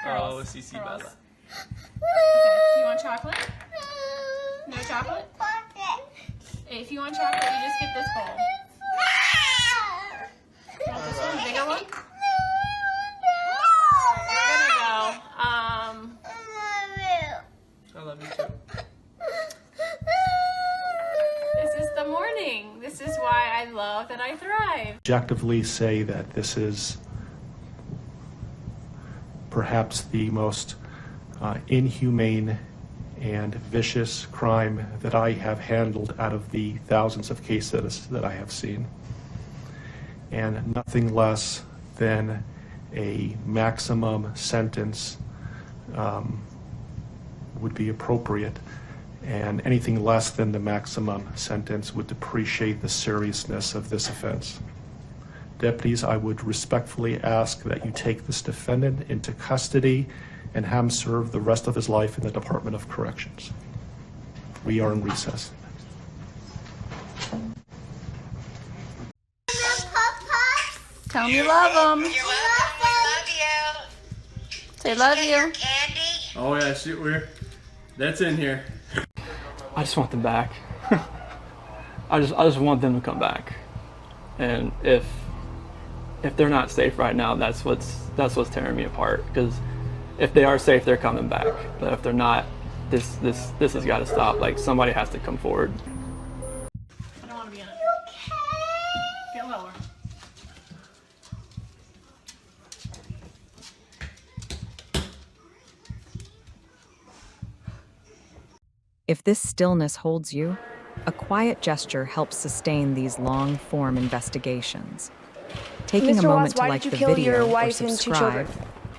Oh, CC Bella. Okay, you want chocolate? No chocolate? If you want chocolate, you just get this bowl. You want this one, bigger one? We're gonna go. I love you too. This is the morning. This is why I love that I thrive. Objectively say that this is perhaps the most inhumane and vicious crime that I have handled out of the thousands of cases that I have seen. And nothing less than a maximum sentence would be appropriate, and anything less than the maximum sentence would depreciate the seriousness of this offense. Deputies, I would respectfully ask that you take this defendant into custody and have him serve the rest of his life in the Department of Corrections. We are in recess. Tell them you love them. You're welcome. We love you. Say love you. Candy. Oh yeah, shoot, that's in here. I just want them back. I just want them to come back. And if they're not safe right now, that's what's tearing me apart. Because if they are safe, they're coming back. But if they're not, this has got to stop. Like, somebody has to come forward. I don't want to be in it. Get lower. If this stillness holds you, a quiet gesture helps sustain these long-form investigations. Taking a moment to like the video or subscribe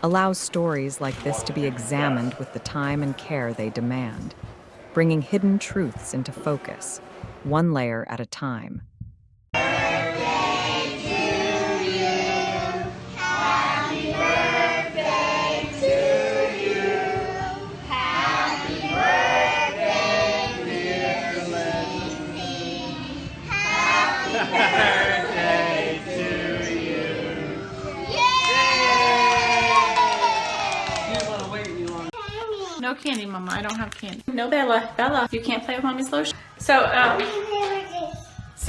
allows stories like this to be examined with the time and care they demand, bringing hidden truths into focus, one layer at a time. No candy, Mama. I don't have candy. No Bella. Bella, you can't play with Mommy's lotion. So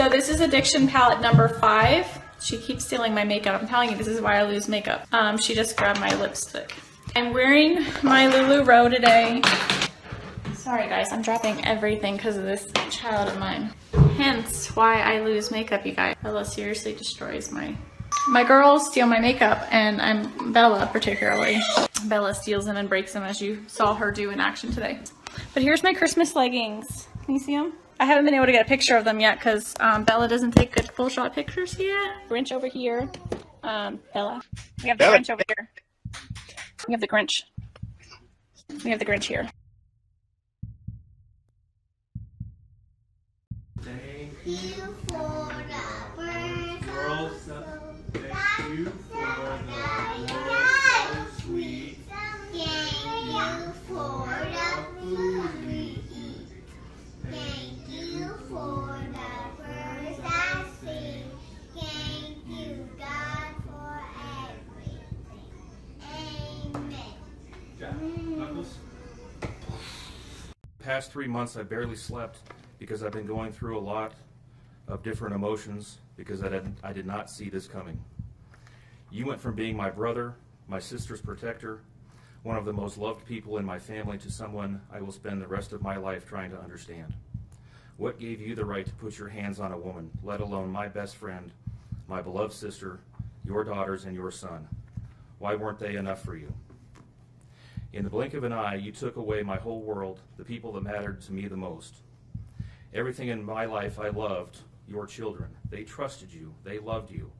this is addiction palette number 5. She keeps stealing my makeup. I'm telling you, this is why I lose makeup. She just grabbed my lipstick. I'm wearing my LuLaRoe today. Sorry guys, I'm dropping everything because of this child of mine. Hence why I lose makeup, you guys. Bella seriously destroys my girls steal my makeup, and I'm Bella particularly. Bella steals them and breaks them, as you saw her do in action today. But here's my Christmas leggings. Can you see them? I haven't been able to get a picture of them yet because Bella doesn't take good full shot pictures yet. Grinch over here. Bella. We have the Grinch over here. We have the Grinch. We have the Grinch here. Thank you for the birds so thank you for the world so sweet. Thank you for the food we eat. Thank you for the birds that sing. Thank you, God, for everything. Amen. Knuckles? Past 3 months I barely slept because I've been going through a lot of different emotions because I did not see this coming. You went from being my brother, my sister's protector, one of the most loved people in my family, to someone I will spend the rest of my life trying to understand. What gave you the right to put your hands on a woman, let alone my best friend, my beloved sister, your daughters, and your son? Why weren't they enough for you? In the blink of an eye, you took away my whole world, the people that mattered to me the most. Everything in my life I loved, your children. They trusted you. They loved you.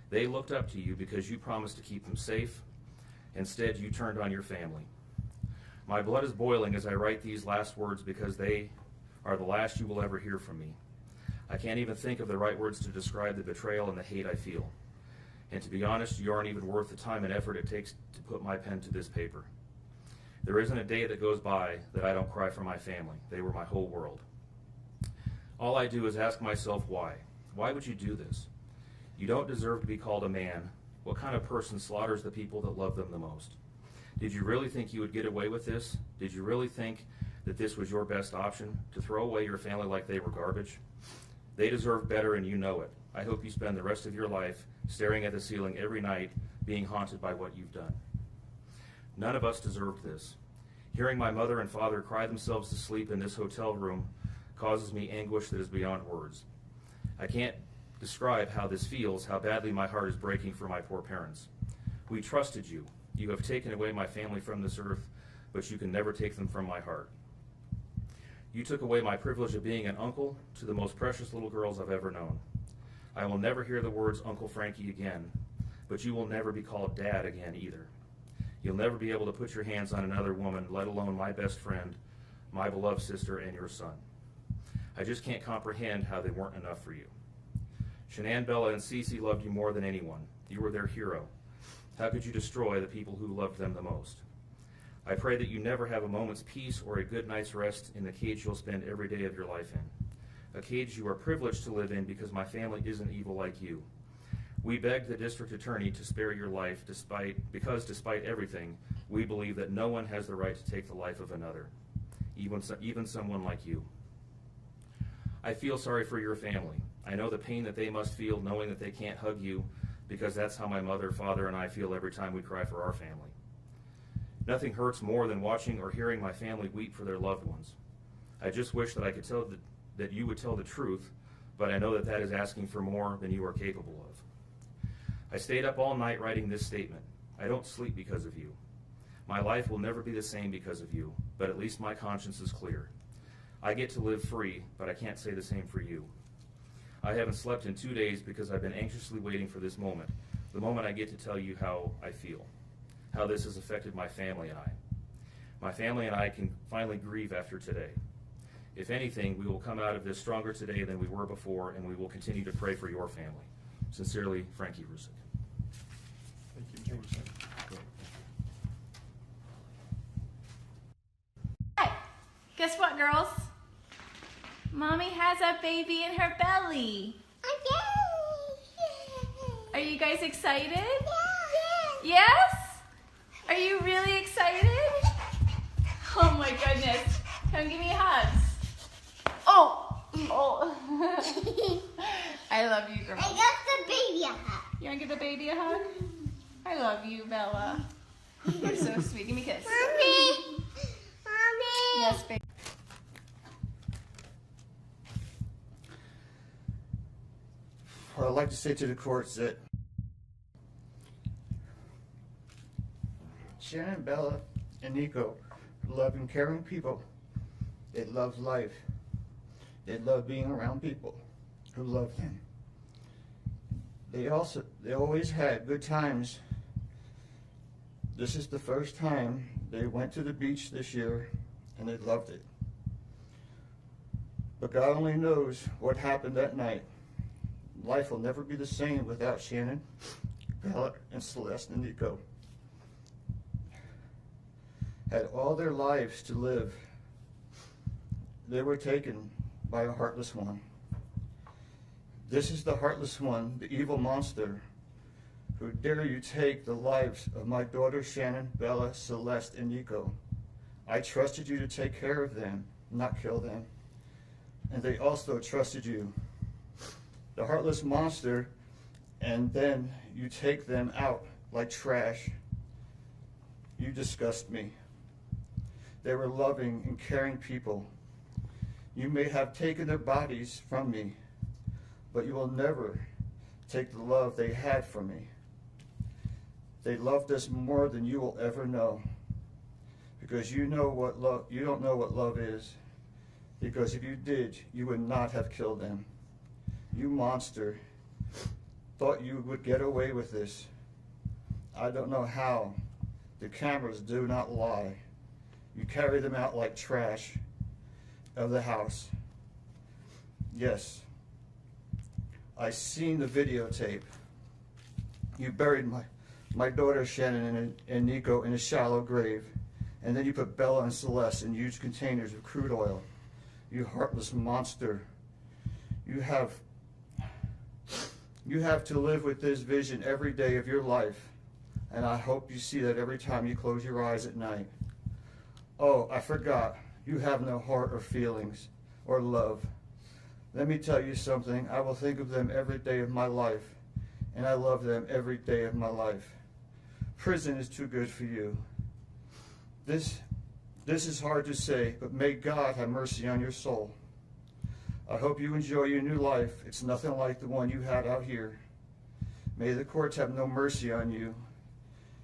They looked up to you because you promised to keep them safe. Instead, you turned on your family. My blood is boiling as I write these last words because they are the last you will ever hear from me. I can't even think of the right words to describe the betrayal and the hate I feel. And to be honest, you aren't even worth the time and effort it takes to put my pen to this paper. There isn't a day that goes by that I don't cry for my family. They were my whole world. All I do is ask myself why. Why would you do this? You don't deserve to be called a man. What kind of person slaughters the people that love them the most? Did you really think you would get away with this? Did you really think that this was your best option, to throw away your family like they were garbage? They deserve better and you know it. I hope you spend the rest of your life staring at the ceiling every night, being haunted by what you've done. None of us deserved this. Hearing my mother and father cry themselves to sleep in this hotel room causes me anguish that is beyond words. I can't describe how this feels, how badly my heart is breaking for my poor parents. We trusted you. You have taken away my family from this earth, but you can never take them from my heart. You took away my privilege of being an uncle to the most precious little girls I've ever known. I will never hear the words Uncle Frankie again, but you will never be called Dad again either. You'll never be able to put your hands on another woman, let alone my best friend, my beloved sister, and your son. I just can't comprehend how they weren't enough for you. Shanann, Bella, and Cece loved you more than anyone. You were their hero. How could you destroy the people who loved them the most? I pray that you never have a moment's peace or a good night's rest in the cage you'll spend every day of your life in. A cage you are privileged to live in because my family isn't evil like you. We begged the district attorney to spare your life because despite everything, we believe that no one has the right to take the life of another, even someone like you. I feel sorry for your family. I know the pain that they must feel knowing that they can't hug you, because that's how my mother, father, and I feel every time we cry for our family. Nothing hurts more than watching or hearing my family weep for their loved ones. I just wish that I could tell that you would tell the truth, but I know that that is asking for more than you are capable of. I stayed up all night writing this statement. I don't sleep because of you. My life will never be the same because of you, but at least my conscience is clear. I get to live free, but I can't say the same for you. I haven't slept in 2 days because I've been anxiously waiting for this moment, the moment I get to tell you how I feel, how this has affected my family and I. My family and I can finally grieve after today. If anything, we will come out of this stronger today than we were before, and we will continue to pray for your family. Sincerely, Frankie Rzucek. Thank you, James. Hey, guess what, girls? Mommy has a baby in her belly. Are you guys excited? Yes? Are you really excited? Oh my goodness. Come give me hugs. Oh. I love you, girls. I got the baby a hug. You want to give the baby a hug? I love you, Bella. You're so sweet. Give me a kiss. Mommy. Yes, baby. What I'd like to say to the courts that Shanann, Bella, and Nico are loving, caring people. They love life. They love being around people who love them. They always had good times. This is the first time they went to the beach this year, and they loved it. But God only knows what happened that night. Life will never be the same without Shanann, Bella, and Celeste, and Nico. Had all their lives to live. They were taken by a heartless one. This is the heartless one, the evil monster, who dare you take the lives of my daughters Shanann, Bella, Celeste, and Nico. I trusted you to take care of them, not kill them. And they also trusted you. The heartless monster, and then you take them out like trash. You disgust me. They were loving and caring people. You may have taken their bodies from me, but you will never take the love they had from me. They loved us more than you will ever know, because you don't know what love is. Because if you did, you would not have killed them. You monster, thought you would get away with this. I don't know how. The cameras do not lie. You carry them out like trash of the house. Yes, I seen the videotape. You buried my daughter Shanann and Nico in a shallow grave, and then you put Bella and Celeste in huge containers of crude oil. You heartless monster. You have to live with this vision every day of your life. and I hope you see that every time you close your eyes at night. Oh, I forgot. You have no heart or feelings or love. Let me tell you something. I will think of them every day of my life, and I love them every day of my life. Prison is too good for you. This is hard to say, but may God have mercy on your soul. I hope you enjoy your new life. It's nothing like the one you had out here. May the courts have no mercy on you.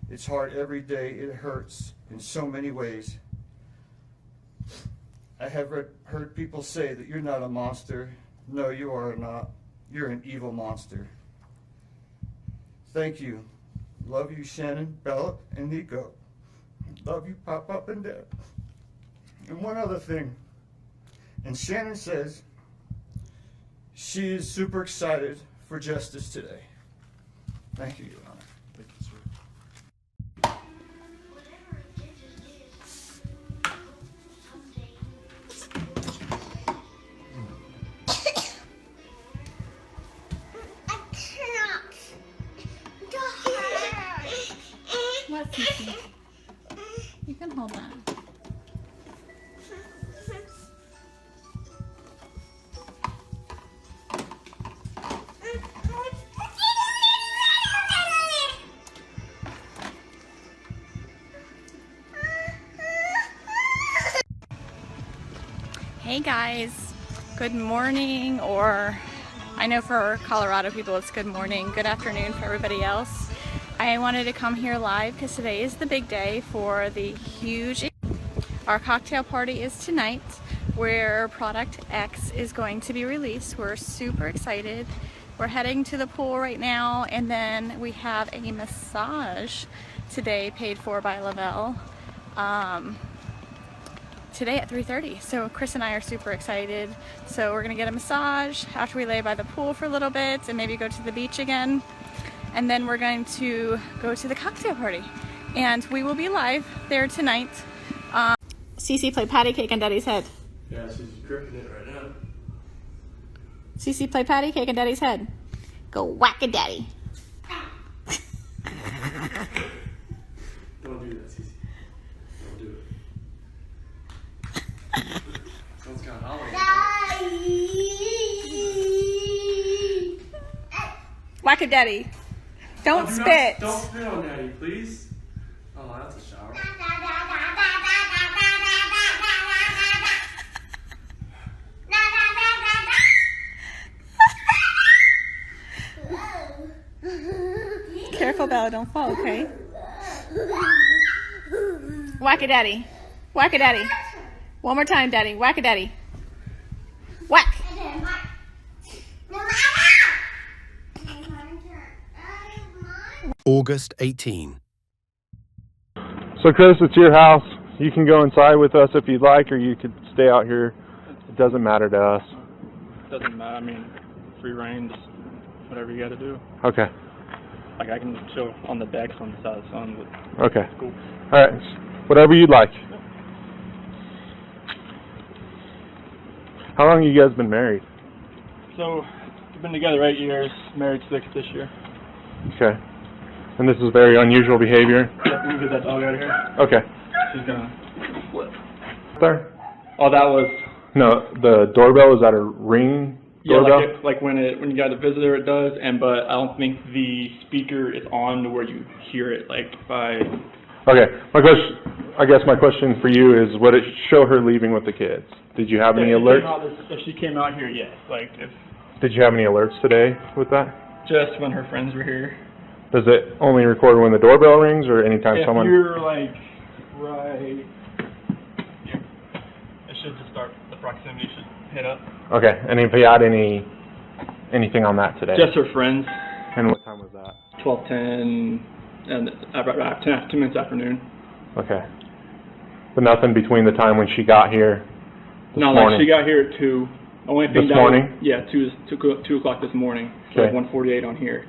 It's hard every day. It hurts in so many ways. I have heard people say that you're not a monster. No, you are not. You're an evil monster. Thank you. Love you, Shanann, Bella, and Nico. Love you, Pop and Dad. And one other thing. And Shanann says she is super excited for justice today. Thank you, Your Honor. Thank you, sir. What, Kiki? You can hold that. Hey guys, good morning, or I know for Colorado people it's good morning, good afternoon for everybody else. I wanted to come here live because today is the big day for the huge, our cocktail party is tonight where Product X is going to be released. We're super excited. We're heading to the pool right now, and then we have a massage today paid for by Lavelle. Today at 3:30. So Chris and I are super excited. So we're gonna get a massage after we lay by the pool for a little bit and maybe go to the beach again. And then we're going to go to the cocktail party. And we will be live there tonight. Cece play patty cake on Daddy's head. Yeah, she's gripping it right now. Cece play patty cake on Daddy's head. Go whack-a-daddy. Don't do that, Cece. Don't do it. Sounds kind of hollow. Whack-a-daddy. Don't spit. Don't spit on Daddy, please. Oh, that's a shower. Careful, Bella, don't fall, okay? Whack-a-daddy. Whack-a-daddy. One more time, Daddy. Whack-a-daddy. Whack. August 18. So Chris, it's your house. You can go inside with us if you'd like, or you could stay out here. It doesn't matter to us. Doesn't matter. I mean, free reign, just whatever you got to do. Okay. Like I can chill on the decks on the side of the sun, but Okay. it's cool. All right. Whatever you'd like. How long have you guys been married? So we've been together 8 years, married 6 this year. Okay. And this is very unusual behavior? Yeah, we can get that dog out of here. Okay. She's gonna flip. There? Oh, that was. No, the doorbell, is that a ring Yeah, doorbell? like when you got a visitor, it does, but I don't think the speaker is on to where you hear it, like by. Okay. I guess my question for you is, would it show her leaving with the kids? Did you have any alerts? If she came out here, yes. Like if. Did you have any alerts today with that? Just when her friends were here. Does it only record when the doorbell rings, or anytime If someone? you're like right here, it should just start. The proximity should hit up. Okay. And if you had anything on that today? Just her friends. And what time was that? 12:10 and about 10 minutes afternoon. Okay. But nothing between the time when she got here this No, morning? like she got here at 2. Only thing This that morning? Was, yeah, 2 o'clock this morning. So Okay. like 1:48 on here.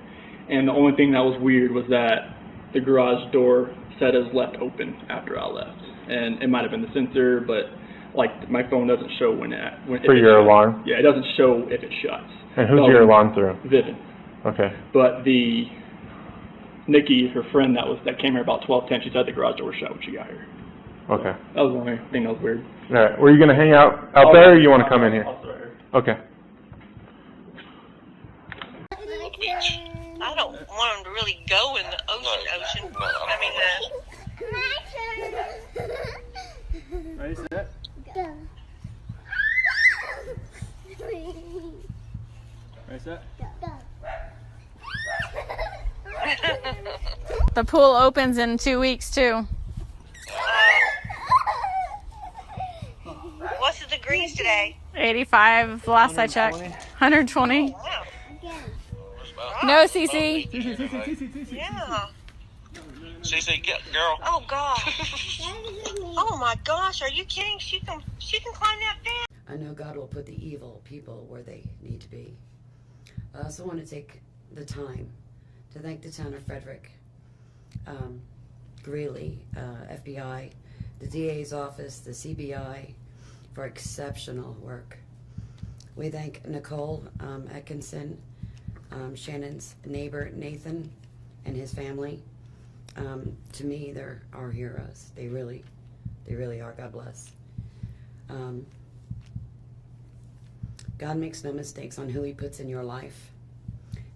And the only thing that was weird was that the garage door said it was left open after I left. And it might have been the sensor, but like my phone doesn't show when For if it your shuts. alarm? Yeah, it doesn't show if it shuts. And who's So, your alarm through? Vivint. Okay. But the Nikki, her friend that came here about 12:10, she said the garage door was shut when she got here. Okay. That was the only thing that was weird. All right. Were you going to hang out there, or you want to come in here? I'll stay right here. Okay. I don't want them to really go in the ocean. I mean, Ready, set? Ready, set? The pool opens in 2 weeks too. what's the degrees today? 85 last I checked. 120. Wow. No, Cece. Yeah. CC, get girl. Oh God. Oh my gosh, are you kidding? She can climb that fence. I know God will put the evil people where they need to be. I also want to take the time to thank the town of Frederick, Greeley, FBI, the DA's office, the CBI for exceptional work. We thank Nichol Kessinger, Shannon's neighbor Nathan and his family. To me, they're our heroes. They really are. God bless. God makes no mistakes on who he puts in your life.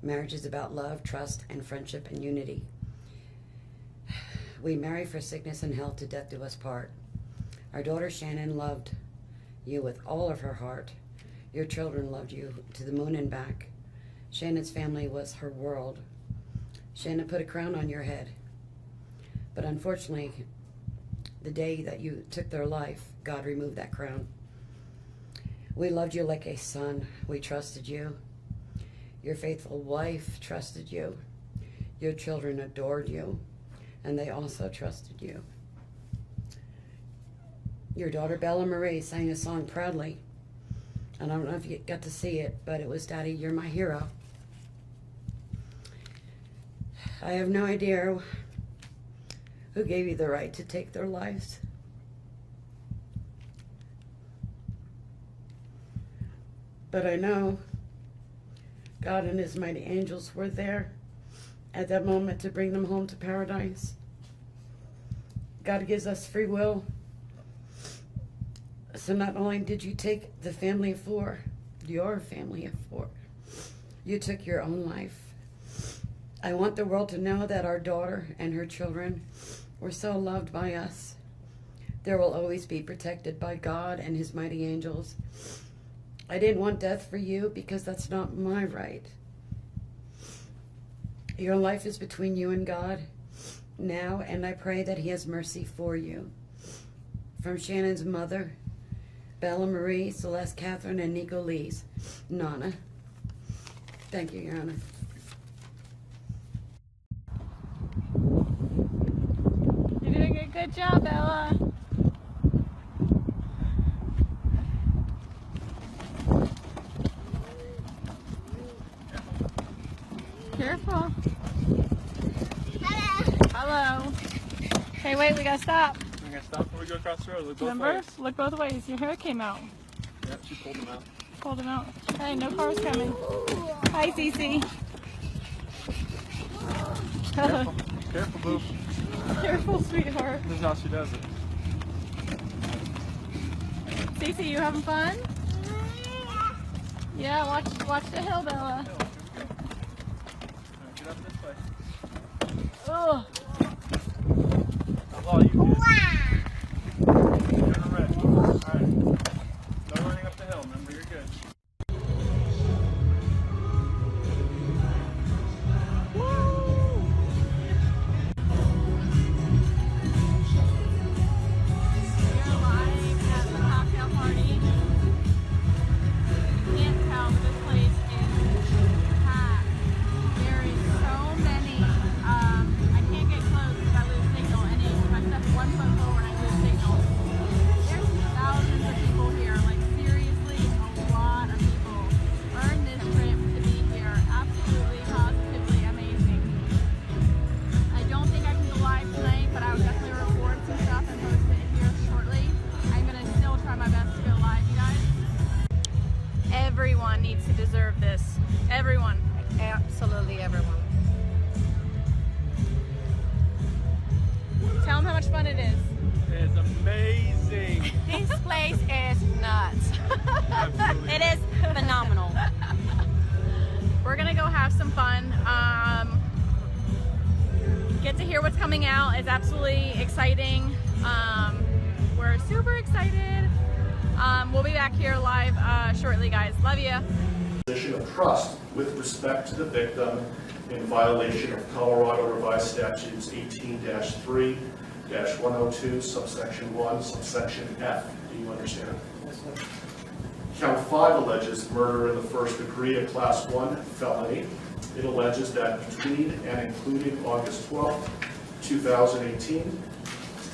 Marriage is about love, trust, and friendship and unity. We marry for sickness and health, to death do us part. Our daughter Shanann loved you with all of her heart. Your children loved you to the moon and back. Shannon's family was her world. Shanann put a crown on your head. But unfortunately, the day that you took their life, God removed that crown. We loved you like a son. We trusted you. Your faithful wife trusted you. Your children adored you, and they also trusted you. Your daughter Bella Marie sang a song proudly. I don't know if you got to see it, but it was, "Daddy, you're my hero." I have no idea who gave you the right to take their lives. But I know God and his mighty angels were there at that moment to bring them home to paradise. God gives us free will. So not only did you take the family of four, your family of four, you took your own life. I want the world to know that our daughter and her children were so loved by us. There will always be protected by God and his mighty angels. I didn't want death for you because that's not my right. Your life is between you and God now, and I pray that he has mercy for you. From Shannon's mother, Bella Marie, Celeste, Catherine, and Nico Lee's, Nana. Thank you, Your Honor. You're doing a good job, Bella. Careful. Hello. Hey, wait, we gotta stop. We're gonna stop before we go across the road. Look both Remember? ways. Look both ways. Your hair came out. Yeah, she pulled them out. Pulled him out. Hey, no cars coming. Hi, Cece. Careful. Careful, boo. Careful, sweetheart. This is how she does it. Cece, you having fun? Yeah, watch the hill, Bella. Get up this way. Ugh. That's all you do. Turn red. Alright. No running up the hill, remember, you're good. I can't get close because I lose signal, and if I step one foot forward, It is phenomenal. We're gonna go have some fun. Get to hear what's coming out. It's absolutely exciting. We're super excited. We'll be back here live shortly, guys. Love you. Position of trust with respect to the victim in violation of Colorado Revised Statutes 18-3-102, subsection 1, subsection F. Do you understand? Yes, sir. Count 5 alleges murder in the first degree, a class 1 felony. It alleges that between and including August 12, 2018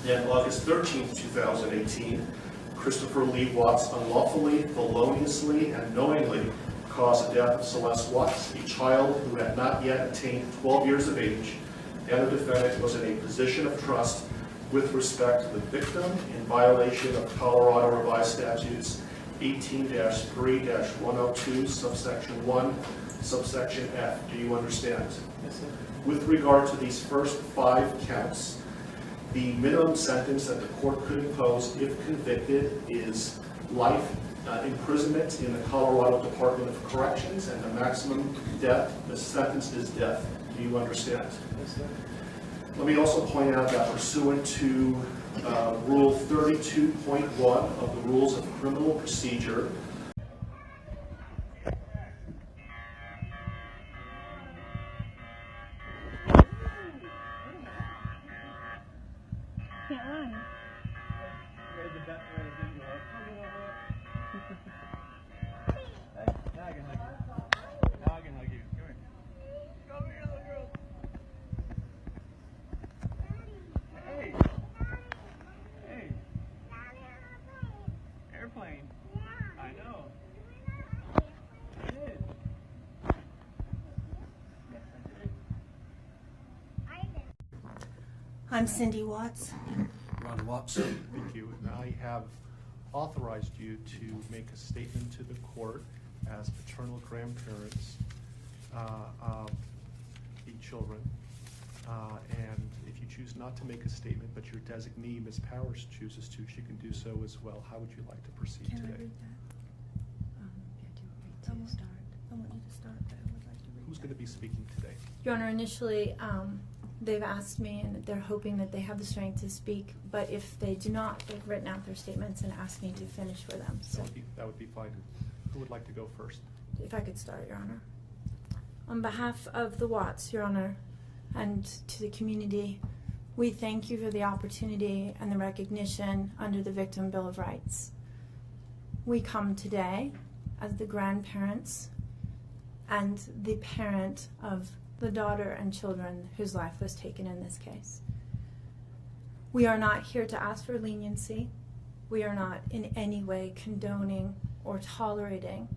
and August 13, 2018, Christopher Lee Watts unlawfully, feloniously, and knowingly caused the death of Celeste Watts, a child who had not yet attained 12 years of age, and the defendant was in a position of trust with respect to the victim in violation of Colorado Revised Statutes 18-3-102, subsection 1, subsection F. Do you understand? Yes, sir. With regard to these first 5 counts, the minimum sentence that the court could impose if convicted is life imprisonment in the Colorado Department of Corrections, and the maximum death, the sentence is death. Do you understand? Yes, sir. Let me also point out that pursuant to Rule 32.1 of the Rules of Criminal Procedure, Can't run. Airplane. I know. I'm Cindy Watts. Ron Watson. thank you. And I have authorized you to make a statement to the court as paternal grandparents of the children. And if you choose not to make a statement, but your designee, Ms. Powers, chooses to, she can do so as well. How would you like to proceed Can I today? read that? I want you to start, but I would like to read Who's that. going to be speaking today? Your Honor, initially, they've asked me, and they're hoping that they have the strength to speak, but if they do not, they've written out their statements and asked me to finish for them. So That would be fine. Who would like to go first? if I could start, Your Honor. On behalf of the Watts, Your Honor, and to the community, we thank you for the opportunity and the recognition under the Victim Bill of Rights. We come today as the grandparents and the parent of the daughter and children whose life was taken in this case. We are not here to ask for leniency. We are not in any way condoning or tolerating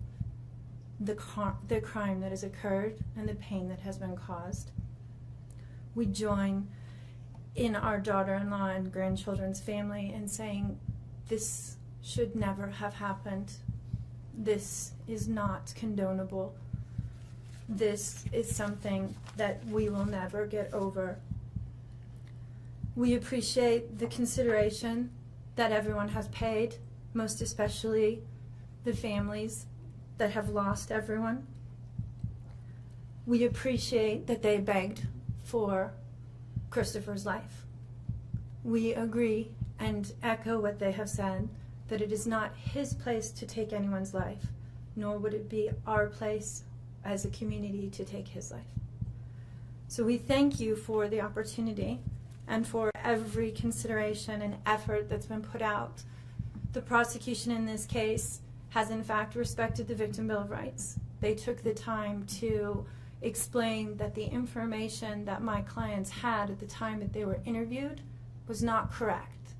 the crime that has occurred and the pain that has been caused. We join in our daughter-in-law and grandchildren's family in saying this should never have happened. This is not condonable. This is something that we will never get over. We appreciate the consideration that everyone has paid, most especially the families that have lost everyone. We appreciate that they begged for Christopher's life. We agree and echo what they have said, that it is not his place to take anyone's life, nor would it be our place as a community to take his life. So we thank you for the opportunity and for every consideration and effort that's been put out. The prosecution in this case has in fact respected the Victim Bill of Rights. They took the time to explain that the information that my clients had at the time that they were interviewed was not correct.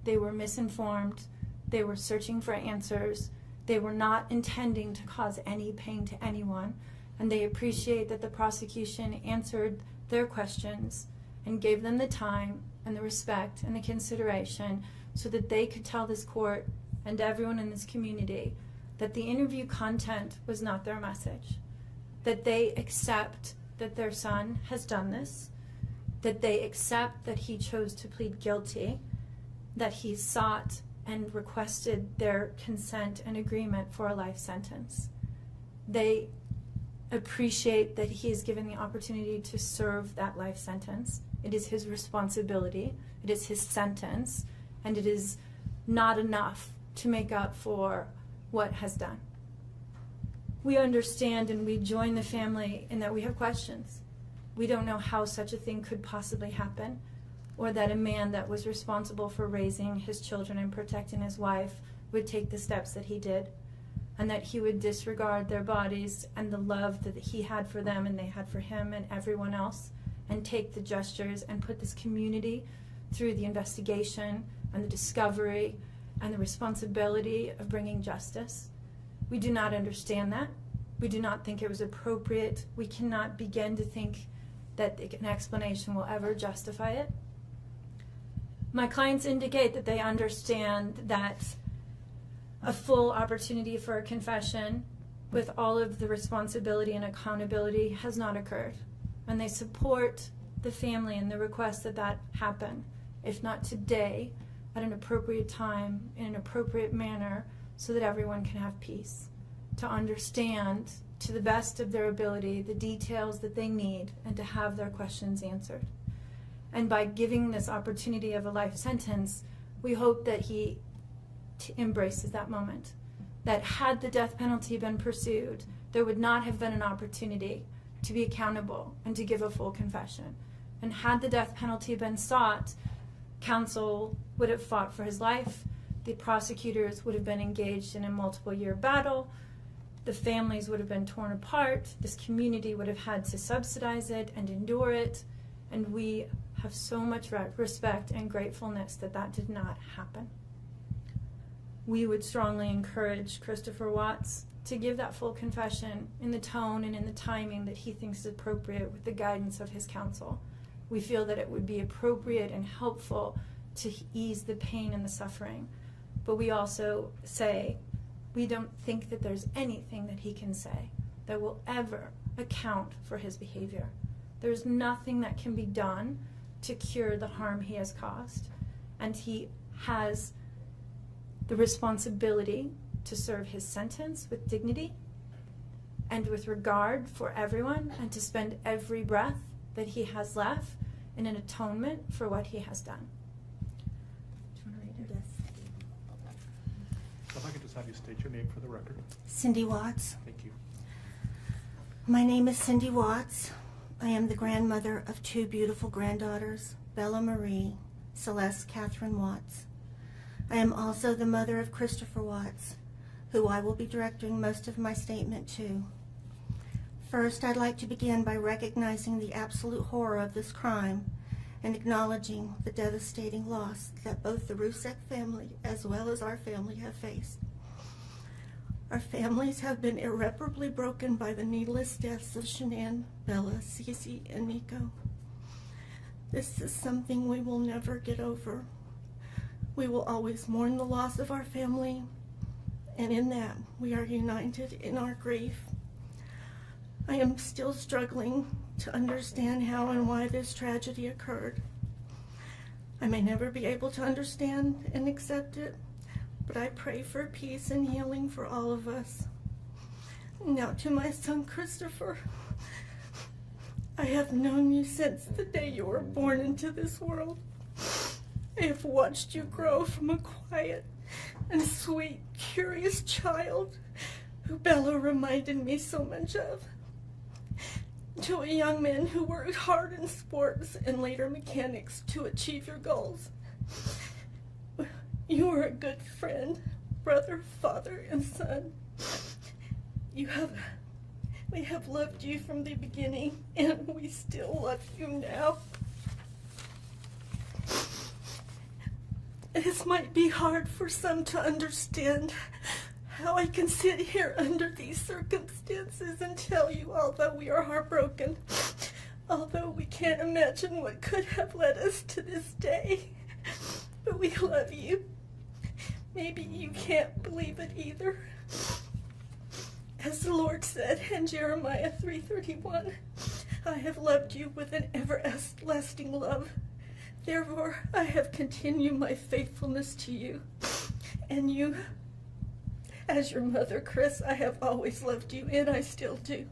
They were misinformed. They were searching for answers. They were not intending to cause any pain to anyone, and they appreciate that the prosecution answered their questions and gave them the time and the respect and the consideration so that they could tell this court and everyone in this community that the interview content was not their message, that they accept that their son has done this, that they accept that he chose to plead guilty, that he sought and requested their consent and agreement for a life sentence. They appreciate that he is given the opportunity to serve that life sentence. It is his responsibility, it is his sentence, and it is not enough to make up for what has done. We understand and we join the family in that we have questions. We don't know how such a thing could possibly happen, or that a man that was responsible for raising his children and protecting his wife would take the steps that he did, and that he would disregard their bodies and the love that he had for them and they had for him and everyone else, and take the gestures and put this community through the investigation and the discovery and the responsibility of bringing justice. We do not understand that. We do not think it was appropriate. We cannot begin to think that an explanation will ever justify it. My clients indicate that they understand that a full opportunity for a confession with all of the responsibility and accountability has not occurred. And they support the family in the request that that happen, if not today, at an appropriate time, in an appropriate manner, so that everyone can have peace, to understand to the best of their ability the details that they need and to have their questions answered. And by giving this opportunity of a life sentence, we hope that he embraces that moment. That had the death penalty been pursued, there would not have been an opportunity to be accountable and to give a full confession. And had the death penalty been sought, counsel would have fought for his life, the prosecutors would have been engaged in a multiple-year battle, the families would have been torn apart, this community would have had to subsidize it and endure it, and we have so much respect and gratefulness that that did not happen. We would strongly encourage Christopher Watts to give that full confession in the tone and in the timing that he thinks is appropriate with the guidance of his counsel. We feel that it would be appropriate and helpful to ease the pain and the suffering. But we also say we don't think that there's anything that he can say that will ever account for his behavior. There's nothing that can be done to cure the harm he has caused. And he has the responsibility to serve his sentence with dignity and with regard for everyone, and to spend every breath that he has left in an atonement for what he has done. Do you want to read it? So if I could just have you state your name for the record. Cindy Watts. Thank you. My name is Cindy Watts. I am the grandmother of two beautiful granddaughters, Bella Marie, Celeste Catherine Watts. I am also the mother of Christopher Watts, who I will be directing most of my statement to. First, I'd like to begin by recognizing the absolute horror of this crime and acknowledging the devastating loss that both the Rzucek family as well as our family have faced. Our families have been irreparably broken by the needless deaths of Shanann, Bella, Cece, and Nico. This is something we will never get over. We will always mourn the loss of our family, and in that we are united in our grief. I am still struggling to understand how and why this tragedy occurred. I may never be able to understand and accept it, but I pray for peace and healing for all of us. Now to my son Christopher. I have known you since the day you were born into this world. I have watched you grow from a quiet and sweet, curious child who Bella reminded me so much of, to a young man who worked hard in sports and later mechanics to achieve your goals. You are a good friend, brother, father, and son. We have loved you from the beginning, and we still love you now. This might be hard for some to understand, how I can sit here under these circumstances and tell you, although we are heartbroken, although we can't imagine what could have led us to this day, but we love you. Maybe you can't believe it either. As the Lord said in Jeremiah 3:31, I have loved you with an everlasting love. Therefore, I have continued my faithfulness to you. And you, as your mother, Chris, I have always loved you, and I still do.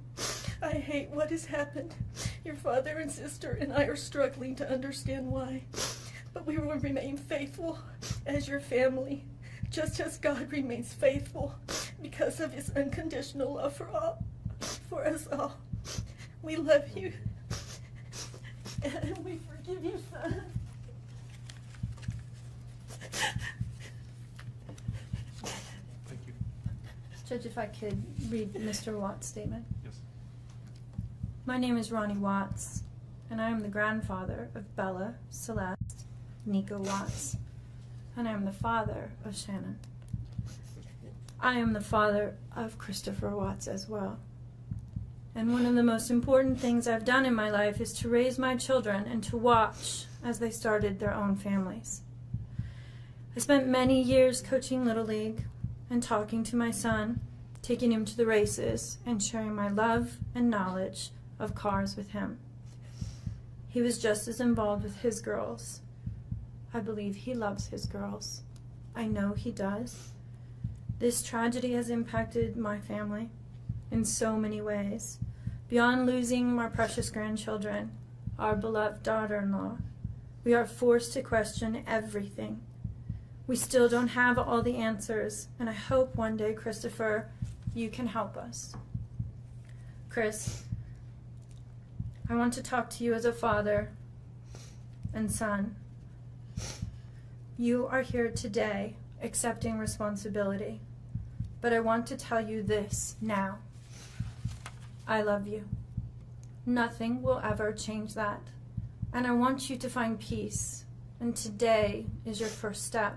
I hate what has happened. Your father and sister and I are struggling to understand why. But we will remain faithful as your family, just as God remains faithful because of his unconditional love for us all. We love you, and we forgive you, son. Thank you. Judge, if I could read Mr. Watts' statement. Yes. My name is Ronnie Watts, and I am the grandfather of Bella, Celeste, Nico Watts, and I am the father of Shanann. I am the father of Christopher Watts as well. And one of the most important things I've done in my life is to raise my children and to watch as they started their own families. I spent many years coaching Little League and talking to my son, taking him to the races, and sharing my love and knowledge of cars with him. He was just as involved with his girls. I believe he loves his girls. I know he does. This tragedy has impacted my family in so many ways. Beyond losing my precious grandchildren, our beloved daughter-in-law, we are forced to question everything. We still don't have all the answers, and I hope one day, Christopher, you can help us. Chris, I want to talk to you as a father and son. You are here today accepting responsibility, but I want to tell you this now. I love you. Nothing will ever change that, and I want you to find peace, and today is your first step.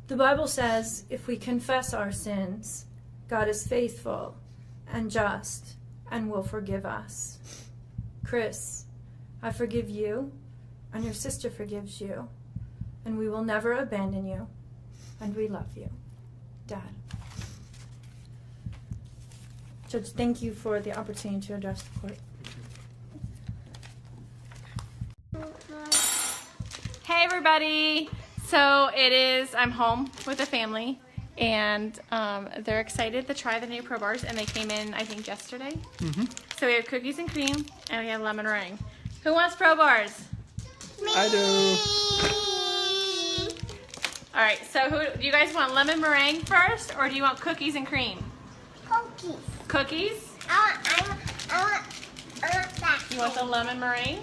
The Bible says if we confess our sins, God is faithful and just and will forgive us. Chris, I forgive you, and your sister forgives you, and we will never abandon you, and we love you. Dad. Judge, thank you for the opportunity to address the court. Hey everybody! So I'm home with the family, and they're excited to try the new Pro Bars, and they came in, I think, yesterday. So we have cookies and cream, and we have lemon meringue. Who wants Pro Bars? I do. All right, so do you guys want lemon meringue first, or do you want cookies and cream? Cookies. Cookies? I want that. You want the lemon meringue?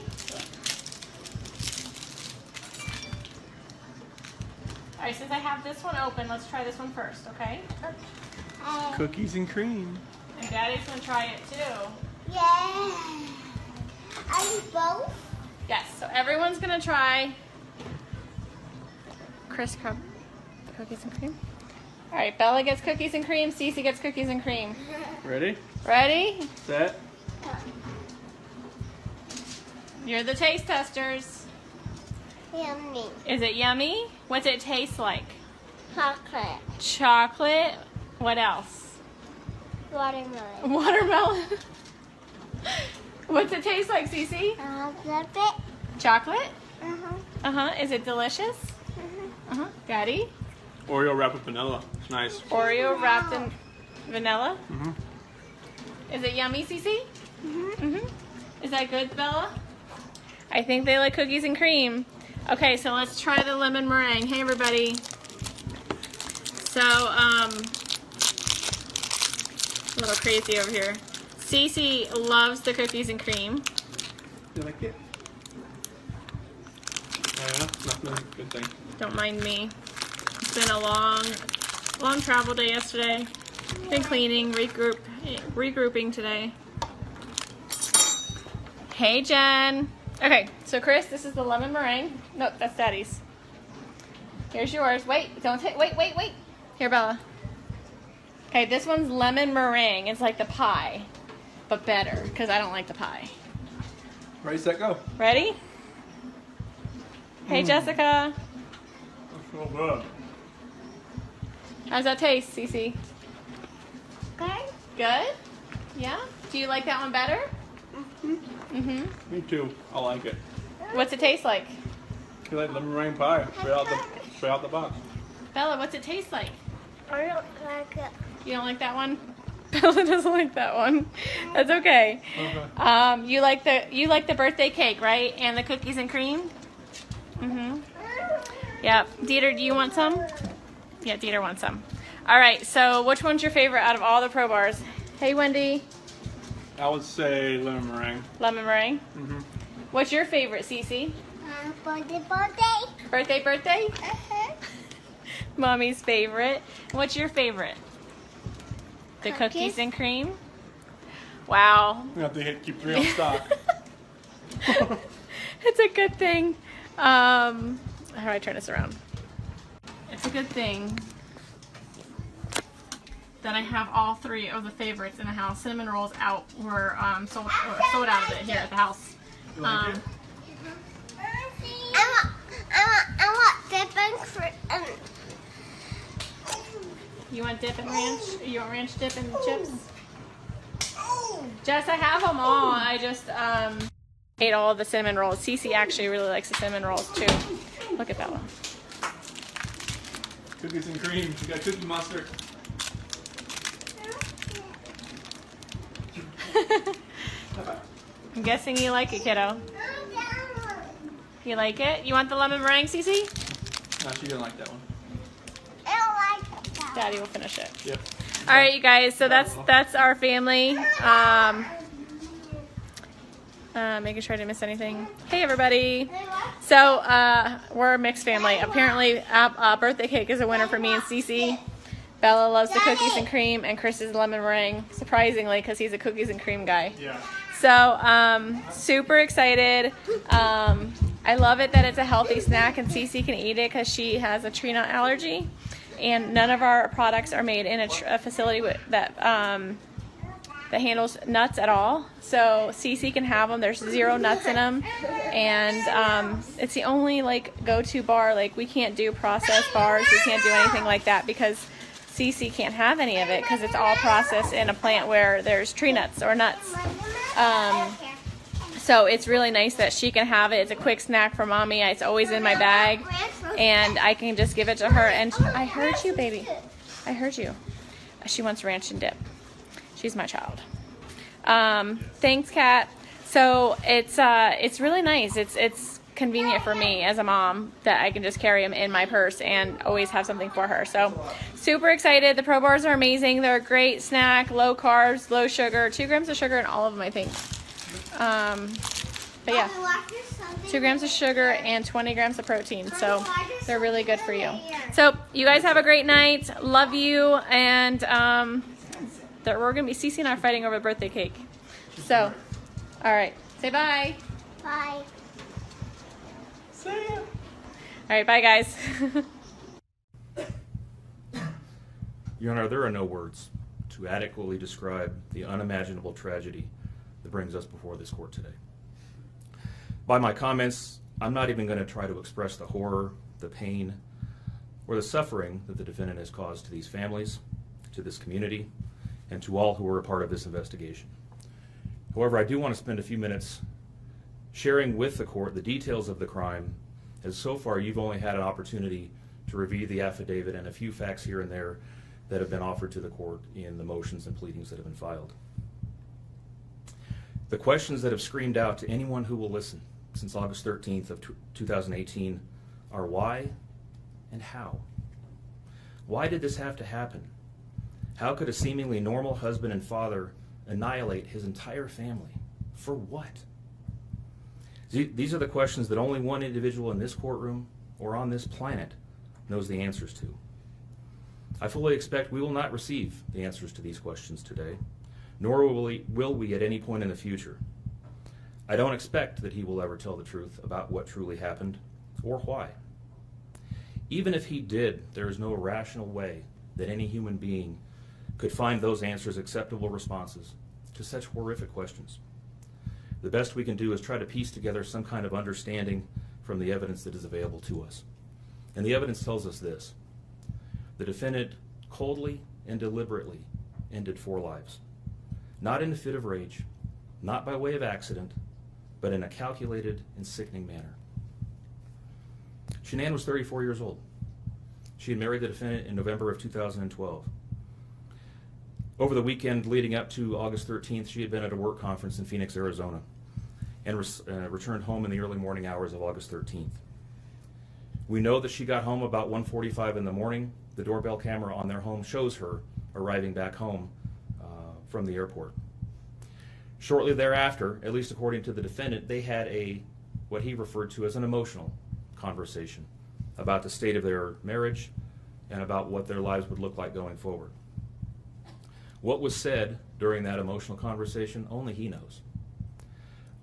All right, since I have this one open, let's try this one first, okay? Cookies and cream. And Daddy's gonna try it too. Yeah. Are you both? Yes, so everyone's gonna try Chris cookies and cream. All right, Bella gets cookies and cream, Cece gets cookies and cream. Ready? Ready? Set. You're the taste testers. Yummy. Is it yummy? What's it taste like? Chocolate. Chocolate. What else? Watermelon. Watermelon. What's it taste like, Cece? A little bit. Chocolate? Uh-huh. Is it delicious? Daddy? Oreo wrapped with vanilla. It's nice. Oreo wrapped in vanilla? Mm-hmm. Is it yummy, Cece? Is that good, Bella? I think they like cookies and cream. Okay, so let's try the lemon meringue. Hey, everybody. So, a little crazy over here. Cece loves the cookies and cream. You like it? Yeah, nothing. Good thing. Don't mind me. It's been a long travel day yesterday. Been cleaning, regrouping today. Hey, Jen. Okay, so Chris, this is the lemon meringue. Nope, that's Daddy's. Here's yours. Wait, don't take. Wait. Here, Bella. Okay, this one's lemon meringue. It's like the pie, but better because I don't like the pie. Ready, set, go. Ready? Hey, Jessica. That's so good. How's that taste, Cece? Good. Good? Yeah? Do you like that one better? Me too. I like it. What's it taste like? You like lemon meringue pie? Straight out the box. Bella, what's it taste like? I don't like it. You don't like that one? Bella doesn't like that one. That's okay. You like the birthday cake, right? And the cookies and cream? Mm-hmm. Yeah. Dieter, do you want some? Yeah, Dieter wants some. All right, so which one's your favorite out of all the Pro Bars? Hey, Wendy. I would say lemon meringue. Lemon meringue? Mm-hmm. What's your favorite, Cece? Birthday. Birthday? Mommy's favorite. What's your favorite? The cookies and cream? Wow. We have to keep 3 on stock. It's a good thing. How do I turn this around? It's a good thing that I have all 3 of the favorites in the house. Cinnamon rolls were sold out of it here at the house. I want dip and You want dip and ranch? You want ranch dip and chips? Jess, I have them all. I just ate all of the cinnamon rolls. Cece actually really likes the cinnamon rolls too. Look at that one. Cookies and cream. You got Cookie Monster. I'm guessing you like it, kiddo. You like it? You want the lemon meringue, Cece? No, she didn't like that one. I don't like that. Daddy will finish it. Yep. All right, you guys. So that's our family. Making sure I didn't miss anything. Hey, everybody. So we're a mixed family. Apparently, birthday cake is a winner for me and Cece. Bella loves the cookies and cream, and Chris is lemon meringue. Surprisingly, because he's a cookies and cream guy. Yeah. So super excited. I love it that it's a healthy snack, and Cece can eat it because she has a tree nut allergy. And none of our products are made in a facility that handles nuts at all. So Cece can have them. There's 0 nuts in them, and it's the only go-to bar. We can't do processed bars. We can't do anything like that because Cece can't have any of it because it's all processed in a plant where there's tree nuts or nuts. So it's really nice that she can have it. It's a quick snack for mommy. It's always in my bag, and I can just give it to her. And I heard you, baby. I heard you. She wants ranch and dip. She's my child. Thanks, Kat. So it's really nice. It's convenient for me as a mom that I can just carry them in my purse and always have something for her. So super excited. The Pro Bars are amazing. They're a great snack, low carbs, low sugar, 2 grams of sugar in all of them, I think. But yeah, 2 grams of sugar and 20 grams of protein. So they're really good for you. So you guys have a great night. Love you. And we're going to be, Cece and I are fighting over the birthday cake. So, all right. Say bye. Bye. See ya. All right. Bye, guys. Your Honor, there are no words to adequately describe the unimaginable tragedy that brings us before this court today. By my comments, I'm not even going to try to express the horror, the pain, or the suffering that the defendant has caused to these families, to this community, and to all who were a part of this investigation. However, I do want to spend a few minutes sharing with the court the details of the crime, as so far you've only had an opportunity to review the affidavit and a few facts here and there that have been offered to the court in the motions and pleadings that have been filed. The questions that have screamed out to anyone who will listen since August 13th of 2018 are why and how? Why did this have to happen? How could a seemingly normal husband and father annihilate his entire family? For what? These are the questions that only one individual in this courtroom or on this planet knows the answers to. I fully expect we will not receive the answers to these questions today, nor will we at any point in the future. I don't expect that he will ever tell the truth about what truly happened or why. Even if he did, there is no rational way that any human being could find those answers acceptable responses to such horrific questions. The best we can do is try to piece together some kind of understanding from the evidence that is available to us. And the evidence tells us this: the defendant coldly and deliberately ended 4 lives, not in a fit of rage, not by way of accident, but in a calculated and sickening manner. Shanann was 34 years old. She had married the defendant in November of 2012. Over the weekend leading up to August 13th, she had been at a work conference in Phoenix, Arizona, and returned home in the early morning hours of August 13th. We know that she got home about 1:45 in the morning. The doorbell camera on their home shows her arriving back home from the airport. Shortly thereafter, at least according to the defendant, they had what he referred to as an emotional conversation about the state of their marriage and about what their lives would look like going forward. What was said during that emotional conversation, only he knows.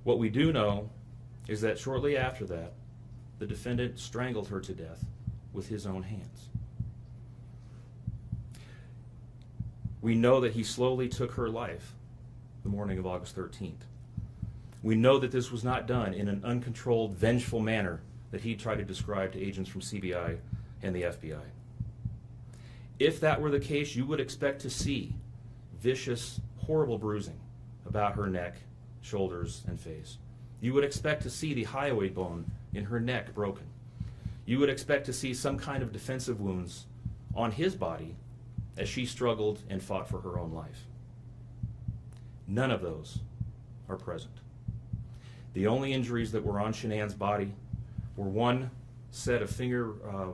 What we do know is that shortly after that, the defendant strangled her to death with his own hands. We know that he slowly took her life the morning of August 13th. We know that this was not done in an uncontrolled, vengeful manner that he tried to describe to agents from CBI and the FBI. If that were the case, you would expect to see vicious, horrible bruising about her neck, shoulders, and face. You would expect to see the hyoid bone in her neck broken. You would expect to see some kind of defensive wounds on his body as she struggled and fought for her own life. None of those are present. The only injuries that were on Shanann's body were one set of finger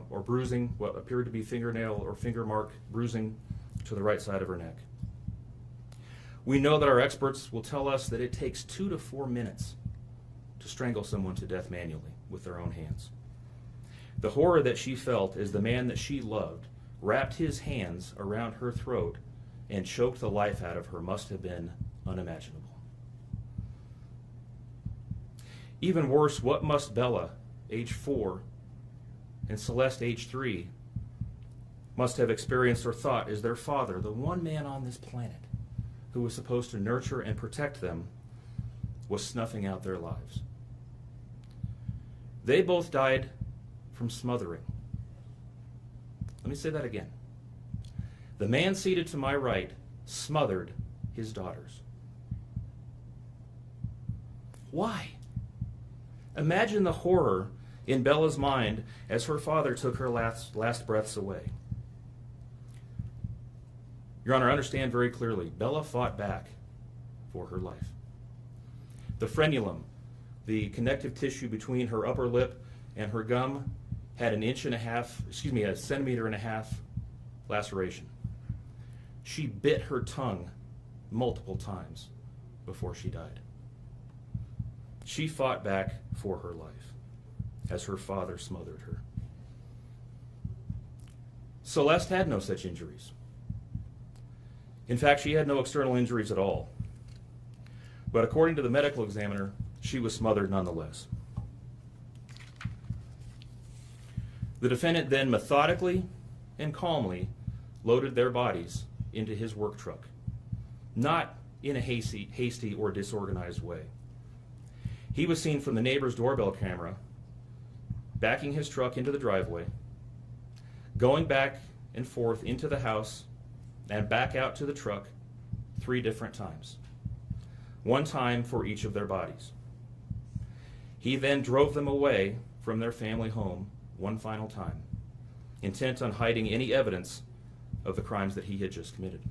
or bruising, what appeared to be fingernail or finger mark bruising to the right side of her neck. We know that our experts will tell us that it takes 2 to 4 minutes to strangle someone to death manually with their own hands. The horror that she felt as the man that she loved wrapped his hands around her throat and choked the life out of her must have been unimaginable. Even worse, what must Bella, age 4, and Celeste, age 3, must have experienced or thought as their father, the one man on this planet who was supposed to nurture and protect them, was snuffing out their lives. They both died from smothering. Let me say that again. The man seated to my right smothered his daughters. Why? Imagine the horror in Bella's mind as her father took her last breaths away. Your Honor, understand very clearly, Bella fought back for her life. The frenulum, the connective tissue between her upper lip and her gum, had a centimeter and a half laceration. She bit her tongue multiple times before she died. She fought back for her life as her father smothered her. Celeste had no such injuries. In fact, she had no external injuries at all. But according to the medical examiner, she was smothered nonetheless. The defendant then methodically and calmly loaded their bodies into his work truck, not in a hasty or disorganized way. He was seen from the neighbor's doorbell camera backing his truck into the driveway, going back and forth into the house and back out to the truck 3 different times, 1 time for each of their bodies. He then drove them away from their family home 1 final time, intent on hiding any evidence of the crimes that he had just committed.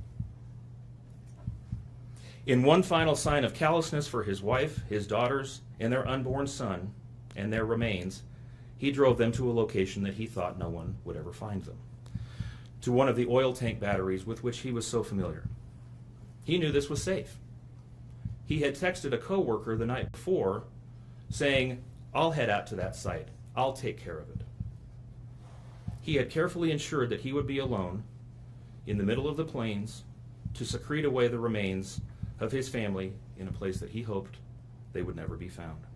In 1 final sign of callousness for his wife, his daughters, and their unborn son, and their remains, he drove them to a location that he thought no one would ever find them, to one of the oil tank batteries with which he was so familiar. He knew this was safe. He had texted a coworker the night before saying, "I'll head out to that site. I'll take care of it." He had carefully ensured that he would be alone in the middle of the plains to secrete away the remains of his family in a place that he hoped they would never be found.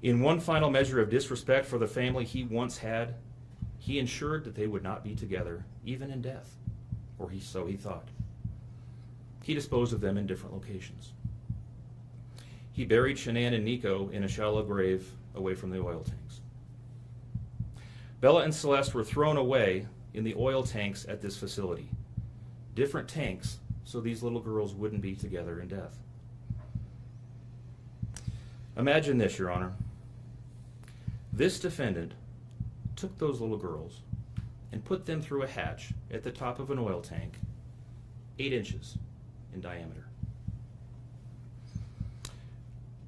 In 1 final measure of disrespect for the family he once had, he ensured that they would not be together, even in death, or so he thought. He disposed of them in different locations. He buried Shanann and Nico in a shallow grave away from the oil tanks. Bella and Celeste were thrown away in the oil tanks at this facility. Different tanks, so these little girls wouldn't be together in death. Imagine this, Your Honor. This defendant took those little girls and put them through a hatch at the top of an oil tank, 8 inches in diameter.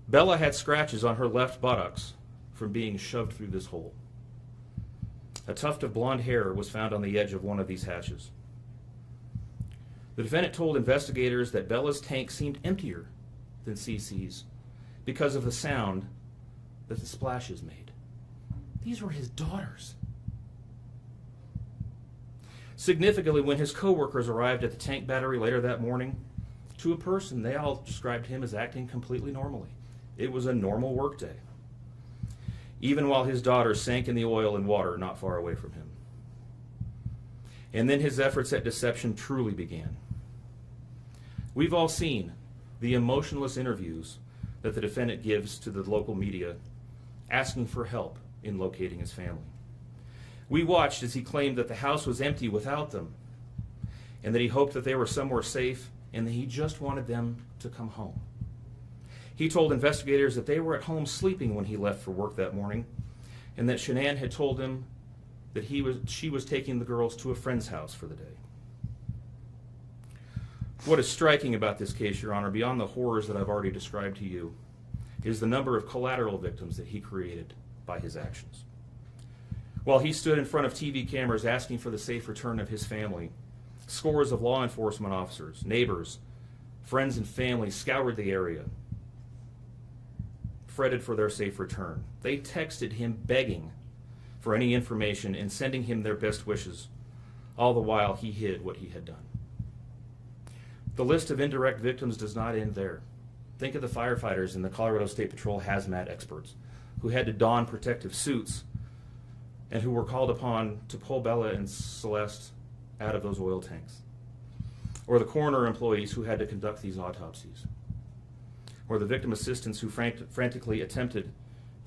Bella had scratches on her left buttocks from being shoved through this hole. A tuft of blonde hair was found on the edge of one of these hatches. The defendant told investigators that Bella's tank seemed emptier than CC's because of the sound that the splashes made. These were his daughters. Significantly, when his co-workers arrived at the tank battery later that morning, to a person, they all described him as acting completely normally. It was a normal workday, even while his daughters sank in the oil and water not far away from him. And then his efforts at deception truly began. We've all seen the emotionless interviews that the defendant gives to the local media, asking for help in locating his family. We watched as he claimed that the house was empty without them, and that he hoped that they were somewhere safe, and that he just wanted them to come home. He told investigators that they were at home sleeping when he left for work that morning, and that Shanann had told him that she was taking the girls to a friend's house for the day. What is striking about this case, Your Honor, beyond the horrors that I've already described to you, is the number of collateral victims that he created by his actions. While he stood in front of TV cameras asking for the safe return of his family, scores of law enforcement officers, neighbors, friends, and family scoured the area, fretted for their safe return. They texted him begging for any information and sending him their best wishes, all the while he hid what he had done. The list of indirect victims does not end there. Think of the firefighters and the Colorado State Patrol hazmat experts who had to don protective suits and who were called upon to pull Bella and Celeste out of those oil tanks. Or the coroner employees who had to conduct these autopsies. Or the victim assistants who frantically attempted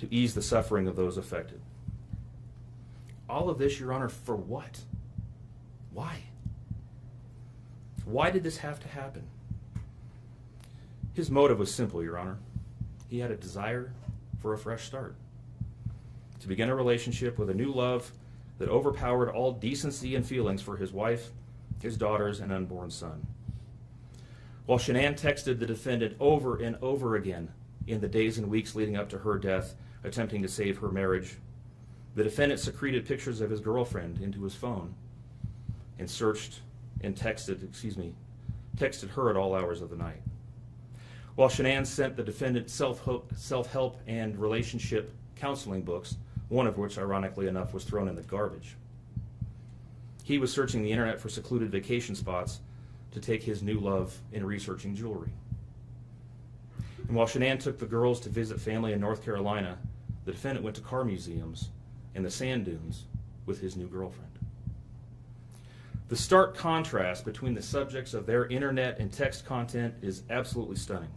to ease the suffering of those affected. All of this, Your Honor, for what? Why? Why did this have to happen? His motive was simple, Your Honor. He had a desire for a fresh start, to begin a relationship with a new love that overpowered all decency and feelings for his wife, his daughters, and unborn son. While Shanann texted the defendant over and over again in the days and weeks leading up to her death, attempting to save her marriage, the defendant secreted pictures of his girlfriend into his phone and searched and texted her at all hours of the night. While Shanann sent the defendant self-help and relationship counseling books, one of which, ironically enough, was thrown in the garbage. He was searching the internet for secluded vacation spots to take his new love in researching jewelry. And while Shanann took the girls to visit family in North Carolina, the defendant went to car museums and the sand dunes with his new girlfriend. The stark contrast between the subjects of their internet and text content is absolutely stunning.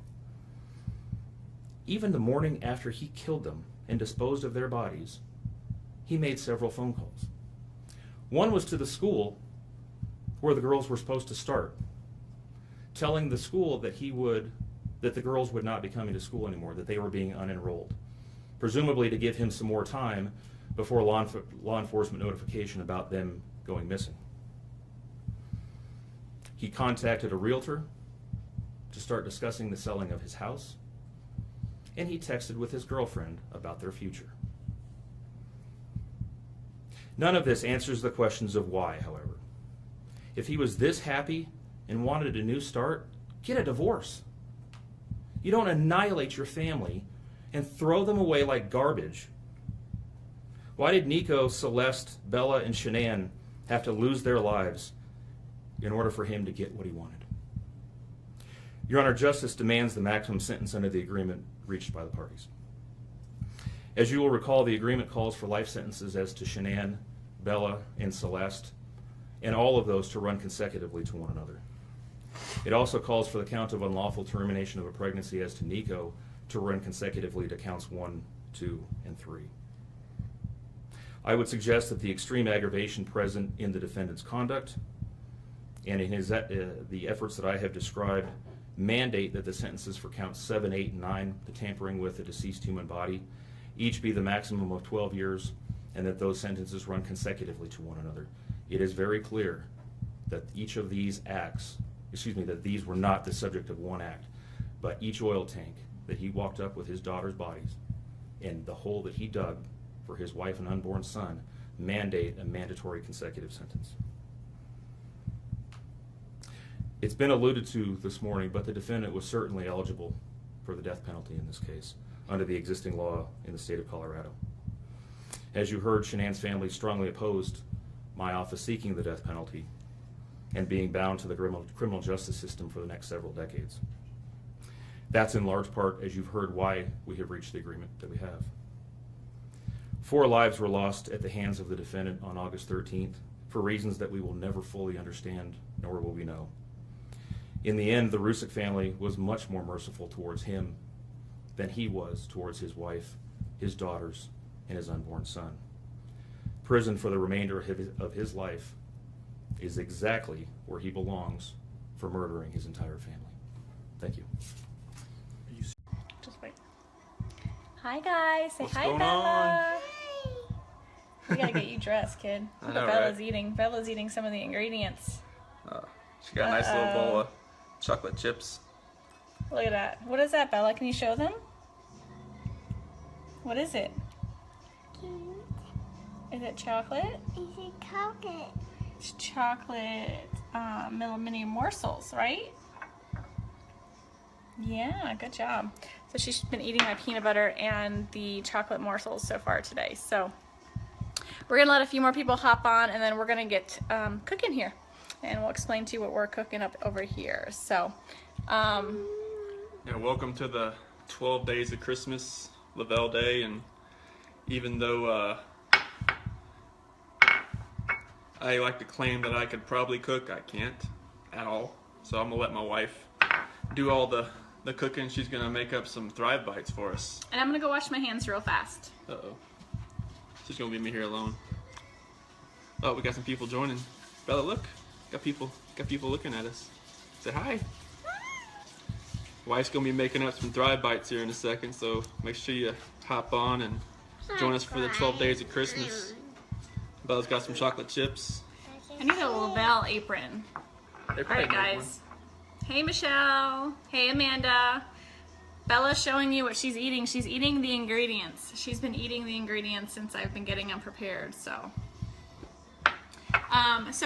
Even the morning after he killed them and disposed of their bodies, he made several phone calls. One was to the school where the girls were supposed to start, telling the school that the girls would not be coming to school anymore, that they were being unenrolled, presumably to give him some more time before law enforcement notification about them going missing. He contacted a realtor to start discussing the selling of his house, and he texted with his girlfriend about their future. None of this answers the questions of why, however. If he was this happy and wanted a new start, get a divorce. You don't annihilate your family and throw them away like garbage. Why did Nico, Celeste, Bella, and Shanann have to lose their lives in order for him to get what he wanted? Your Honor, justice demands the maximum sentence under the agreement reached by the parties. As you will recall, the agreement calls for life sentences as to Shanann, Bella, and Celeste, and all of those to run consecutively to one another. It also calls for the count of unlawful termination of a pregnancy as to Nico to run consecutively to counts 1, 2, and 3. I would suggest that the extreme aggravation present in the defendant's conduct and in the efforts that I have described mandate that the sentences for counts 7, 8, and 9, the tampering with a deceased human body, each be the maximum of 12 years and that those sentences run consecutively to one another. It is very clear that each of these acts, that these were not the subject of one act, but each oil tank that he walked up with his daughter's bodies and the hole that he dug for his wife and unborn son mandate a mandatory consecutive sentence. It's been alluded to this morning, but the defendant was certainly eligible for the death penalty in this case under the existing law in the state of Colorado. As you heard, Shanann's family strongly opposed my office seeking the death penalty and being bound to the criminal justice system for the next several decades. That's in large part, as you've heard, why we have reached the agreement that we have. 4 lives were lost at the hands of the defendant on August 13th for reasons that we will never fully understand, nor will we know. In the end, the Rzucek family was much more merciful towards him than he was towards his wife, his daughters, and his unborn son. Prison for the remainder of his life is exactly where he belongs for murdering his entire family. Thank you. Just wait. Hi guys, say What's hi, going Bella. We gotta get you dressed, kid. I Look know, what Bella's right? eating. Bella's eating some of the ingredients. She got a nice little bowl of chocolate chips. Look at that. What is that, Bella? Can you show them? What is it? Is it chocolate? Is it chocolate? It's chocolate mini morsels, right? Yeah, good job. So she's been eating my peanut butter and the chocolate morsels so far today. So we're gonna let a few more people hop on, and then we're gonna get cooking here, and we'll explain to you what we're cooking up over here. So, Yeah, welcome to the 12 days of Christmas, Lavelle Day, and even though I like to claim that I could probably cook, I can't at all. So I'm gonna let my wife do all the cooking. She's gonna make up some Thrive Bites for us. and I'm gonna go wash my hands real fast. Uh-oh. She's gonna leave me here alone. Oh, we got some people joining. Bella, look. Got people looking at us. Say hi. Wife's gonna be making up some Thrive Bites here in a second, so make sure you hop on and join us for the 12 days of Christmas. Bella's got some chocolate chips. I need a Lavelle apron. They're All right, probably guys. Hey, Michelle. Hey, Amanda. Bella's showing you what she's eating. She's eating the ingredients. She's been eating the ingredients since I've been getting them prepared. So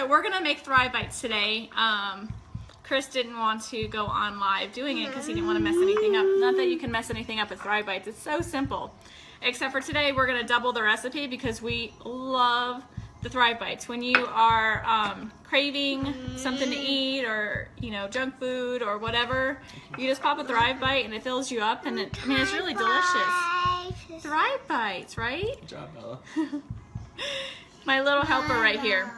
we're gonna make Thrive Bites today. Chris didn't want to go on live doing it because he didn't want to mess anything up. Not that you can mess anything up with Thrive Bites. It's so simple. Except for today, we're gonna double the recipe because we love the Thrive Bites. When you are craving something to eat, or junk food or whatever, you just pop a Thrive Bite and it fills you up, and it's really delicious. Thrive Bites, right? Good job, Bella. My little helper right here.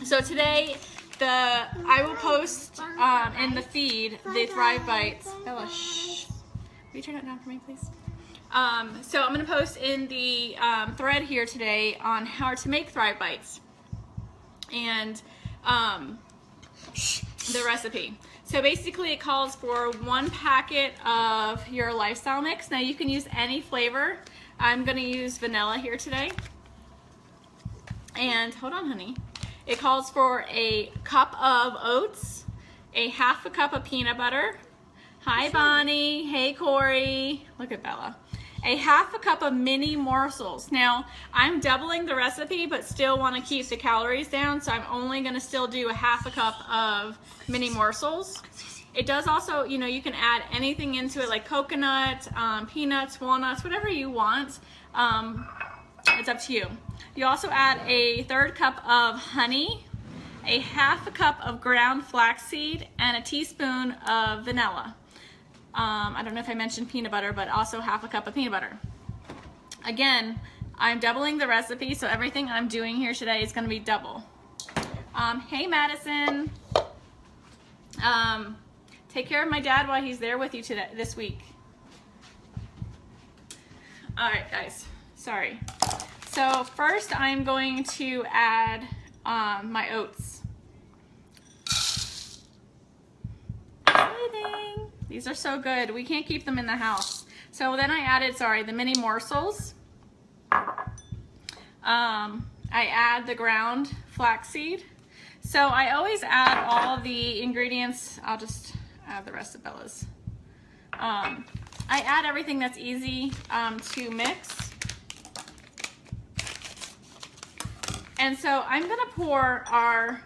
So today, I will post in the feed the Thrive Bites. Bella, shh. Will you turn it down for me, please? So I'm going to post in the thread here today on how to make Thrive Bites and the recipe. So basically it calls for 1 packet of your lifestyle mix. Now you can use any flavor. I'm going to use vanilla here today. And hold on, honey. It calls for a cup of oats, a half a cup of peanut butter. Hi, Bonnie. Hey, Corey. Look at Bella. A half a cup of mini morsels. Now, I'm doubling the recipe, but still want to keep the calories down, so I'm only going to still do a half a cup of mini morsels. It does also, you can add anything into it, like coconut, peanuts, walnuts, whatever you want. It's up to you. You also add a 1/3 cup of honey, a half a cup of ground flaxseed, and a teaspoon of vanilla. I don't know if I mentioned peanut butter, but also half a cup of peanut butter. Again, I'm doubling the recipe, so everything I'm doing here today is going to be double. Hey, Madison. Take care of my dad while he's there with you this week. All right, guys. Sorry. So first, I'm going to add my oats. These are so good. We can't keep them in the house. So then I added, the mini morsels. I add the ground flaxseed. So I always add all the ingredients. I'll just add the rest of Bella's. I add everything that's easy to mix. And so I'm gonna pour our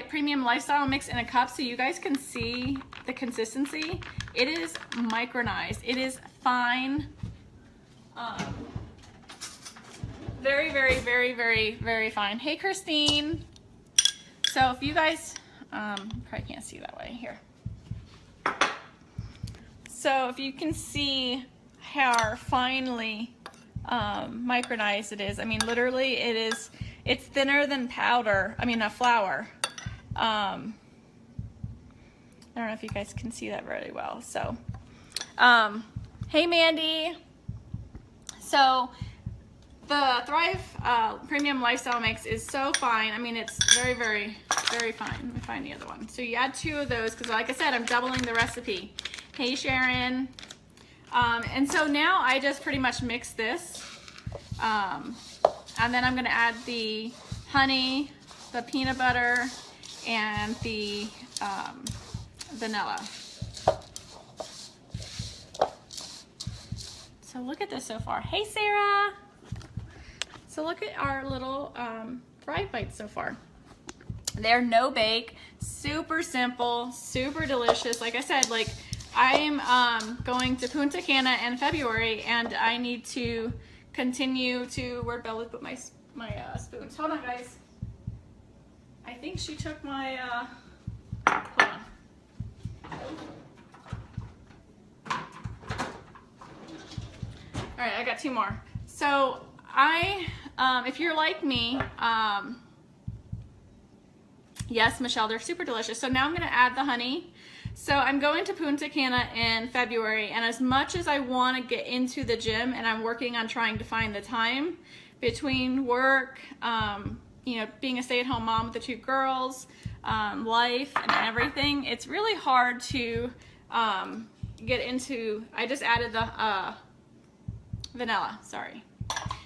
premium lifestyle mix in a cup so you guys can see the consistency. It is micronized. It is fine. Very, very, very, very, very fine. Hey, Christine. So if you guys, probably can't see that way here. So if you can see how finely micronized it is. I mean, literally it's thinner than powder. I mean, flour. I don't know if you guys can see that very well. So, hey, Mandy. So the Thrive Premium Lifestyle Mix is so fine. I mean, it's very, very, very fine. Let me find the other one. So you add 2 of those because, like I said, I'm doubling the recipe. Hey, Sharon. And so now I just pretty much mix this. And then I'm going to add the honey, the peanut butter, and the vanilla. So look at this so far. Hey, Sarah. So look at our little fried bites so far. They're no bake, super simple, super delicious. Like I said, like I'm going to Punta Cana in February, and I need to continue to, where'd Bella put my spoons? Hold on, guys. I think she took my, hold on. All right, I got 2 more. So if you're like me, yes, Michelle, they're super delicious. So now I'm gonna add the honey. So I'm going to Punta Cana in February, and as much as I want to get into the gym, and I'm working on trying to find the time between work, you know, being a stay-at-home mom with the 2 girls, life and everything, it's really hard to get into. I just added the vanilla, sorry.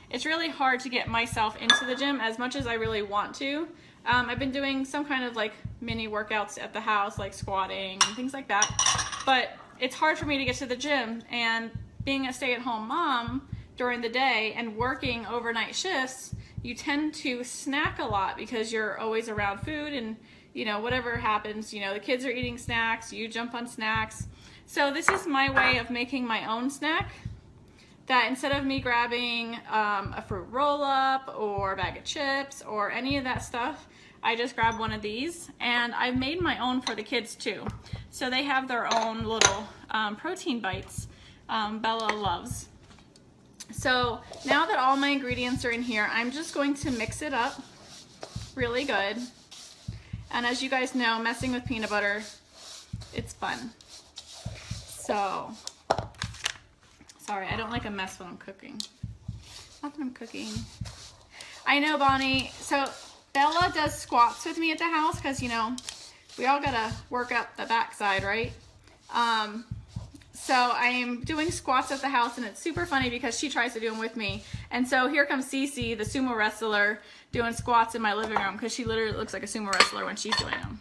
It's really hard to get myself into the gym as much as I really want to. I've been doing some kind of like mini workouts at the house, like squatting and things like that, but it's hard for me to get to the gym. And being a stay-at-home mom during the day and working overnight shifts, you tend to snack a lot because you're always around food, and you know, whatever happens, you know, the kids are eating snacks, you jump on snacks. So this is my way of making my own snack, that instead of me grabbing a fruit roll-up or a bag of chips or any of that stuff, I just grab one of these, and I've made my own for the kids too. So they have their own little protein bites Bella loves. So now that all my ingredients are in here, I'm just going to mix it up really good. And as you guys know, messing with peanut butter, it's fun. So, sorry, I don't like a mess when I'm cooking. Not that I'm cooking. I know, Bonnie. So Bella does squats with me at the house because, you know, we all gotta work up the backside, right? So I am doing squats at the house, and it's super funny because she tries to do them with me. And so here comes Cece, the sumo wrestler, doing squats in my living room because she literally looks like a sumo wrestler when she's doing them.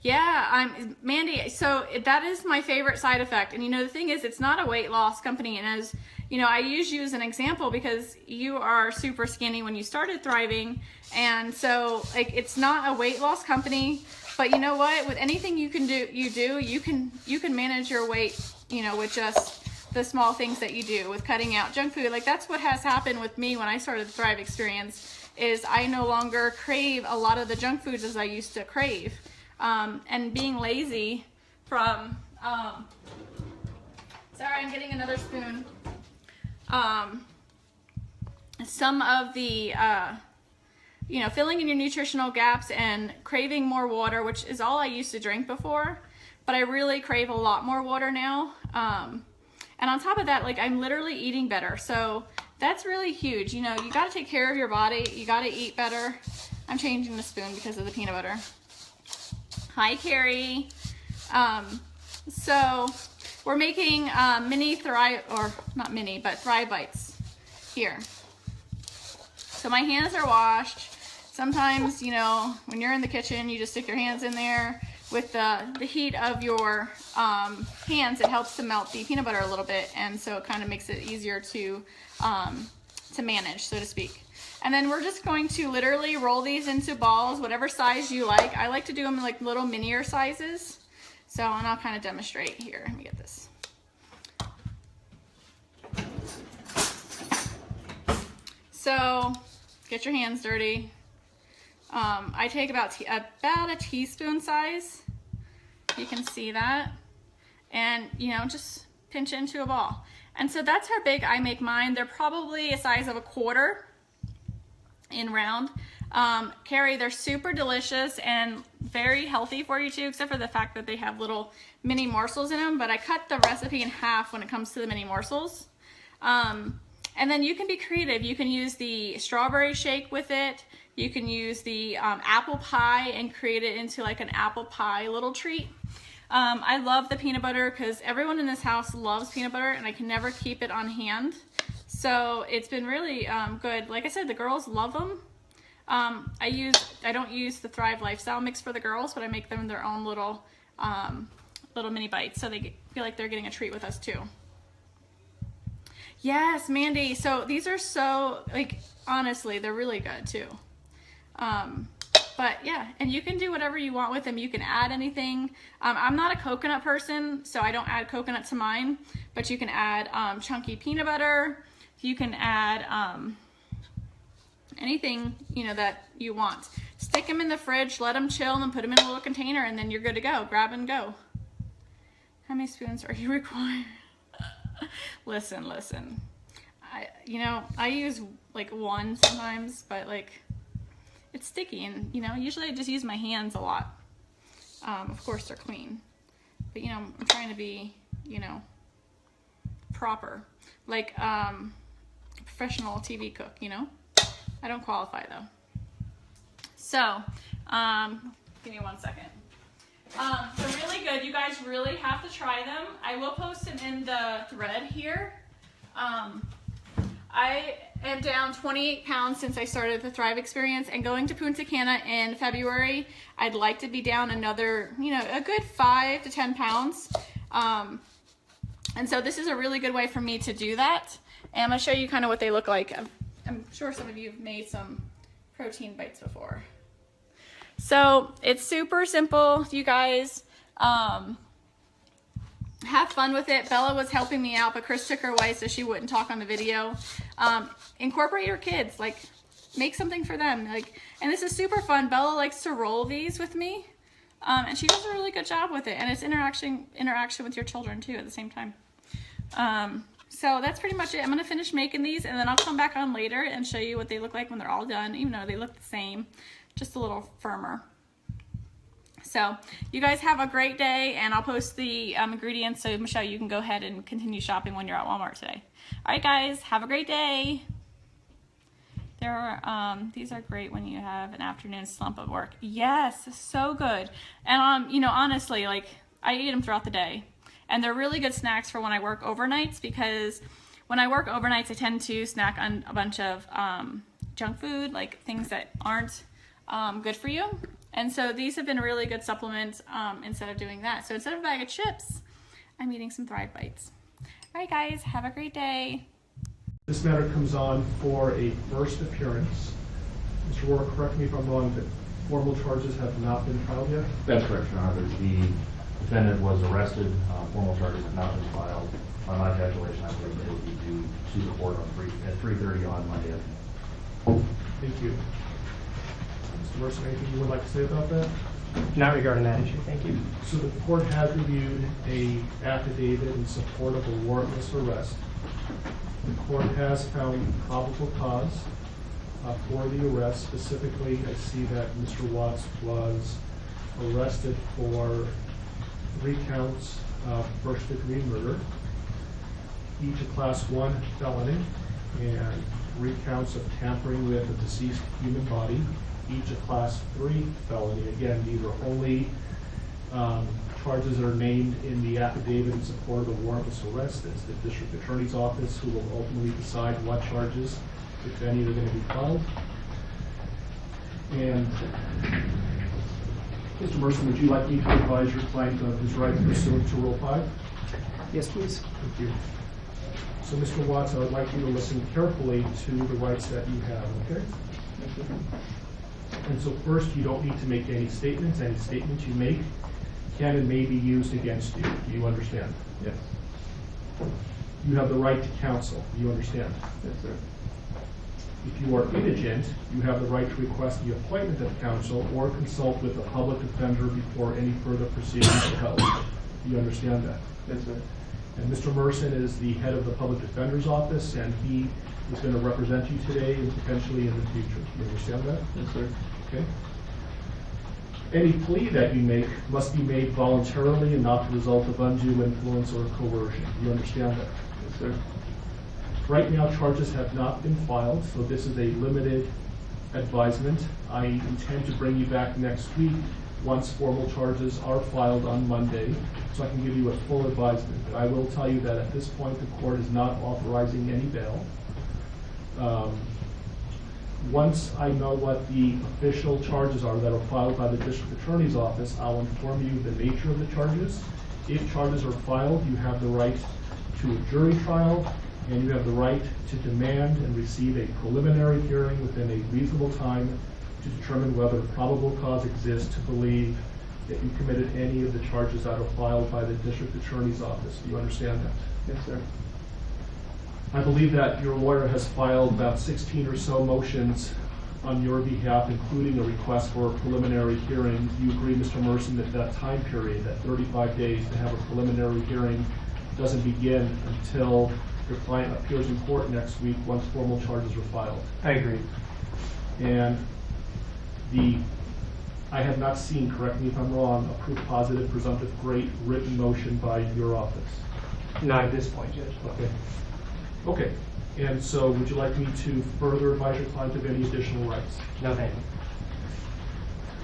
Yeah, Mandy, so that is my favorite side effect. And you know, the thing is, it's not a weight loss company. And as you know, I use you as an example because you are super skinny when you started Thriving. And so like, it's not a weight loss company, but you know what, with anything you can do, you can manage your weight, you know, with just the small things that you do with cutting out junk food. Like that's what has happened with me when I started the Thrive experience, is I no longer crave a lot of the junk foods as I used to crave. And being lazy from, sorry, I'm getting another spoon. Some of the, you know, filling in your nutritional gaps and craving more water, which is all I used to drink before, but I really crave a lot more water now. And on top of that, like I'm literally eating better. So that's really huge. You know, you got to take care of your body. You got to eat better. I'm changing the spoon because of the peanut butter. Hi, Carrie. So we're making mini Thrive, or not mini, but Thrive Bites here. So my hands are washed. Sometimes, you know, when you're in the kitchen, you just stick your hands in there. With the heat of your hands, it helps to melt the peanut butter a little bit, and so it kind of makes it easier to manage, so to speak. And then we're just going to literally roll these into balls, whatever size you like. I like to do them in like little minier sizes. So, and I'll kind of demonstrate here. Let me get this. So, get your hands dirty. I take about a teaspoon size. You can see that. And, you know, just pinch it into a ball. And so that's how big I make mine. They're probably a size of a quarter in round. Carrie, they're super delicious and very healthy for you too, except for the fact that they have little mini morsels in them. But I cut the recipe in half when it comes to the mini morsels. And then you can be creative. You can use the strawberry shake with it. You can use the apple pie and create it into like an apple pie little treat. I love the peanut butter because everyone in this house loves peanut butter and I can never keep it on hand. So it's been really good. Like I said, the girls love them. I don't use the Thrive Lifestyle mix for the girls, but I make them their own little mini bites so they feel like they're getting a treat with us too. Yes, Mandy. So these are so, like, honestly, they're really good too. But yeah, and you can do whatever you want with them. You can add anything. I'm not a coconut person, so I don't add coconut to mine, but you can add chunky peanut butter. You can add anything, you know, that you want. Stick them in the fridge, let them chill, and then put them in a little container, and then you're good to go. Grab and go. How many spoons are you required? Listen. I use like one sometimes, but like it's sticky, and you know, usually I just use my hands a lot. Of course they're clean, but you know, I'm trying to be, you know, proper, like professional TV cook, you know. I don't qualify though. So, give me 1 second. They're really good. You guys really have to try them. I will post them in the thread here. I am down 28 pounds since I started the Thrive experience, and going to Punta Cana in February, I'd like to be down another, you know, a good 5 to 10 pounds. And so this is a really good way for me to do that. And I'm gonna show you kind of what they look like. I'm sure some of you have made some protein bites before. So it's super simple, you guys. Have fun with it. Bella was helping me out, but Chris took her away so she wouldn't talk on the video. Incorporate your kids, like make something for them. Like, and this is super fun. Bella likes to roll these with me, and she does a really good job with it. And it's interaction with your children too at the same time. So that's pretty much it. I'm gonna finish making these, and then I'll come back on later and show you what they look like when they're all done, even though they look the same, just a little firmer. So you guys have a great day, and I'll post the ingredients so Michelle, you can go ahead and continue shopping when you're at Walmart today. All right, guys, have a great day. These are great when you have an afternoon slump of work. Yes, so good. And you know, honestly, like I eat them throughout the day, and they're really good snacks for when I work overnights, because when I work overnights, I tend to snack on a bunch of junk food, like things that aren't good for you. And so these have been a really good supplement instead of doing that. So instead of a bag of chips, I'm eating some Thrive Bites. All right, guys, have a great day. This matter comes on for a first appearance. Mr. Warren, correct me if I'm wrong, but formal charges have not been filed yet? That's correct, Your Honor. The defendant was arrested. Formal charges have not been filed. On my calculation, I believe they will be due to the court at 3:30 on Monday. Thank you. Mr. Mercer, anything you would like to say about that? Not regarding that issue, thank you. So the court has reviewed an affidavit in support of a warrantless arrest. The court has found probable cause for the arrest. Specifically, I see that Mr. Watts was arrested for 3 counts of first-degree murder, each a Class 1 felony, and 3 counts of tampering with a deceased human body, each a Class 3 felony. Again, these are only Charges are named in the affidavit in support of the warrantless arrest. It's the district attorney's office who will ultimately decide what charges, if any, are going to be filed. And Mr. Merson, would you like me to advise your client of his rights pursuant to Rule 5? Yes, please. Thank you. So, Mr. Watts, I would like you to listen carefully to the rights that you have, okay? Thank you. And so first, you don't need to make any statements. Any statements you make can and may be used against you. Do you understand? Yes. You have the right to counsel. Do you understand? Yes, sir. If you are indigent, you have the right to request the appointment of counsel or consult with a public defender before any further proceedings are held. Do you understand that? Yes, sir. And Mr. Merson is the head of the public defender's office, and he is going to represent you today and potentially in the future. Do you understand that? Yes, sir. Okay. Any plea that you make must be made voluntarily and not the result of undue influence or coercion. Do you understand that? Yes, sir. Right now, charges have not been filed, so this is a limited advisement. I intend to bring you back next week once formal charges are filed on Monday, so I can give you a full advisement. But I will tell you that at this point, the court is not authorizing any bail. Once I know what the official charges are that are filed by the district attorney's office, I'll inform you the nature of the charges. If charges are filed, you have the right to a jury trial, and you have the right to demand and receive a preliminary hearing within a reasonable time to determine whether probable cause exists to believe that you committed any of the charges that are filed by the district attorney's office. Do you understand that? Yes, sir. I believe that your lawyer has filed about 16 or so motions on your behalf, including a request for a preliminary hearing. Do you agree, Mr. Merson, that that time period, that 35 days to have a preliminary hearing, doesn't begin until your client appears in court next week once formal charges are filed? I agree. And I have not seen, correct me if I'm wrong, a proof positive, presumptive, great written motion by your office. Not at this point, Judge. Okay. Okay. And so would you like me to further advise your client of any additional rights? No, thank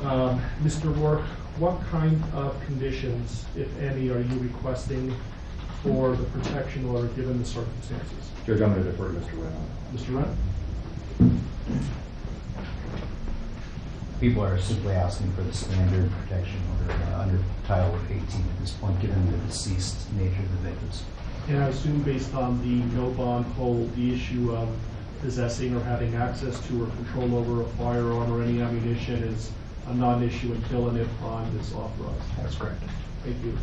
you. Mr. Rourke, what kind of conditions, if any, are you requesting for the protection order given the circumstances? Judge, I'm going to defer to Mr. Wren. Mr. Wren? People are simply asking for the standard protection order under Title 18 at this point, given the deceased nature of the victims. And I assume based on the no bond hold, the issue of possessing or having access to or control over a firearm or any ammunition is a non-issue until and if bond is authorized. That's correct. Thank you.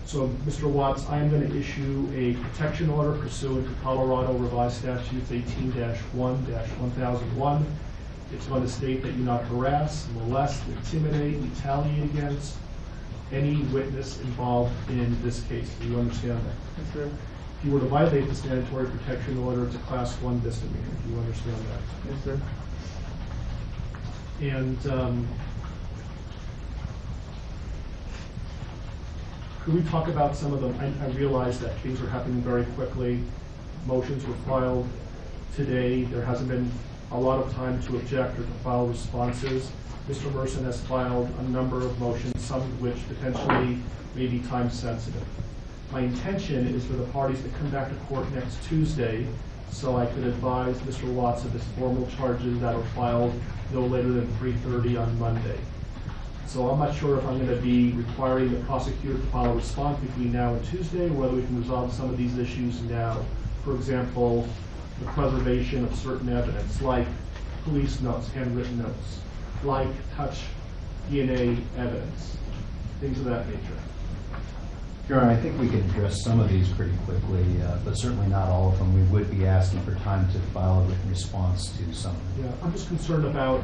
So, Mr. Watts, I am going to issue a protection order pursuant to Colorado Revised Statutes 18-1-1001. It's going to state that you not harass, molest, intimidate, retaliate against any witness involved in this case. Do you understand that? Yes, sir. If you were to violate this mandatory protection order, it's a Class 1 misdemeanor. Do you understand that? Yes, sir. And could we talk about some of them? I realize that things are happening very quickly. Motions were filed today. There hasn't been a lot of time to object or to file responses. Mr. Merson has filed a number of motions, some of which potentially may be time sensitive. My intention is for the parties to come back to court next Tuesday so I could advise Mr. Watts of his formal charges that are filed no later than 3:30 on Monday. So I'm not sure if I'm going to be requiring the prosecutor to file a response between now and Tuesday, or whether we can resolve some of these issues now. For example, the preservation of certain evidence, like police notes, handwritten notes, like touch DNA evidence, things of that nature. Your Honor, I think we can address some of these pretty quickly, but certainly not all of them. We would be asking for time to file a written response to some of them. Yeah, I'm just concerned about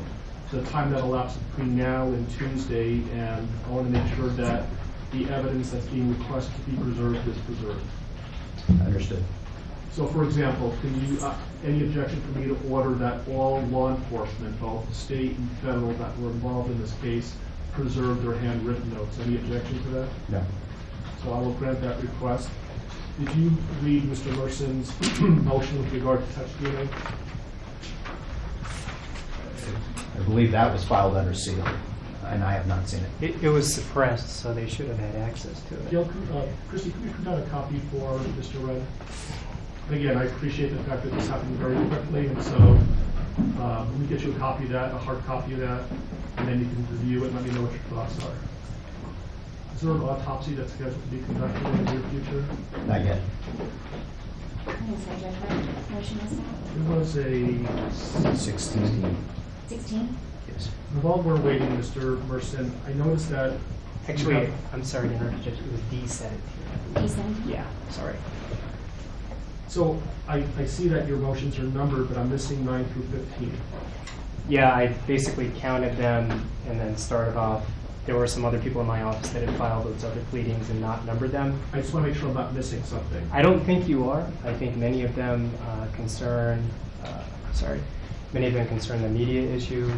the time that elapses between now and Tuesday, and I want to make sure that the evidence that's being requested to be preserved is preserved. Understood. So, for example, can you, any objection for me to order that all law enforcement, both state and federal, that were involved in this case, preserve their handwritten notes? Any objection to that? No. So I will grant that request. Did you read Mr. Merson's motion with regard to touch DNA? I believe that was filed under seal. and I have not seen it. It was suppressed, so they should have had access to it. Gail, Christy, could you print out a copy for Mr. Red? Again, I appreciate the fact that this happened very quickly, and so let me get you a copy of that, a hard copy of that, and then you can review it and let me know what your thoughts are. Is there an autopsy that's scheduled to be conducted in the near future? Not yet. It was a 16. 16? Yes. And while we're waiting, Mr. Merson, I noticed that... Actually, I'm sorry to interrupt, Judge. It was D17. D17? Yeah, sorry. So I see that your motions are numbered, but I'm missing 9 through 15. Yeah, I basically counted them and then started off. There were some other people in my office that had filed those other pleadings and not numbered them. I just want to make sure I'm not missing something. I don't think you are. I think many of them concern the media issue.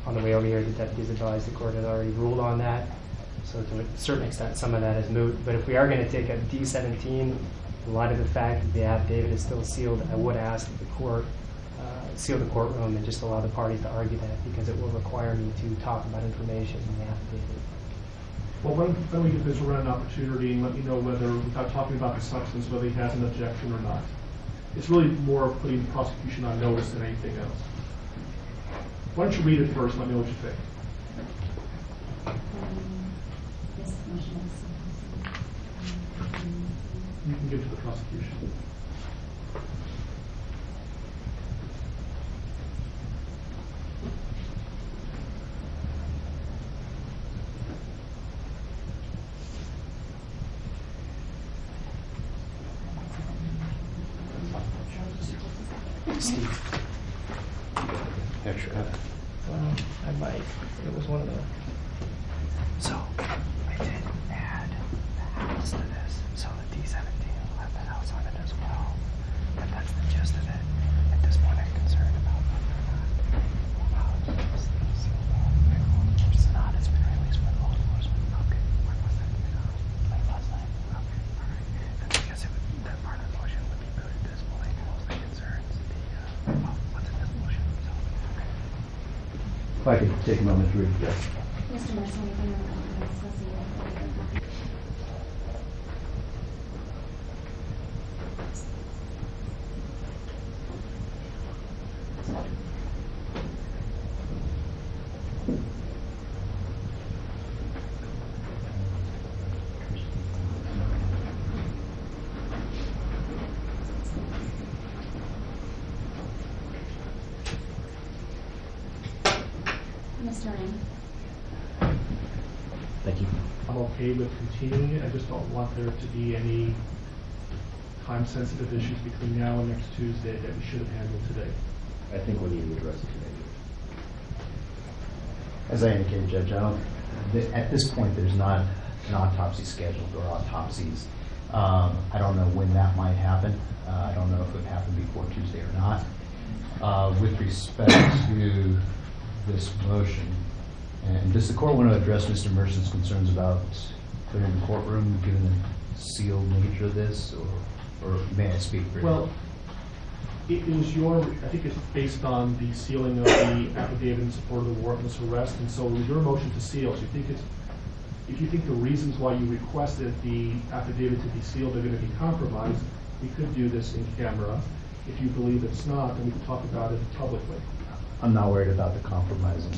On the way over here, the deputies advised the court had already ruled on that. So to a certain extent, some of that is moot. But if we are going to take a D17, in light of the fact that the affidavit is still sealed, I would ask that the court seal the courtroom and just allow the parties to argue that, because it will require me to talk about information in the affidavit. Well, why don't we give Mr. Wren an opportunity and let me know whether, without talking about the substance, whether he has an objection or not. It's really more of putting the prosecution on notice than anything else. Why don't you read it first and let me know what you think. You can give it to the prosecution. Steve. Extra. I might. It was one of the... So, I did add the house to this. So the D17 will have the house on it as well. And that's the gist of it. At this point, I'm concerned about whether or not it's not. It's been released for law enforcement. Okay. When was that? Late last night. Okay. All right. And I guess that part of the motion would be good at this point. Mostly concerns what's in this motion. So, okay. If I could take a moment to read. Yes. Mr. Mercer, anything on the Mr. Wren. Thank you. I'm okay with continuing it. I just don't want there to be any time-sensitive issues between now and next Tuesday that we should have handled today. I think we need to address it today. As I indicated, Judge, at this point, there's not an autopsy scheduled or autopsies. I don't know when that might happen. I don't know if it would happen before Tuesday or not. With respect to this motion, and does the court want to address Mr. Mercer's concerns about clearing the courtroom, given the sealed nature of this, or may I speak for you? Well, it was I think it's based on the sealing of the affidavit in support of the warrantless arrest, and so it was your motion to seal. So if you think the reasons why you requested the affidavit to be sealed are going to be compromised, we could do this in camera. If you believe it's not, then we can talk about it publicly. I'm not worried about the compromising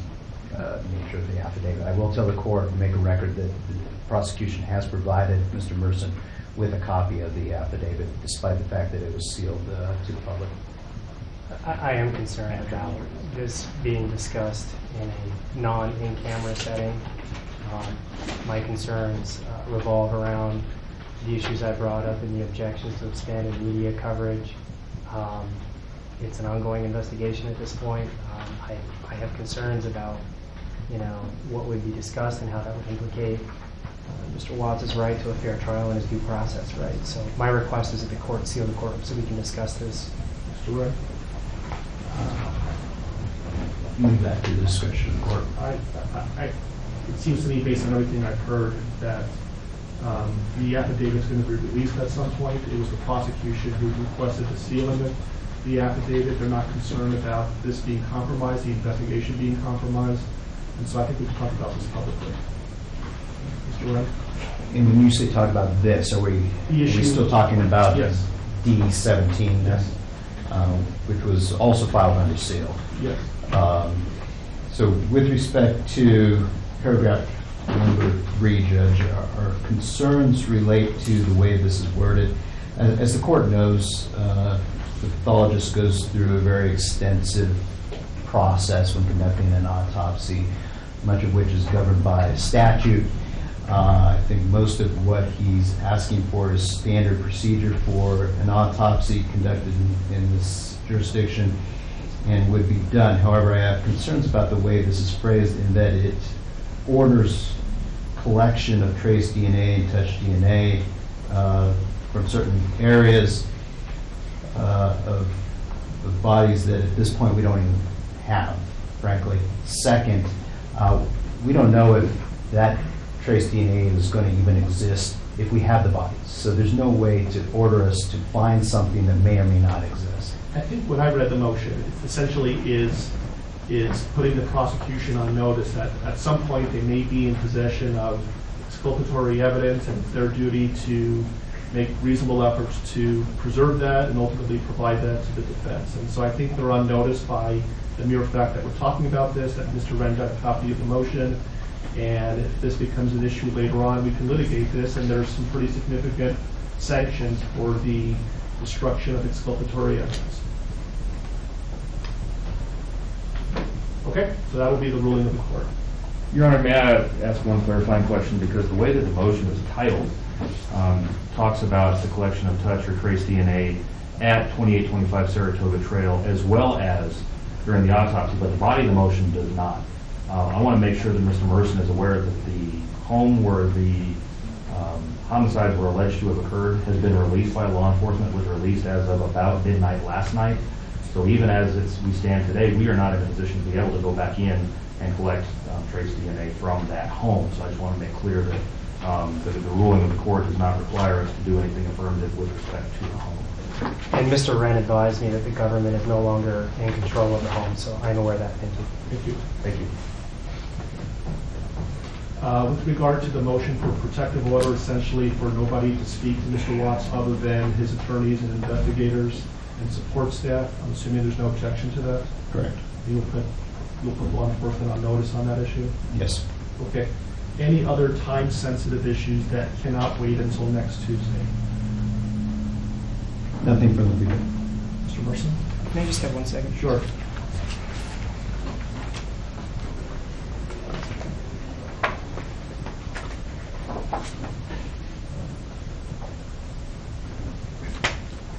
nature of the affidavit. I will tell the court and make a record that the prosecution has provided Mr. Merson with a copy of the affidavit, despite the fact that it was sealed to the public. I am concerned about this being discussed in a non-in-camera setting. My concerns revolve around the issues I brought up and the objections to expanded media coverage. It's an ongoing investigation at this point. I have concerns about, what would be discussed and how that would implicate Mr. Watts' right to a fair trial and his due process right. So my request is that the court seal the courtroom so we can discuss this. Mr. Ray? Move that to the discretion of the court. It seems to me, based on everything I've heard, that the affidavit is going to be released at some point. It was the prosecution who requested the sealing of the affidavit. They're not concerned about this being compromised, the investigation being compromised. And so I think we can talk about this publicly. Mr. Wren? And when you say talk about this, are we still talking about Yes. D17? Yes. Which was also filed under seal. Yes. So with respect to paragraph number 3, Judge, our concerns relate to the way this is worded. As the court knows, the pathologist goes through a very extensive process when conducting an autopsy, much of which is governed by statute. I think most of what he's asking for is standard procedure for an autopsy conducted in this jurisdiction and would be done. However, I have concerns about the way this is phrased in that it orders collection of trace DNA and touch DNA from certain areas of bodies that at this point we don't even have, frankly. Second, we don't know if that trace DNA is going to even exist if we have the bodies. So there's no way to order us to find something that may or may not exist. I think when I read the motion, it essentially is putting the prosecution on notice that at some point they may be in possession of exculpatory evidence, and it's their duty to make reasonable efforts to preserve that and ultimately provide that to the defense. And so I think they're on notice by the mere fact that we're talking about this, that Mr. Wren got a copy of the motion, and if this becomes an issue later on, we can litigate this, and there's some pretty significant sanctions for the destruction of exculpatory evidence. Okay, so that will be the ruling of the court. Your Honor, may I ask one clarifying question? Because the way that the motion is titled talks about the collection of touch or trace DNA at 2825 Saratoga Trail as well as during the autopsy, but the body of the motion does not. I want to make sure that Mr. Merson is aware that the home where the homicides were alleged to have occurred has been released by law enforcement, was released as of about midnight last night. So even as we stand today, we are not in a position to be able to go back in and collect trace DNA from that home. So I just want to make clear that the ruling of the court does not require us to do anything affirmative with respect to the home. And Mr. Wren advised me that the government is no longer in control of the home, so I'm aware of that. Thank you. Thank you. Thank you. With regard to the motion for protective order, essentially for nobody to speak to Mr. Watts other than his attorneys and investigators and support staff, I'm assuming there's no objection to that? Correct. You'll put law enforcement on notice on that issue? Yes. Okay. Any other time-sensitive issues that cannot wait until next Tuesday? Nothing from the people. Mr. Merson? May I just have 1 second? Sure.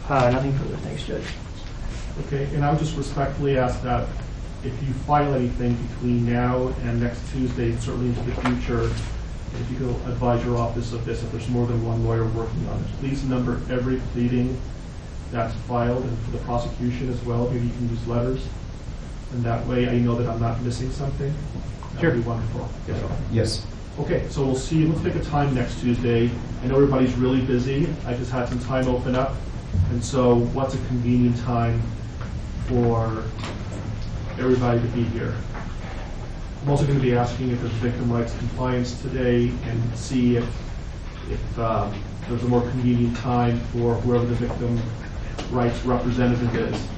Nothing further. Thanks, Judge. Okay, and I would just respectfully ask that if you file anything between now and next Tuesday, and certainly into the future, if you could advise your office of this, if there's more than one lawyer working on it, please number every pleading that's filed, and for the prosecution as well, maybe you can use letters. And that way I know that I'm not missing something. That would be wonderful. Yes. Yes. Okay, so we'll see. Let's pick a time next Tuesday. I know everybody's really busy. I just had some time open up. And so what's a convenient time for everybody to be here? I'm also going to be asking if there's victim rights compliance today and see if there's a more convenient time for whoever the victim rights representative is.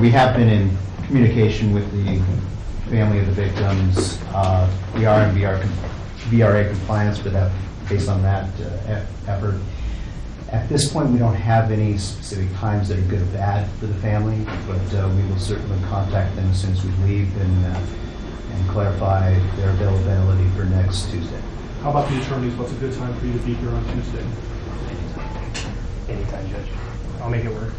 We have been in communication with the family of the victims. We are in VRA compliance with that, based on that effort. At this point, we don't have any specific times that are good or bad for the family, but we will certainly contact them as soon as we leave and clarify their availability for next Tuesday. How about the attorneys? What's a good time for you to be here on Tuesday? Anytime, Judge. I'll make it work.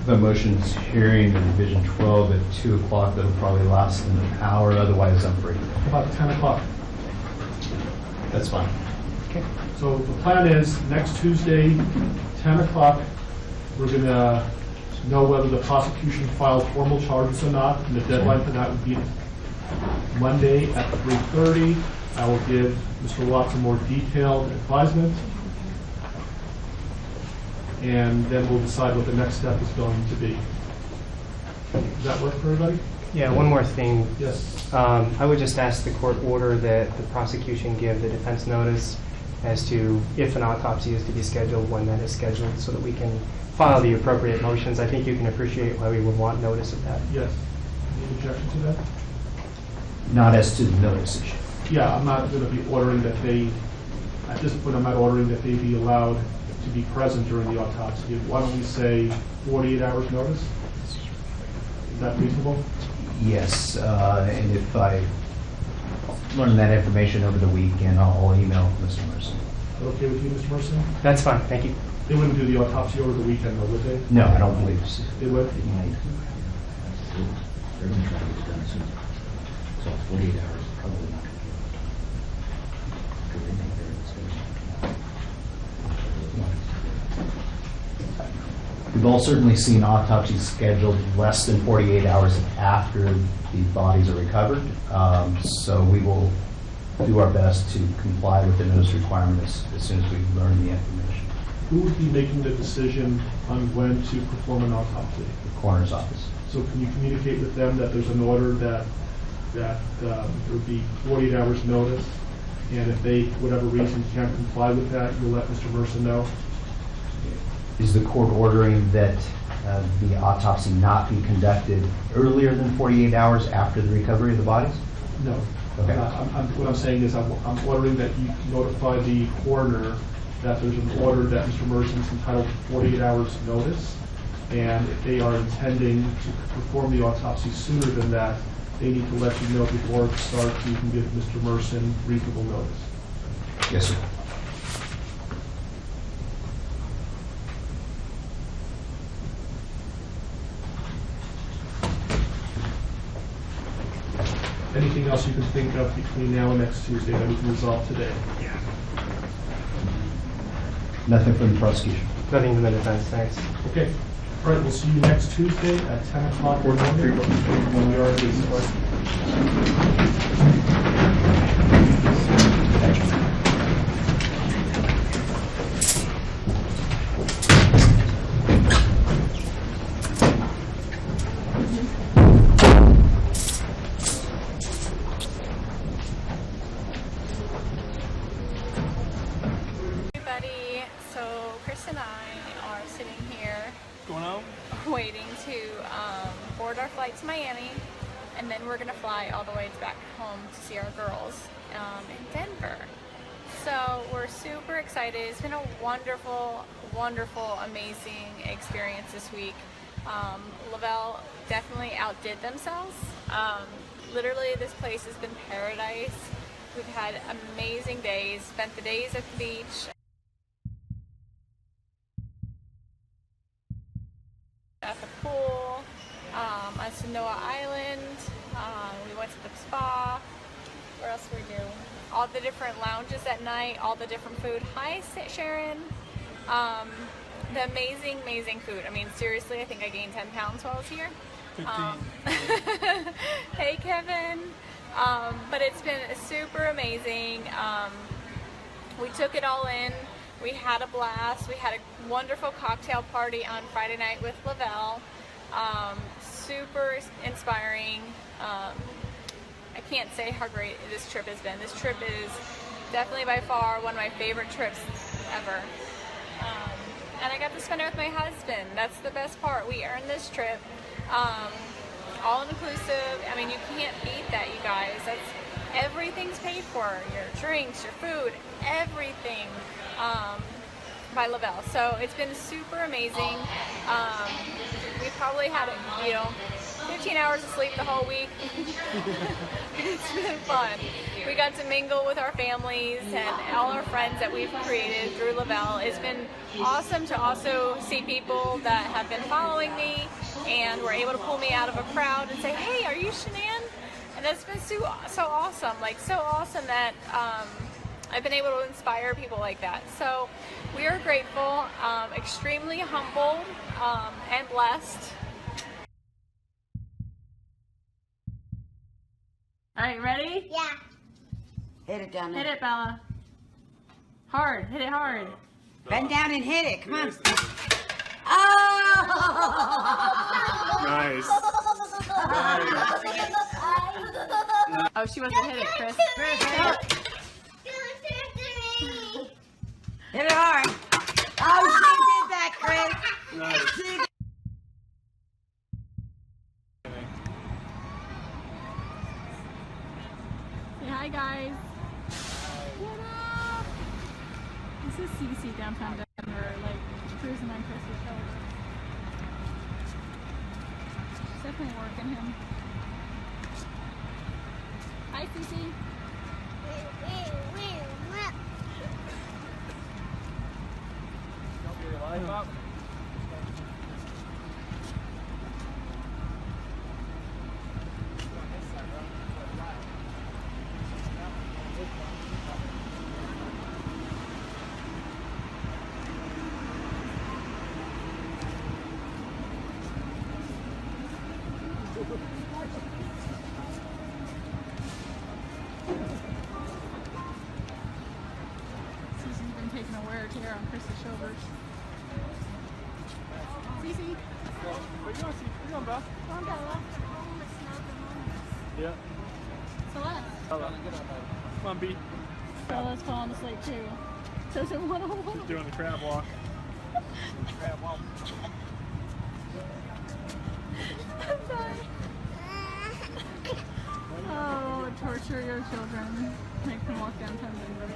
The motion's hearing in Division 12 at 2 o'clock. That'll probably last an hour, otherwise I'm free. About 10 o'clock. That's fine. Okay. So the plan is next Tuesday, 10 o'clock, we're going to know whether the prosecution filed formal charges or not, and the deadline for that would be Monday at 3:30. I will give Mr. Watts a more detailed advisement, and then we'll decide what the next step is going to be. Does that work for everybody? Yeah, one more thing. Yes. I would just ask the court order that the prosecution give the defense notice as to if an autopsy is to be scheduled, when that is scheduled, so that we can file the appropriate motions. I think you can appreciate why we would want notice of that. Yes. Any objection to that? Not as to the notice issue. Yeah, I'm not going to be ordering that they, at this point, I'm not ordering that they be allowed to be present during the autopsy. Why don't we say 48 hours notice? Is that reasonable? Yes, and if I learn that information over the weekend, I'll email Mr. Mercer. Is that okay with you, Mr. Mercer? That's fine, thank you. They wouldn't do the autopsy over the weekend, though, would they? No, I don't believe so. They would? They're going to try to get it done soon. So 48 hours is probably not going to be able to. Because they make their decision. We've all certainly seen autopsies scheduled less than 48 hours after the bodies are recovered. So we will do our best to comply with the notice requirements as soon as we learn the information. Who would be making the decision on when to perform an autopsy? The coroner's office. So can you communicate with them that there's an order that there would be 48 hours notice, and if they, for whatever reason, can't comply with that, you'll let Mr. Mercer know? Is the court ordering that the autopsy not be conducted earlier than 48 hours after the recovery of the bodies? No. Okay. What I'm saying is I'm ordering that you notify the coroner that there's an order that Mr. Mercer is entitled to 48 hours notice, and if they are intending to perform the autopsy sooner than that, they need to let you know before it starts so you can give Mr. Mercer reasonable notice. Yes, sir. Anything else you can think of between now and next Tuesday that we can resolve today? Yeah. Nothing from the prosecution. Nothing from the defense, thanks. Okay. All right, we'll see you next Tuesday at 10 o'clock or Monday when we are at this point. Everybody, so Chris and I are sitting here Going on? waiting to board our flight to Miami, and then we're gonna fly all the way back home to see our girls in Denver. So we're super excited. It's been a wonderful, wonderful, amazing experience this week. Lavelle definitely outdid themselves. Literally, this place has been paradise. We've had amazing days, spent the days at the beach, at the pool, on Sanoa Island, we went to the spa. Where else did we do? All the different lounges at night, all the different food. Hi, Sharon. The amazing, amazing food. I mean, seriously, I think I gained 10 pounds while I was here. 15. Hey, Kevin. But it's been super amazing. We took it all in. We had a blast. We had a wonderful cocktail party on Friday night with Lavelle. Super inspiring. I can't say how great this trip has been. This trip is definitely by far one of my favorite trips ever. And I got to spend it with my husband. That's the best part. We earned this trip. All inclusive. I mean, you can't beat that, you guys. Everything's paid for. Your drinks, your food, everything by Lavelle. So it's been super amazing. We probably had, 15 hours of sleep the whole week. It's been fun. we got to mingle with our families and all our friends that we've created through Lavelle. It's been awesome to also see people that have been following me and were able to pull me out of a crowd and say, hey, are you Shanann? And that's been so awesome, like so awesome that I've been able to inspire people like that. So we are grateful, extremely humbled, and blessed. All right, ready? Yeah. Hit it down there. Hit it, Bella. Hard, hit it hard. Bend down and hit it. Come on. Oh! Nice. Oh, she wasn't hit it, Chris. Hit it hard. Oh, she did that, Chris. Nice. She Say hi, guys. What up? This is Cece downtown Denver, like cruising on Chris's shoulder. She's definitely working him. Hi, Cece. Cece's been taking a wear and tear on Chris's shoulders. Cece. Where you going, Bella? Come on, Bella. Yeah. Celeste. Bella. Come on, B. Bella's falling asleep too. Doesn't want to walk. She's doing the crab walk. Crab walk. I'm sorry. Oh, torture your children. Make them walk downtown Denver.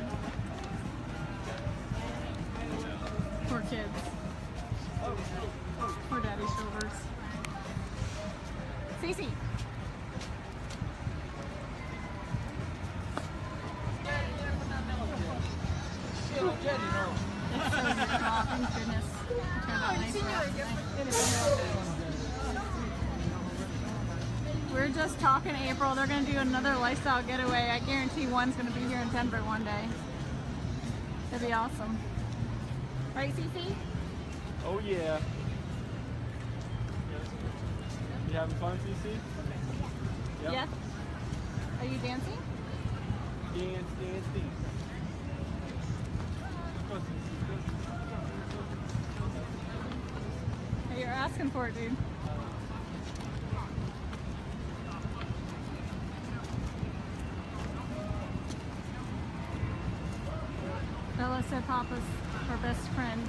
Poor kids. Poor daddy's shoulders. Cece. It's so good. Oh, thank goodness. It turned out nice for us. We're just talking April. They're going to do another lifestyle getaway. I guarantee one's going to be here in Denver one day. It'll be awesome. Right, Cece? Oh, yeah. You having fun, CC? Yep. Yeah. Are you dancing? Dance, dance, dance. Hey, you're asking for it, dude. Bella said Papa's her best friend.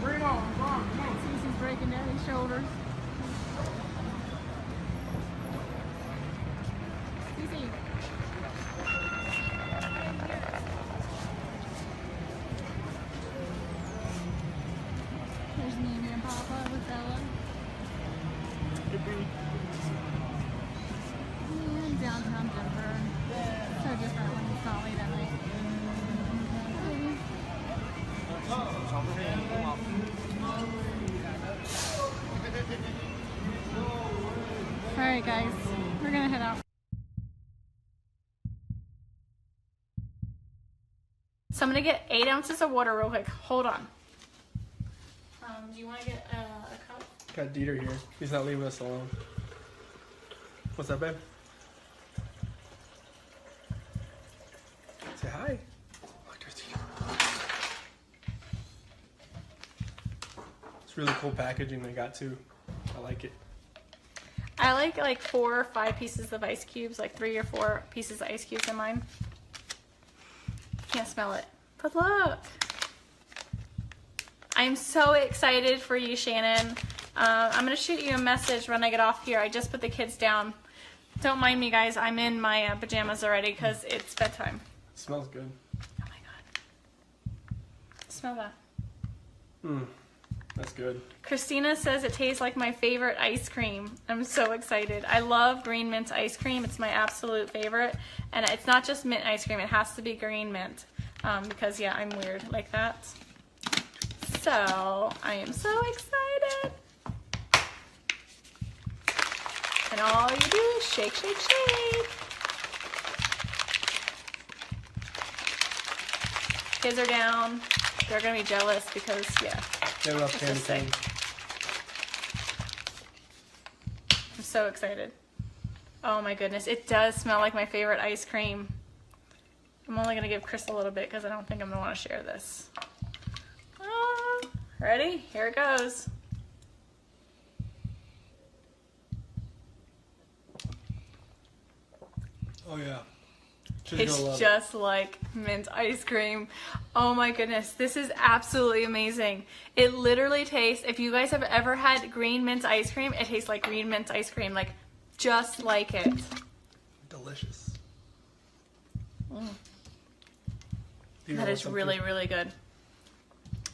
Bring it on, come on. Cece's breaking daddy's shoulders. Cece. There's Mimi and Papa with Bella. And downtown Denver. So different when it's not late at night. Alright guys, we're gonna head out. So I'm gonna get 8 ounces of water real quick. Hold on. Do you want to get a cup? Got Dieter here. He's not leaving us alone. What's up, babe? Say hi. Look, there's Dieter. It's really cool packaging they got too. I like it. I like 4 or 5 pieces of ice cubes, like 3 or 4 pieces of ice cubes in mine. Can't smell it. But look. I'm so excited for you, Shanann. I'm going to shoot you a message when I get off here. I just put the kids down. Don't mind me, guys. I'm in my pajamas already because it's bedtime. It smells good. Oh my god. Smell that. That's good. Christina says it tastes like my favorite ice cream. I'm so excited. I love green mint ice cream. It's my absolute favorite. And it's not just mint ice cream. It has to be green mint. Because, yeah, I'm weird like that. So, I am so excited. And all you do is shake, shake, shake. Kids are down. They're going to be jealous because, yeah. They love candy cane. I'm so excited. Oh my goodness. It does smell like my favorite ice cream. I'm only going to give Chris a little bit because I don't think I'm going to want to share this. Ready? Here it goes. Oh yeah. It's just like mint ice cream. Oh my goodness, this is absolutely amazing. It literally tastes, if you guys have ever had green mint ice cream, it tastes like green mint ice cream, like just like it. Delicious. That is really, really good.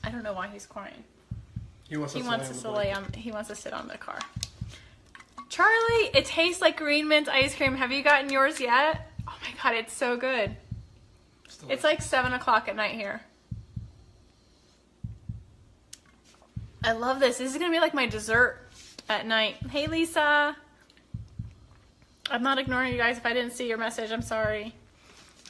I don't know why he's crying. He wants to he wants to sit on the car. Charlie, it tastes like green mint ice cream. Have you gotten yours yet? Oh my god, it's so good. It's like 7 o'clock at night here. I love this. This is going to be like my dessert at night. Hey, Lisa. I'm not ignoring you guys. If I didn't see your message, I'm sorry.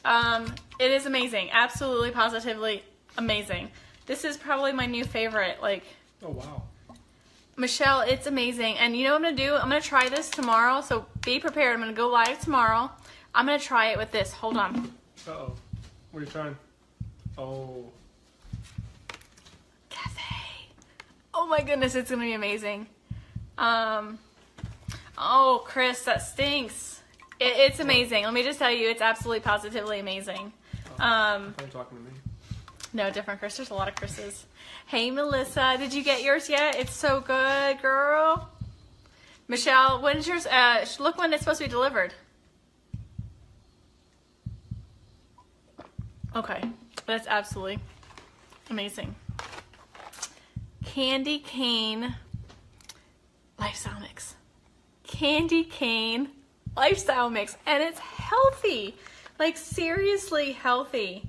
It is amazing. Absolutely, positively amazing. This is probably my new favorite. Like, oh, wow. Michelle, it's amazing. And you know what I'm going to do? I'm going to try this tomorrow. So be prepared. I'm going to go live tomorrow. I'm going to try it with this. Hold on. Uh-oh. What are you trying? Oh. Cafe. Oh my goodness, it's going to be amazing. Oh, Chris, that stinks. It's amazing. Let me just tell you, it's absolutely positively amazing. Are you talking to me? No, different Chris. There's a lot of Chris's. Hey, Melissa, did you get yours yet? It's so good, girl. Michelle, when's yours? Look when it's supposed to be delivered. Okay, that's absolutely amazing. Candy cane lifestyle mix. Candy cane lifestyle mix, and it's healthy. Like, seriously healthy.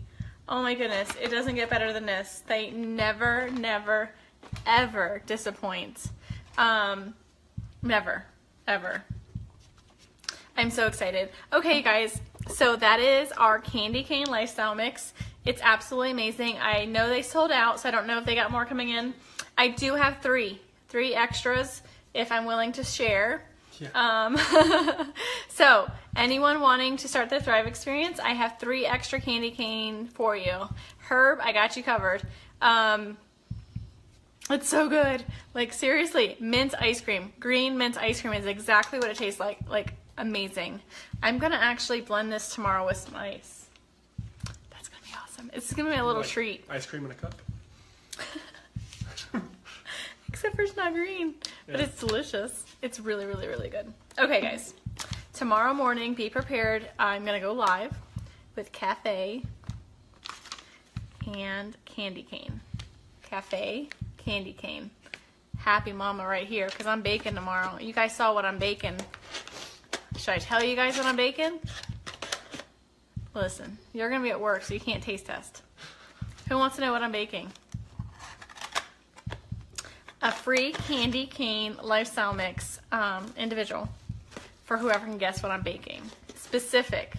Oh my goodness, it doesn't get better than this. They never, never, ever disappoint. Never, ever. I'm so excited. Okay, guys, so that is our candy cane lifestyle mix. It's absolutely amazing. I know they sold out, so I don't know if they got more coming in. I do have three extras if I'm willing to share. Yeah. So anyone wanting to start the Thrive experience, I have 3 extra candy cane for you. Herb, I got you covered. It's so good. Like, seriously, mint ice cream. Green mint ice cream is exactly what it tastes like. Like, amazing. I'm gonna actually blend this tomorrow with some ice. That's gonna be awesome. It's gonna be a little treat. Ice cream in a cup. Except for it's not green, but it's delicious. It's really, really, really good. Okay, guys. Tomorrow morning, be prepared. I'm gonna go live with cafe and candy cane. Cafe, candy cane. Happy mama right here, because I'm baking tomorrow. You guys saw what I'm baking. Should I tell you guys what I'm baking? Listen, you're gonna be at work, so you can't taste test. Who wants to know what I'm baking? A free candy cane lifestyle mix, individual, for whoever can guess what I'm baking. Specific.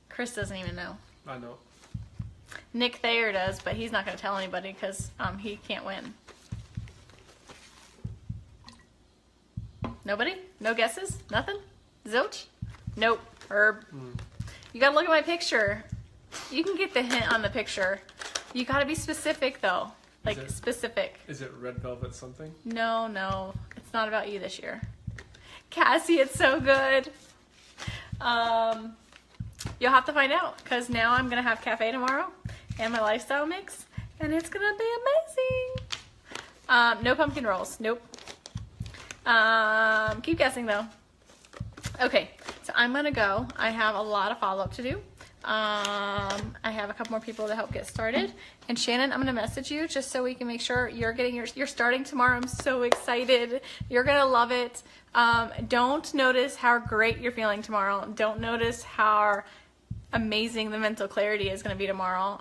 Chris doesn't even know. I know. Nick Thayer does, but he's not going to tell anybody because he can't win. Nobody? No guesses? Nothing? Zilch? Nope. Herb. You got to look at my picture. You can get the hint on the picture. You got to be specific, though. Like, specific. Is it red velvet something? No. It's not about you this year. Cassie, it's so good. You'll have to find out, because now I'm going to have cafe tomorrow and my lifestyle mix, and it's going to be amazing. No pumpkin rolls. Nope. Keep guessing, though. Okay, so I'm going to go. I have a lot of follow-up to do. I have a couple more people to help get started. And Shannon, I'm gonna message you just so we can make sure you're getting you're starting tomorrow. I'm so excited. You're gonna love it. Don't notice how great you're feeling tomorrow. Don't notice how amazing the mental clarity is gonna be tomorrow.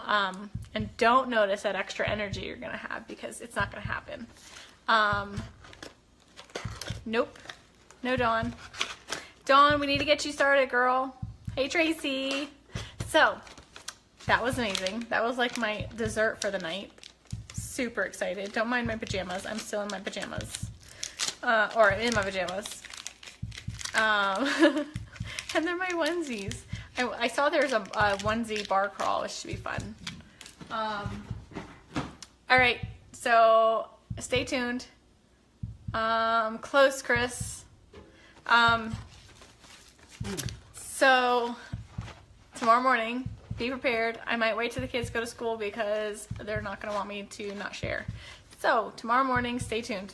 And don't notice that extra energy you're gonna have, because it's not gonna happen. Nope. No, Dawn. Dawn, we need to get you started, girl. Hey, Tracy. So, that was amazing. That was like my dessert for the night. Super excited. Don't mind my pajamas. I'm still in my pajamas. Or in my pajamas. And they're my onesies. I saw there's a onesie bar crawl, which should be fun. Alright, so stay tuned. Close, Chris. So tomorrow morning, be prepared. I might wait till the kids go to school because they're not going to want me to not share. So tomorrow morning, stay tuned.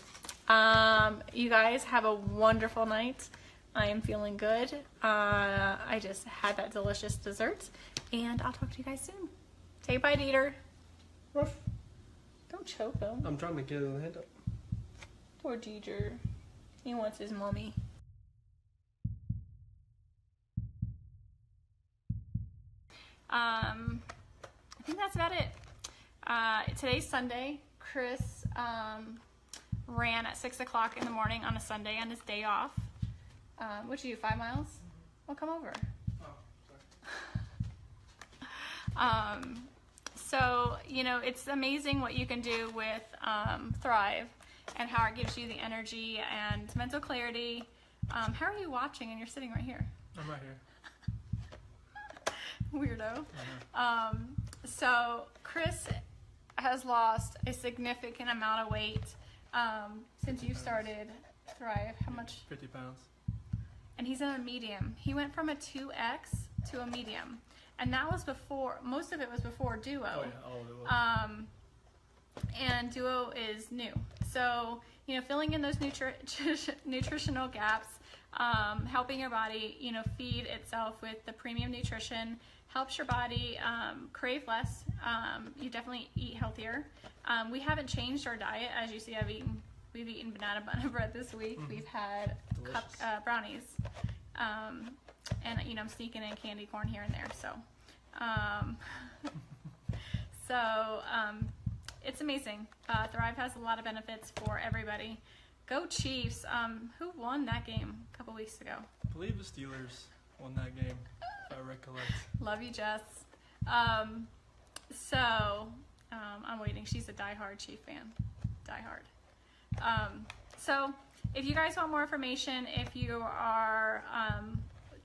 You guys have a wonderful night. I am feeling good. I just had that delicious dessert, and I'll talk to you guys soon. Say bye, Dieter. Ruff. Don't choke him. I'm trying to get his head up. Poor Dieter. He wants his mommy. I think that's about it. Today's Sunday. Chris ran at 6 o'clock in the morning on a Sunday on his day off. What'd you do, 5 miles? Well, come over. So, you know, it's amazing what you can do with Thrive and how it gives you the energy and mental clarity. How are you watching and you're sitting right here? I'm right here. Weirdo. So Chris has lost a significant amount of weight since you started Thrive. How much? 50 pounds. And he's in a medium. He went from a 2X to a medium. And that was before, most of it was before Duo. Oh yeah, all of it was. And Duo is new. So, you know, filling in those nutritional gaps, helping your body, you know, feed itself with the premium nutrition, helps your body crave less. You definitely eat healthier. We haven't changed our diet. As you see, we've eaten banana bun bread this week. We've had brownies. And, you know, I'm sneaking in candy corn here and there. So, it's amazing. Thrive has a lot of benefits for everybody. Go Chiefs. Who won that game a couple weeks ago? I believe the Steelers won that game, if I recollect. Love you, Jess. I'm waiting. She's a diehard Chief fan. Diehard. So if you guys want more information, if you are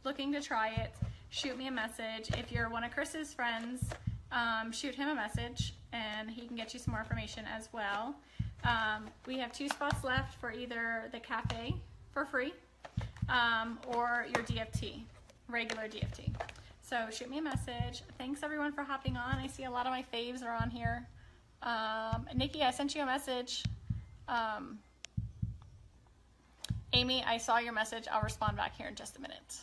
looking to try it, shoot me a message. If you're one of Chris's friends, shoot him a message and he can get you some more information as well. We have 2 spots left for either the cafe for free or your DFT, regular DFT. So shoot me a message. Thanks everyone for hopping on. I see a lot of my faves are on here. Nikki, I sent you a message. Amy, I saw your message. I'll respond back here in just a minute.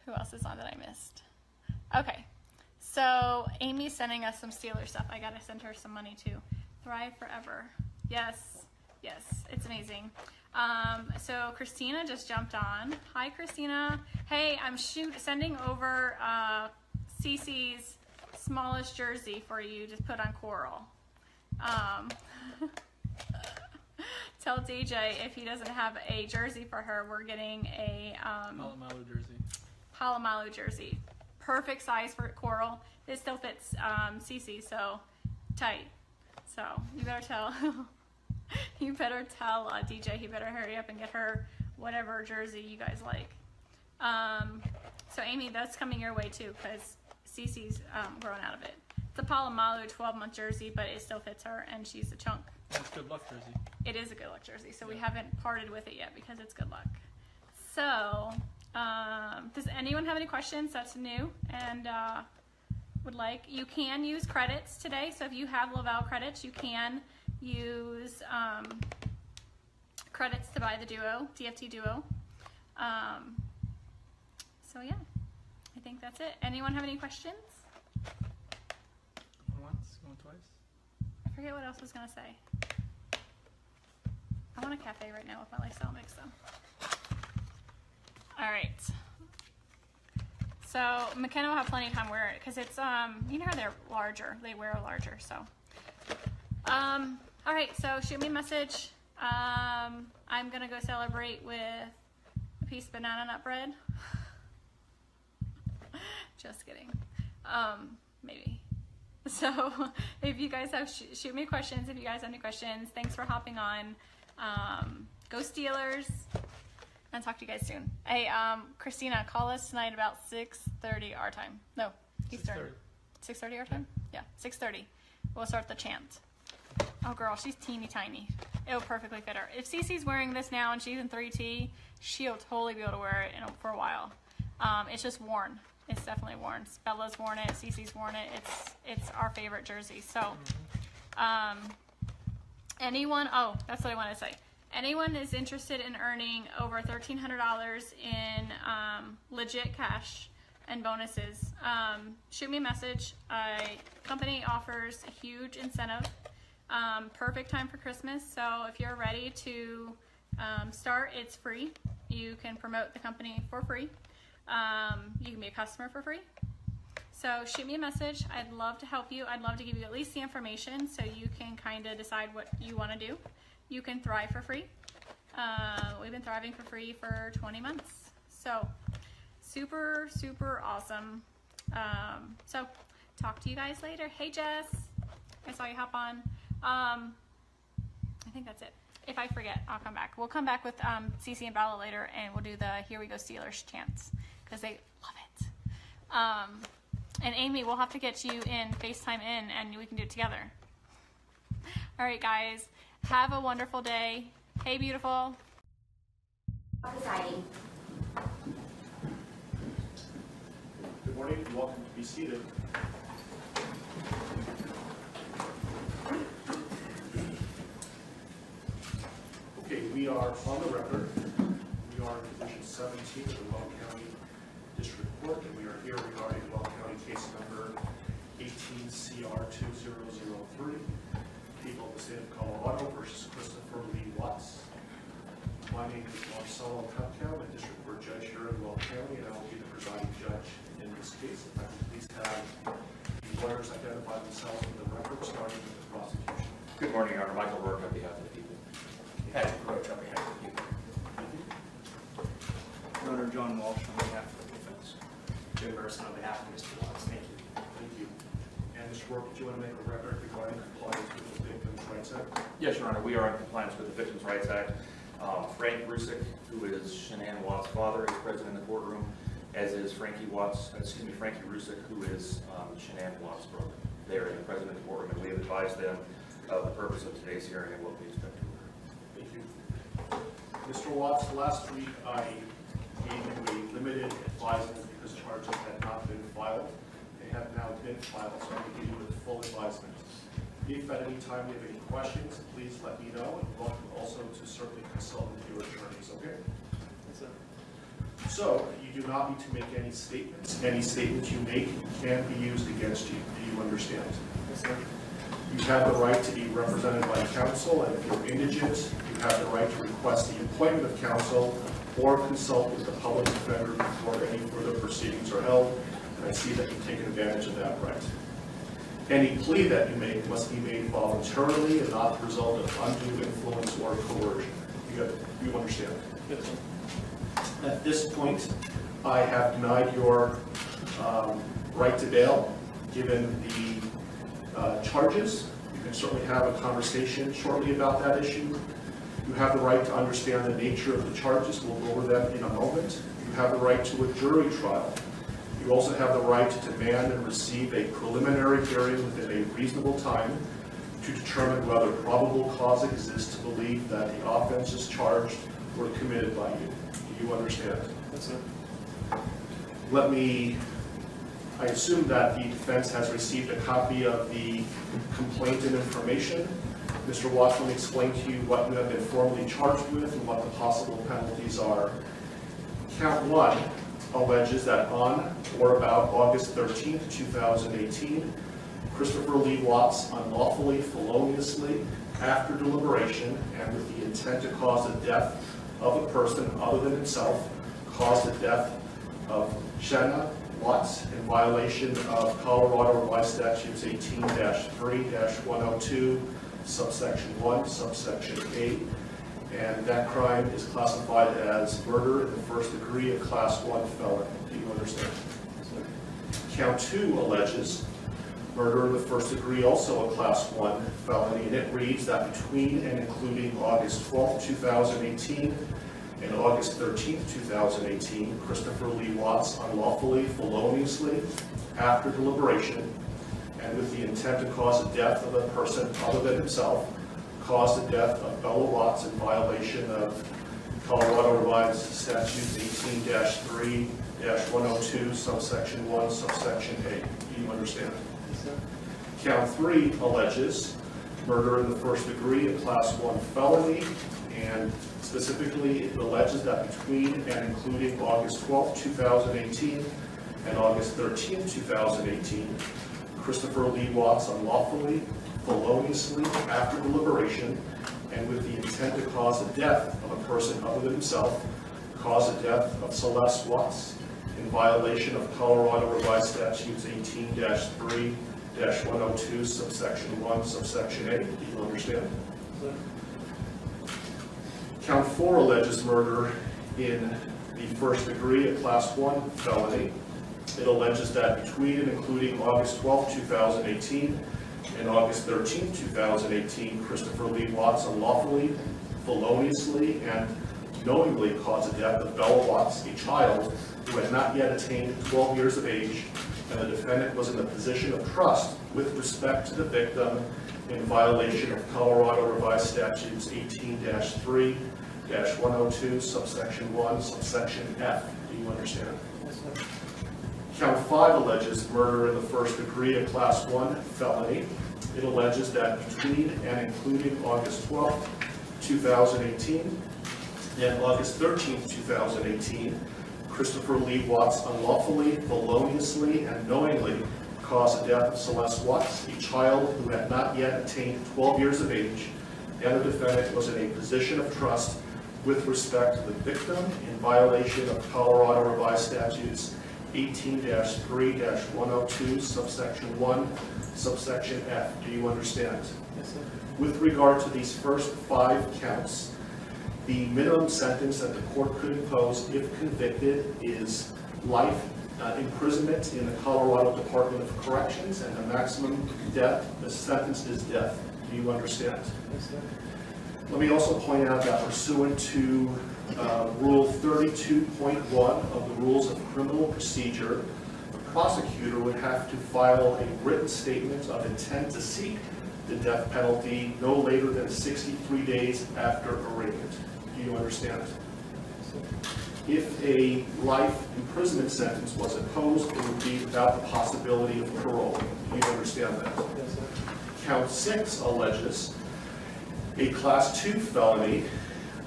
Who else is on that I missed? Okay, so Amy's sending us some Steelers stuff. I gotta send her some money too. Thrive Forever. Yes, yes, it's amazing. So Christina just jumped on. Hi, Christina. Hey, I'm sending over Cece's smallest jersey for you to put on Coral. Tell DJ if he doesn't have a jersey for her, we're getting a Palomalu jersey. Palomalu jersey. Perfect size for Coral. It still fits Cece, so tight. So you better tell DJ he better hurry up and get her whatever jersey you guys like. So Amy, that's coming your way too because Cece's growing out of it. It's a Palomalu 12-month jersey, but it still fits her and she's a chunk. That's good luck jersey. It is a good luck jersey, so we haven't parted with it yet because it's good luck. So, does anyone have any questions that's new and would like? You can use credits today, so if you have Lavelle credits, you can use credits to buy the Duo, DFT Duo. So yeah, I think that's it. Anyone have any questions? twice. I forget what else I was gonna say. I want a cafe right now with my lifestyle mix though. All right. So McKenna will have plenty of time to wear it because it's you know how they're larger. They wear larger. So all right. So shoot me a message. I'm gonna go celebrate with a piece of banana nut bread. Just kidding. Maybe. So if you guys have, shoot me questions if you guys have any questions. Thanks for hopping on. Go Steelers. And talk to you guys soon. Hey, Christina, call us tonight about 6:30 our time. No, Eastern. 6:30 our time? Yeah, 6:30. We'll start the chant. Oh, girl, she's teeny tiny. It'll perfectly fit her. If Cece's wearing this now and she's in 3T, she'll totally be able to wear it for a while. It's just worn. It's definitely worn. Bella's worn it. Cece's worn it. It's our favorite jersey. So, anyone? Oh, that's what I wanted to say. Anyone is interested in earning over $1,300 in legit cash and bonuses, shoot me a message. Company offers a huge incentive. Perfect time for Christmas. So if you're ready to start, it's free. You can promote the company for free. You can be a customer for free. So shoot me a message. I'd love to help you. I'd love to give you at least the information so you can kind of decide what you want to do. You can thrive for free. We've been thriving for free for 20 months. So super, super awesome. So talk to you guys later. Hey, Jess. I saw you hop on. I think that's it. If I forget, I'll come back. We'll come back with Cece and Bella later, and we'll do the Here We Go Steelers chants because they love it. And Amy, we'll have to get you in, FaceTime in, and we can do it together. All right, guys. Have a wonderful day. Hey, beautiful. Deciding. Good morning. You're welcome to be seated. Okay, we are on the record. We are in Division 17 of the Weld County District Court, and we are here regarding Weld County case number 18CR2003. People of the state of Colorado versus Christopher Lee Watts. My name is Marcelo Cuptown, a district court judge here in Weld County, and I will be the presiding judge in this case. If I could please have the lawyers identify themselves for the record, starting with the prosecution. Good morning, Your Honor. Michael Rourke on behalf of the people. Patrick Roach on behalf of the people. Your Honor, John Walsh on behalf of the defense. Jim Burson on behalf of Mr. Watts. Thank you. Thank you. And Mr. Rourke, did you want to make a record regarding compliance with the Victims' Rights Act? Yes, Your Honor. We are in compliance with the Victims' Rights Act. Frank Rzucek, who is Shanann Watts' father, is present in the courtroom, as is Frankie Rzucek, who is Shanann Watts' brother. They are present in the courtroom, and we have advised them of the purpose of today's hearing and what we expect to occur. Thank you. Mr. Watts, last week I gave you a limited advisement because charges had not been filed. They have now been filed, so I'm going to give you a full advisement. If at any time you have any questions, please let me know, and you're welcome also to certainly consult with your attorneys, okay? Yes, sir. So, you do not need to make any statements. Any statements you make can be used against you. Do you understand? Yes, sir. You have the right to be represented by counsel, and if you're indigent, you have the right to request the appointment of counsel or consult with the public defender before any further proceedings are held, and I see that you've taken advantage of that right. Any plea that you make must be made voluntarily and not the result of undue influence or coercion. You understand? Yes, sir. At this point, I have denied your right to bail, given the charges. You can certainly have a conversation shortly about that issue. You have the right to understand the nature of the charges. We'll go over them in a moment. You have the right to a jury trial. You also have the right to demand and receive a preliminary hearing within a reasonable time to determine whether probable cause exists to believe that the offenses charged were committed by you. Do you understand? Yes, sir. I assume that the defense has received a copy of the complaint and information. Mr. Watts, let me explain to you what you have been formally charged with and what the possible penalties are. Count 1 alleges that on or about August 13th, 2018, Christopher Lee Watts unlawfully, feloniously, after deliberation, and with the intent to cause the death of a person other than himself, caused the death of Shanann Watts in violation of Colorado Revised Statutes 18-3-102, subsection 1, subsection 8, and that crime is classified as murder in the first degree, a class 1 felony. Do you understand? Count 2 alleges murder in the first degree, also a class 1 felony, and it reads that between and including August 12, 2018 and August 13, 2018, Christopher Lee Watts unlawfully, feloniously, after deliberation, and with the intent to cause the death of a person other than himself, caused the death of Bella Watts in violation of Colorado Revised Statutes 18-3-102, subsection 1, subsection 8. Do you understand? Count 3 alleges murder in the first degree, a class 1 felony, and specifically it alleges that between and including August 12, 2018 and August 13, 2018, Christopher Lee Watts unlawfully, feloniously, after deliberation, and with the intent to cause the death of a person other than himself, caused the death of Celeste Watts in violation of Colorado Revised Statutes 18-3-102, subsection 1, subsection 8. Do you understand? Count 4 alleges murder in the first degree, a class 1 felony. It alleges that between and including August 12, 2018 and August 13, 2018, Christopher Lee Watts unlawfully, feloniously, and knowingly caused the death of Bella Watts, a child who had not yet attained 12 years of age, and the defendant was in a position of trust with respect to the victim in violation of Colorado Revised Statutes 18-3-102, subsection 1, subsection F. Do you understand? Yes, sir. Count 5 alleges murder in the first degree, a class 1 felony. It alleges that between and including August 12, 2018 and August 13, 2018, Christopher Lee Watts unlawfully, feloniously, and knowingly caused the death of Celeste Watts, a child who had not yet attained 12 years of age, and the defendant was in a position of trust with respect to the victim in violation of Colorado Revised Statutes 18-3-102, subsection 1, subsection F. Do you understand? Yes, sir. With regard to these first 5 counts, the minimum sentence that the court could impose if convicted is life imprisonment in the Colorado Department of Corrections, and the maximum sentence is death. Do you understand? Yes, sir. Let me also point out that pursuant to Rule 32.1 of the Rules of Criminal Procedure, the prosecutor would have to file a written statement of intent to seek the death penalty no later than 63 days after arraignment. Do you understand? If a life imprisonment sentence was imposed, it would be without the possibility of parole. Do you understand that? Yes, sir. Count 6 alleges a Class 2 felony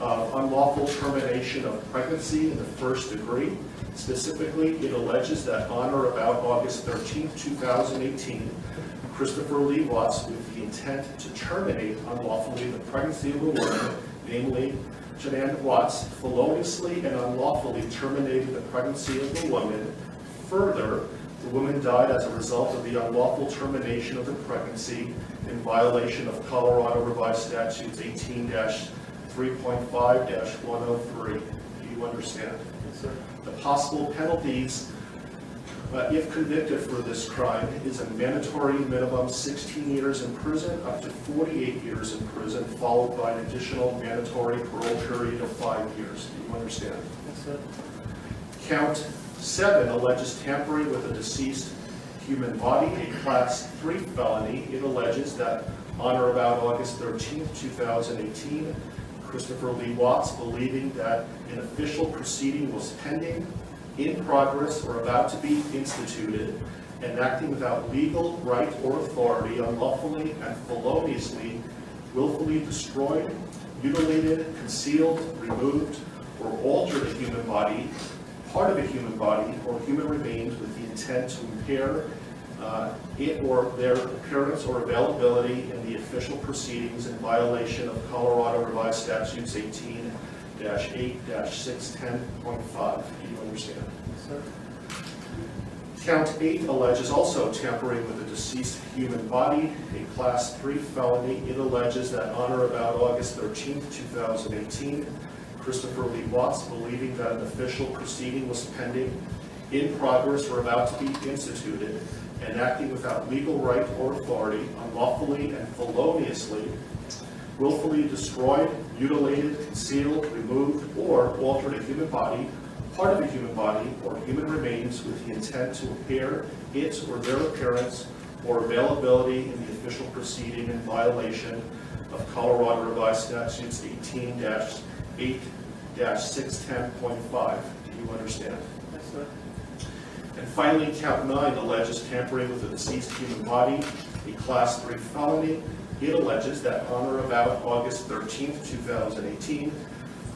of unlawful termination of pregnancy in the first degree. Specifically, it alleges that on or about August 13, 2018, Christopher Lee Watts, with the intent to terminate unlawfully the pregnancy of a woman, namely Shanann Watts, feloniously and unlawfully terminated the pregnancy of the woman. Further, the woman died as a result of the unlawful termination of the pregnancy in violation of Colorado Revised Statutes 18-3.5-103. Do you understand? Yes, sir. The possible penalties, if convicted for this crime, is a mandatory minimum 16 years in prison up to 48 years in prison, followed by an additional mandatory parole period of 5 years. Do you understand? Yes, sir. Count 7 alleges tampering with a deceased human body, a Class 3 felony. It alleges that on or about August 13, 2018, Christopher Lee Watts, believing that an official proceeding was pending, in progress, or about to be instituted, and acting without legal right or authority, unlawfully and feloniously, willfully destroyed, mutilated, concealed, removed, or altered a human body, part of a human body, or human remains with the intent to impair it or their appearance or availability in the official proceedings in violation of Colorado Revised Statutes 18-8-610.5. Do you understand? Yes, sir. Count 8 alleges also tampering with a deceased human body, a Class 3 felony. It alleges that on or about August 13, 2018, Christopher Lee Watts, believing that an official proceeding was pending, in progress, or about to be instituted, and acting without legal right or authority, unlawfully and feloniously, willfully destroyed, mutilated, concealed, removed, or altered a human body, part of a human body, or human remains with the intent to impair its or their appearance or availability in the official proceeding in violation of Colorado Revised Statutes 18-8-610.5. Do you understand? Yes, sir. And finally, count 9 alleges tampering with a deceased human body, a Class 3 felony. It alleges that on or about August 13, 2018,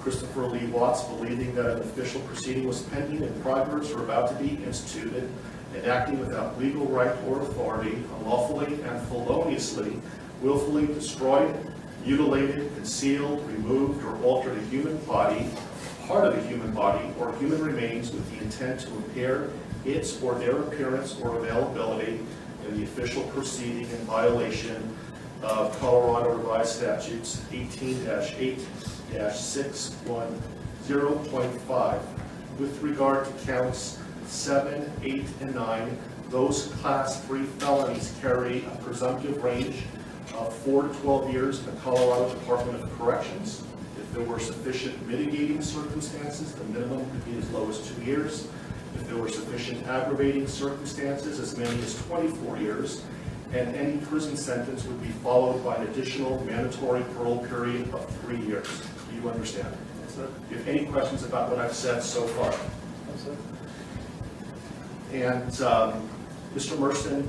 Christopher Lee Watts, believing that an official proceeding was pending, in progress, or about to be instituted, and acting without legal right or authority, unlawfully and feloniously, willfully destroyed, mutilated, concealed, removed, or altered a human body, part of a human body, or human remains with the intent to impair its or their appearance or availability in the official proceeding in violation of Colorado Revised Statutes 18-8-610.5. With regard to counts 7, 8, and 9, those Class 3 felonies carry a presumptive range of 4 to 12 years in the Colorado Department of Corrections. If there were sufficient mitigating circumstances, the minimum could be as low as 2 years. If there were sufficient aggravating circumstances, as many as 24 years. And any prison sentence would be followed by an additional mandatory parole period of 3 years. Do you understand? Yes, sir. Do you have any questions about what I've said so far? Yes, sir. And Mr. Merson,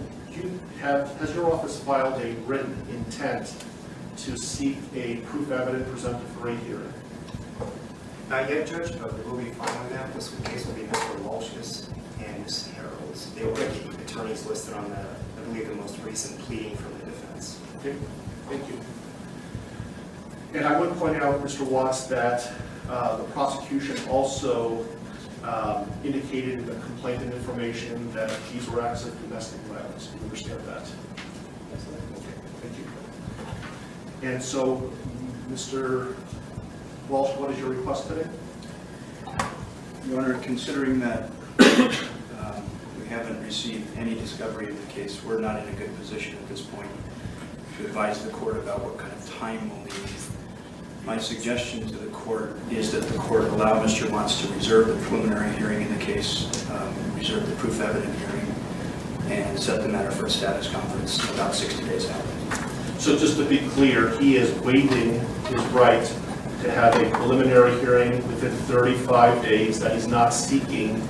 has your office filed a written intent to seek a proof evident presumptive rate hearing? Not yet, Judge, but we will be filing that. This case will be Mr. Walsh's and Ms. Harrow's. They will get the attorneys listed on the, I believe, the most recent pleading from the defense. Okay, thank you. And I would point out, Mr. Watts, that the prosecution also indicated in the complainant information that these were acts of domestic violence. Do you understand that? Yes, sir. Okay, thank you. And so, Mr. Walsh, what is your request today? Your Honor, considering that we haven't received any discovery of the case, we're not in a good position at this point to advise the court about what kind of time we'll need. My suggestion to the court is that the court allow Mr. Watts to reserve the preliminary hearing in the case, reserve the proof evident hearing, and set the matter for a status conference about 60 days out. So just to be clear, he is waiving his right to have a preliminary hearing within 35 days, that he's not seeking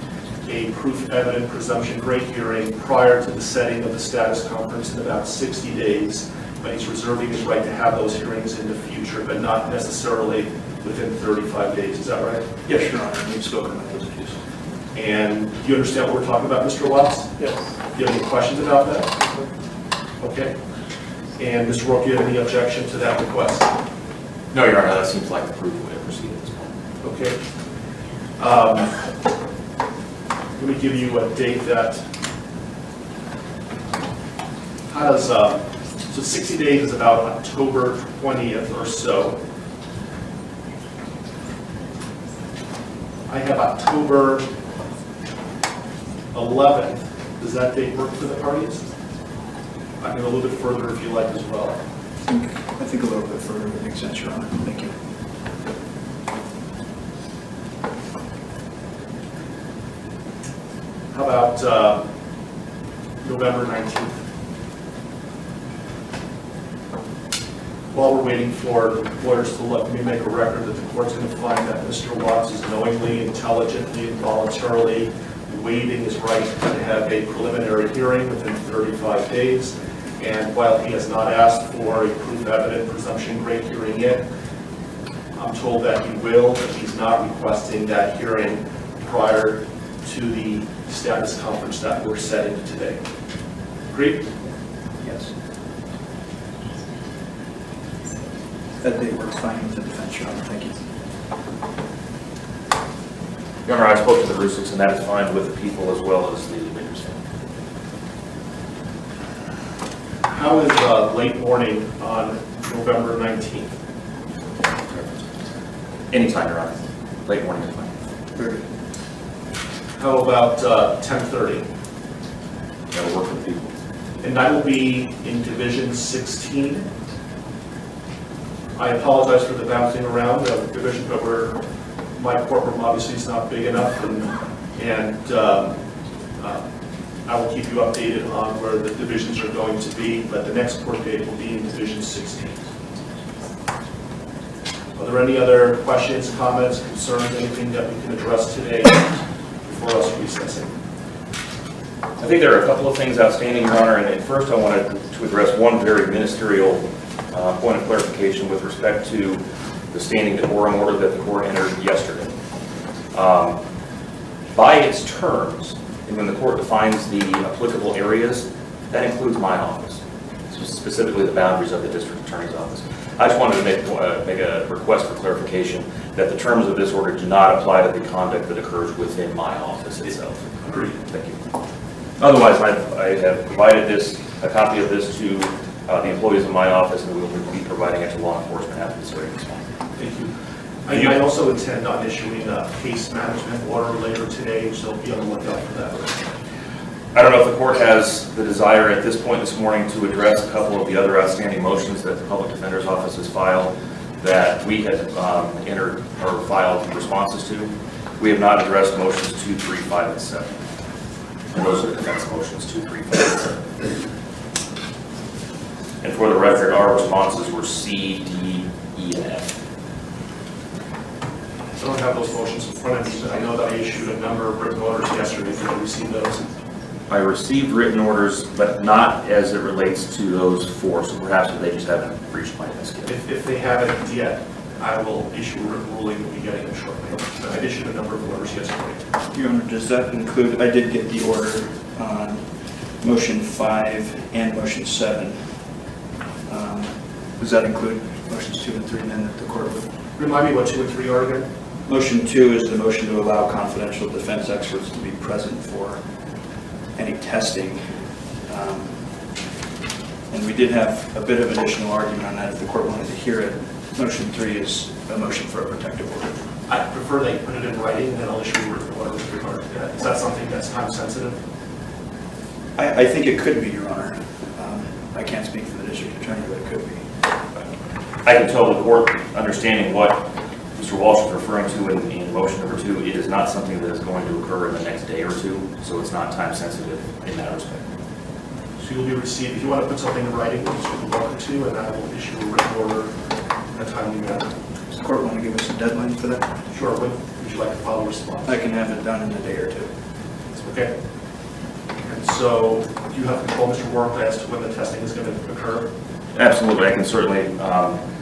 a proof evident presumption rate hearing prior to the setting of the status conference in about 60 days, but he's reserving his right to have those hearings in the future, but not necessarily within 35 days. Is that right? Yes, Your Honor. We've spoken about those issues. And do you understand what we're talking about, Mr. Watts? Yes. Do you have any questions about that? Okay. And Mr. Rourke, do you have any objection to that request? No, Your Honor, that seems like the prudent way to proceed at this point. Okay. Let me give you a date that, how does, so 60 days is about October 20th or so. I have October 11th. Does that date work for the parties? I can go a little bit further if you like as well. I think a little bit further would make sense, Your Honor. Thank you. How about November 19th? While we're waiting for lawyers to look, let me make a record that the court's going to find that Mr. Watts is knowingly, intelligently, and voluntarily waiving his right to have a preliminary hearing within 35 days. And while he has not asked for a proof evident presumption rate hearing yet, I'm told that he will, but he's not requesting that hearing prior to the status conference that we're setting today. Agreed? Yes. That date works fine with the defense, Your Honor. Thank you. Your Honor, I spoke to the Rzuceks, and that is fine with the people as well as the victim's family. How is late morning on November 19th? Anytime, Your Honor. Late morning is fine. Very good. How about 10:30? That'll work for the people. And I will be in Division 16. I apologize for the bouncing around of division, but my courtroom obviously is not big enough, and I will keep you updated on where the divisions are going to be, but the next court date will be in Division 16. Are there any other questions, comments, concerns, anything that we can address today before us recessing? I think there are a couple of things outstanding, Your Honor, and first I wanted to address one very ministerial point of clarification with respect to the standing decorum order that the court entered yesterday. By its terms, and when the court defines the applicable areas, that includes my office, specifically the boundaries of the district attorney's office. I just wanted to make a request for clarification that the terms of this order do not apply to the conduct that occurs within my office itself. Agreed. Thank you. Otherwise, I have provided a copy of this to the employees of my office, and we will be providing it to law enforcement after this hearing is fine. Thank you. I also intend on issuing a case management order later today, so be on the lookout for that. I don't know if the court has the desire at this point this morning to address a couple of the other outstanding motions that the Public Defender's Office has filed that we had entered or filed responses to. We have not addressed motions 2, 3, 5, and 7. And those are the defense motions 2, 3, 5, and 7. And for the record, our responses were C, D, E, and F. I don't have those motions in front of me, but I know that I issued a number of written orders yesterday. Did you receive those? I received written orders, but not as it relates to those 4, so perhaps they just haven't reached my desk yet. If they haven't yet, I will issue a written ruling. We'll be getting them shortly. But I issued a number of orders yesterday. Your Honor, does that include, I did get the order on motion 5 and motion 7. Does that include motions 2 and 3 then that the court would? Remind me what 2 and 3 are again? Motion 2 is the motion to allow confidential defense experts to be present for any testing. And we did have a bit of additional argument on that if the court wanted to hear it. Motion 3 is a motion for a protective order. I prefer they put it in writing, and then I'll issue a written order with regard to that. Is that something that's time sensitive? I think it could be, Your Honor. I can't speak for the district attorney, but it could be. I can tell the court, understanding what Mr. Walsh is referring to in motion number 2, it is not something that is going to occur in the next day or 2, so it's not time sensitive in that respect. So you'll be received, if you want to put something in writing, you're welcome to, and I will issue a written order in a timely manner. Does the court want to give us a deadline for that? Sure. When would you like to file a response? I can have it done in a day or 2. Okay. And so do you have control, Mr. Warren, as to when the testing is going to occur? Absolutely. I can certainly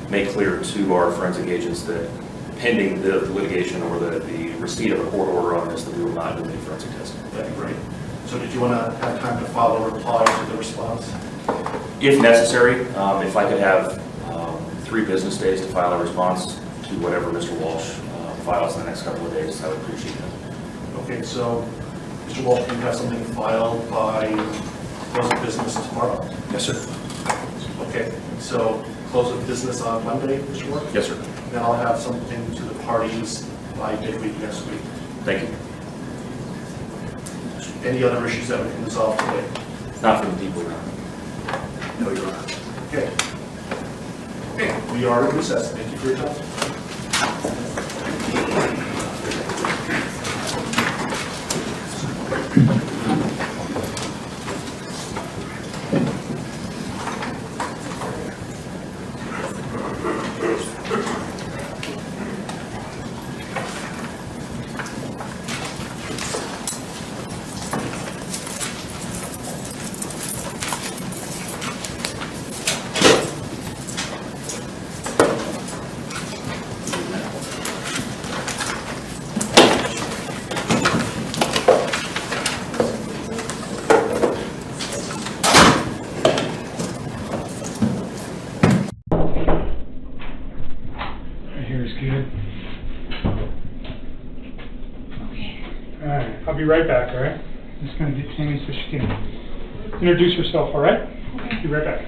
make clear to our forensic agents that pending the litigation or the receipt of a court order on this, that we will not do any forensic testing. That'd be great. So did you want to have time to file a reply to the response? If necessary, if I could have 3 business days to file a response to whatever Mr. Walsh files in the next couple of days, I would appreciate that. Okay, so Mr. Walsh, do you have something filed by close of business tomorrow? Yes, sir. Okay, so close of business on Monday, Mr. Warren? Yes, sir. Then I'll have something to the parties by midweek next week. Thank you. Any other issues that we can resolve today? Not from the people around. No, Your Honor. Okay. Okay, we are in recess. Thank you for your time. I'll be right back, all right? I'm just going to get Tammy so she can introduce herself, all right? Okay. Be right back.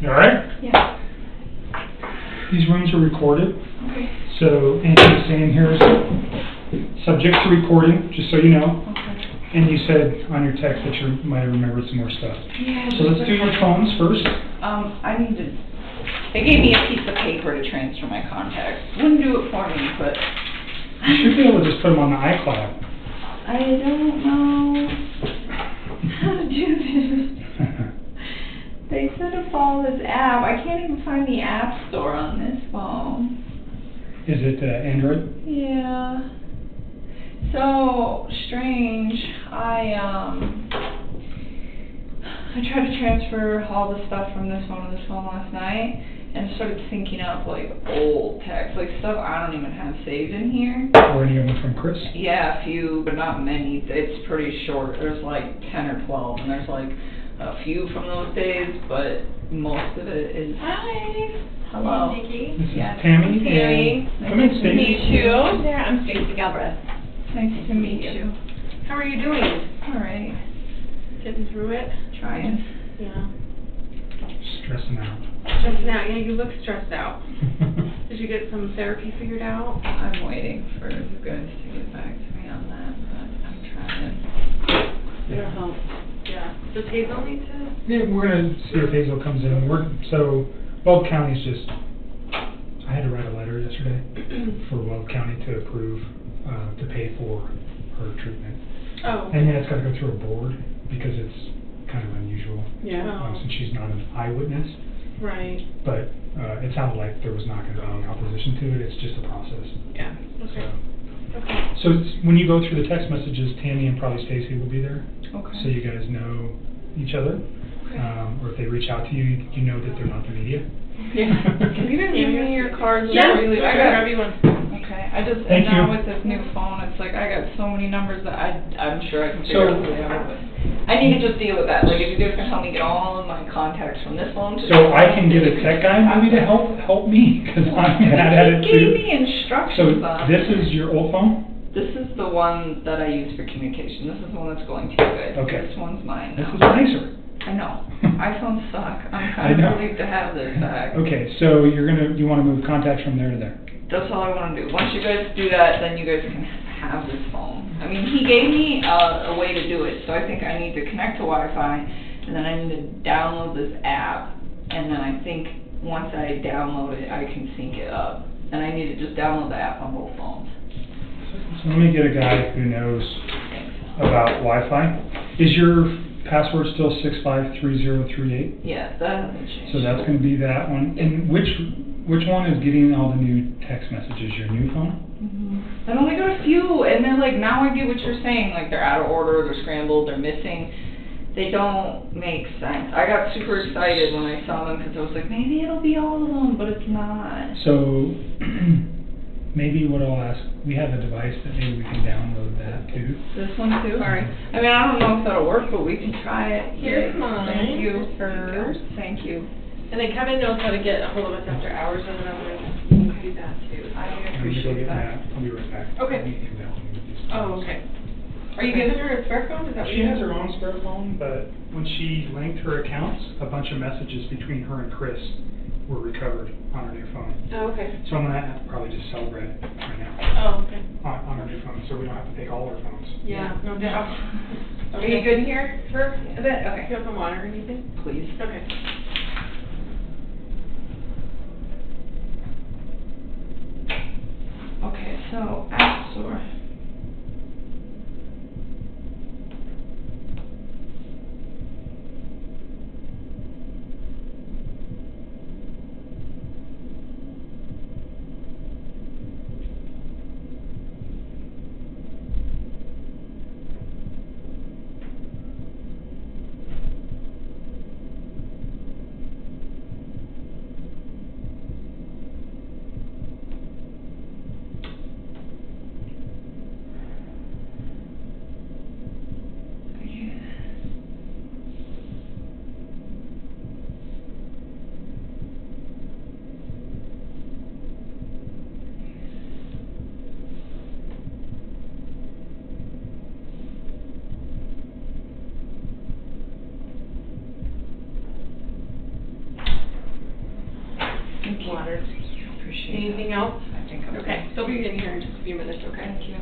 All right? Yeah. These rooms are recorded. Okay. So anything saying here is subject to recording, just so you know. Okay. And you said on your text that you might have remembered some more stuff. Yeah. So let's do your phones first. I need to. They gave me a piece of paper to transfer my contacts. Wouldn't do it for me, but. You should be able to just put them on the iCloud. I don't know how to do this. They said to follow this app. I can't even find the app store on this phone. Is it Android? Yeah. So strange. I tried to transfer all the stuff from this phone to this phone last night, and it started syncing up like old text, like stuff I don't even have saved in here. Or any of them from Chris? Yeah, a few, but not many. It's pretty short. There's like 10 or 12, and there's like a few from those days, but most of it is. Hi. Hello. This is Tammy. Nice to meet you. Yeah, I'm Stacy Galbraith. Nice to meet you. How are you doing? All right. Getting through it? Trying. Yeah. Stressing out. Stressing out. Yeah, you look stressed out. Did you get some therapy figured out? I'm waiting for you guys to get back to me on that, but I'm trying. It'll help. Yeah. Does Hazel need to? Yeah, we're going to see if Hazel comes in. So Weld County's just, I had to write a letter yesterday for Weld County to approve, to pay for her treatment. Oh. And then it's got to go through a board because it's kind of unusual. Yeah. Since she's not an eyewitness. Right. But it sounded like there was not going to be any opposition to it. It's just a process. Yeah. Okay. So when you go through the text messages, Tammy and probably Stacy will be there. Okay. So you guys know each other. Okay. Or if they reach out to you, you know that they're not the media. Yeah. Can you give me your cards Yeah. before you leave? I got everyone. Okay. I just Thank and now you. with this new phone, it's like I got so many numbers that I'm sure I can So- figure out who they are. But I need to just deal with that. Like if you guys can help me get all of my contacts from this phone to So I can get a tech guy maybe to help me because I'm bad at it He gave too. me instructions So on this it. is your old phone? This is the one that I use for communication. This is the one that's going to you guys. Okay. This one's mine This now. is nicer. I know. iPhones suck. I'm I kind know. of relieved to have this back. Okay, so you want to move contacts from there to there. That's all I want to do. Once you guys do that, then you guys can have this phone. I mean, he gave me a way to do it, so I think I need to connect to Wi-Fi, and then I need to download this app, and then I think once I download it, I can sync it up. And I need to just download the app on both phones. So let me get a guy who knows about Wi-Fi. Is your password still 653038? Yeah, that hasn't changed. So that's going to be that one. And which one is getting all the new text messages? Your new phone? I've only got a few, and they're like, now I get what you're saying, like they're out of order, they're scrambled, they're missing. They don't make sense. I got super excited when I saw them because I was like, maybe it'll be all of them, but it's not. So maybe what I'll ask, we have a device that maybe we can download that too. This one too? Sorry. I mean, I don't know if that'll work, but we can try it. Here's Yay. mine. Thank you. Hers. Thank you. And then Kevin knows how to get a hold of us after hours, and then I'm going to do that too. I I'm gonna go appreciate get that. I'll be right back. Okay. I'll need him to help me with these Oh, phones. okay. Are you giving her a spare phone? Is that what She you has her own spare phone, but when she linked her accounts, a bunch of messages between her and Chris were recovered on her new phone. Oh, okay. So I'm gonna have to probably just sell Red right now Oh, okay. on her new phone, so we don't have to take all our phones. Yeah, no doubt. Are you good here for a bit? Okay. Do you want some water or anything? Please. Okay. Okay, so App Store. Thank you. Water. Appreciate it. Anything else? I think I'm Okay, they'll be in here in just a few minutes, okay? Thank you.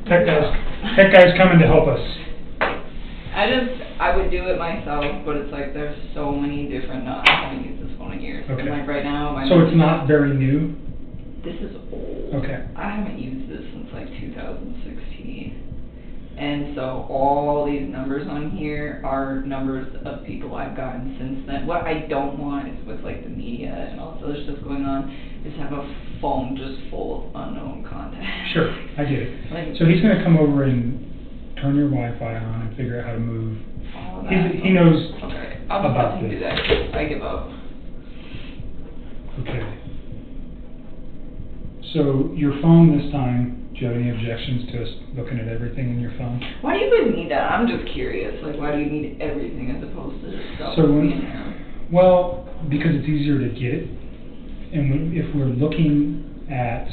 Tech guys coming to help us. I would do it myself, but it's like there's so many different, I haven't used this phone in years. Okay. Like right now, So it's not very new? This is old. Okay. I haven't used this since like 2016. And so all these numbers on here are numbers of people I've gotten since then. What I don't want is with like the media and all this other stuff going on, is have a phone just full of unknown contacts. Sure, I get it. Like, So he's going to come over and turn your Wi-Fi on and figure out how to move. all of that. He knows Okay, I'll just about let him this. do that. I give up. Okay. So your phone this time, do you have any objections to us looking at everything in your phone? Why do you guys need that? I'm just curious. Like, why do you need everything as opposed to just stuff So when- being there? Well, because it's easier to get it. And if we're looking at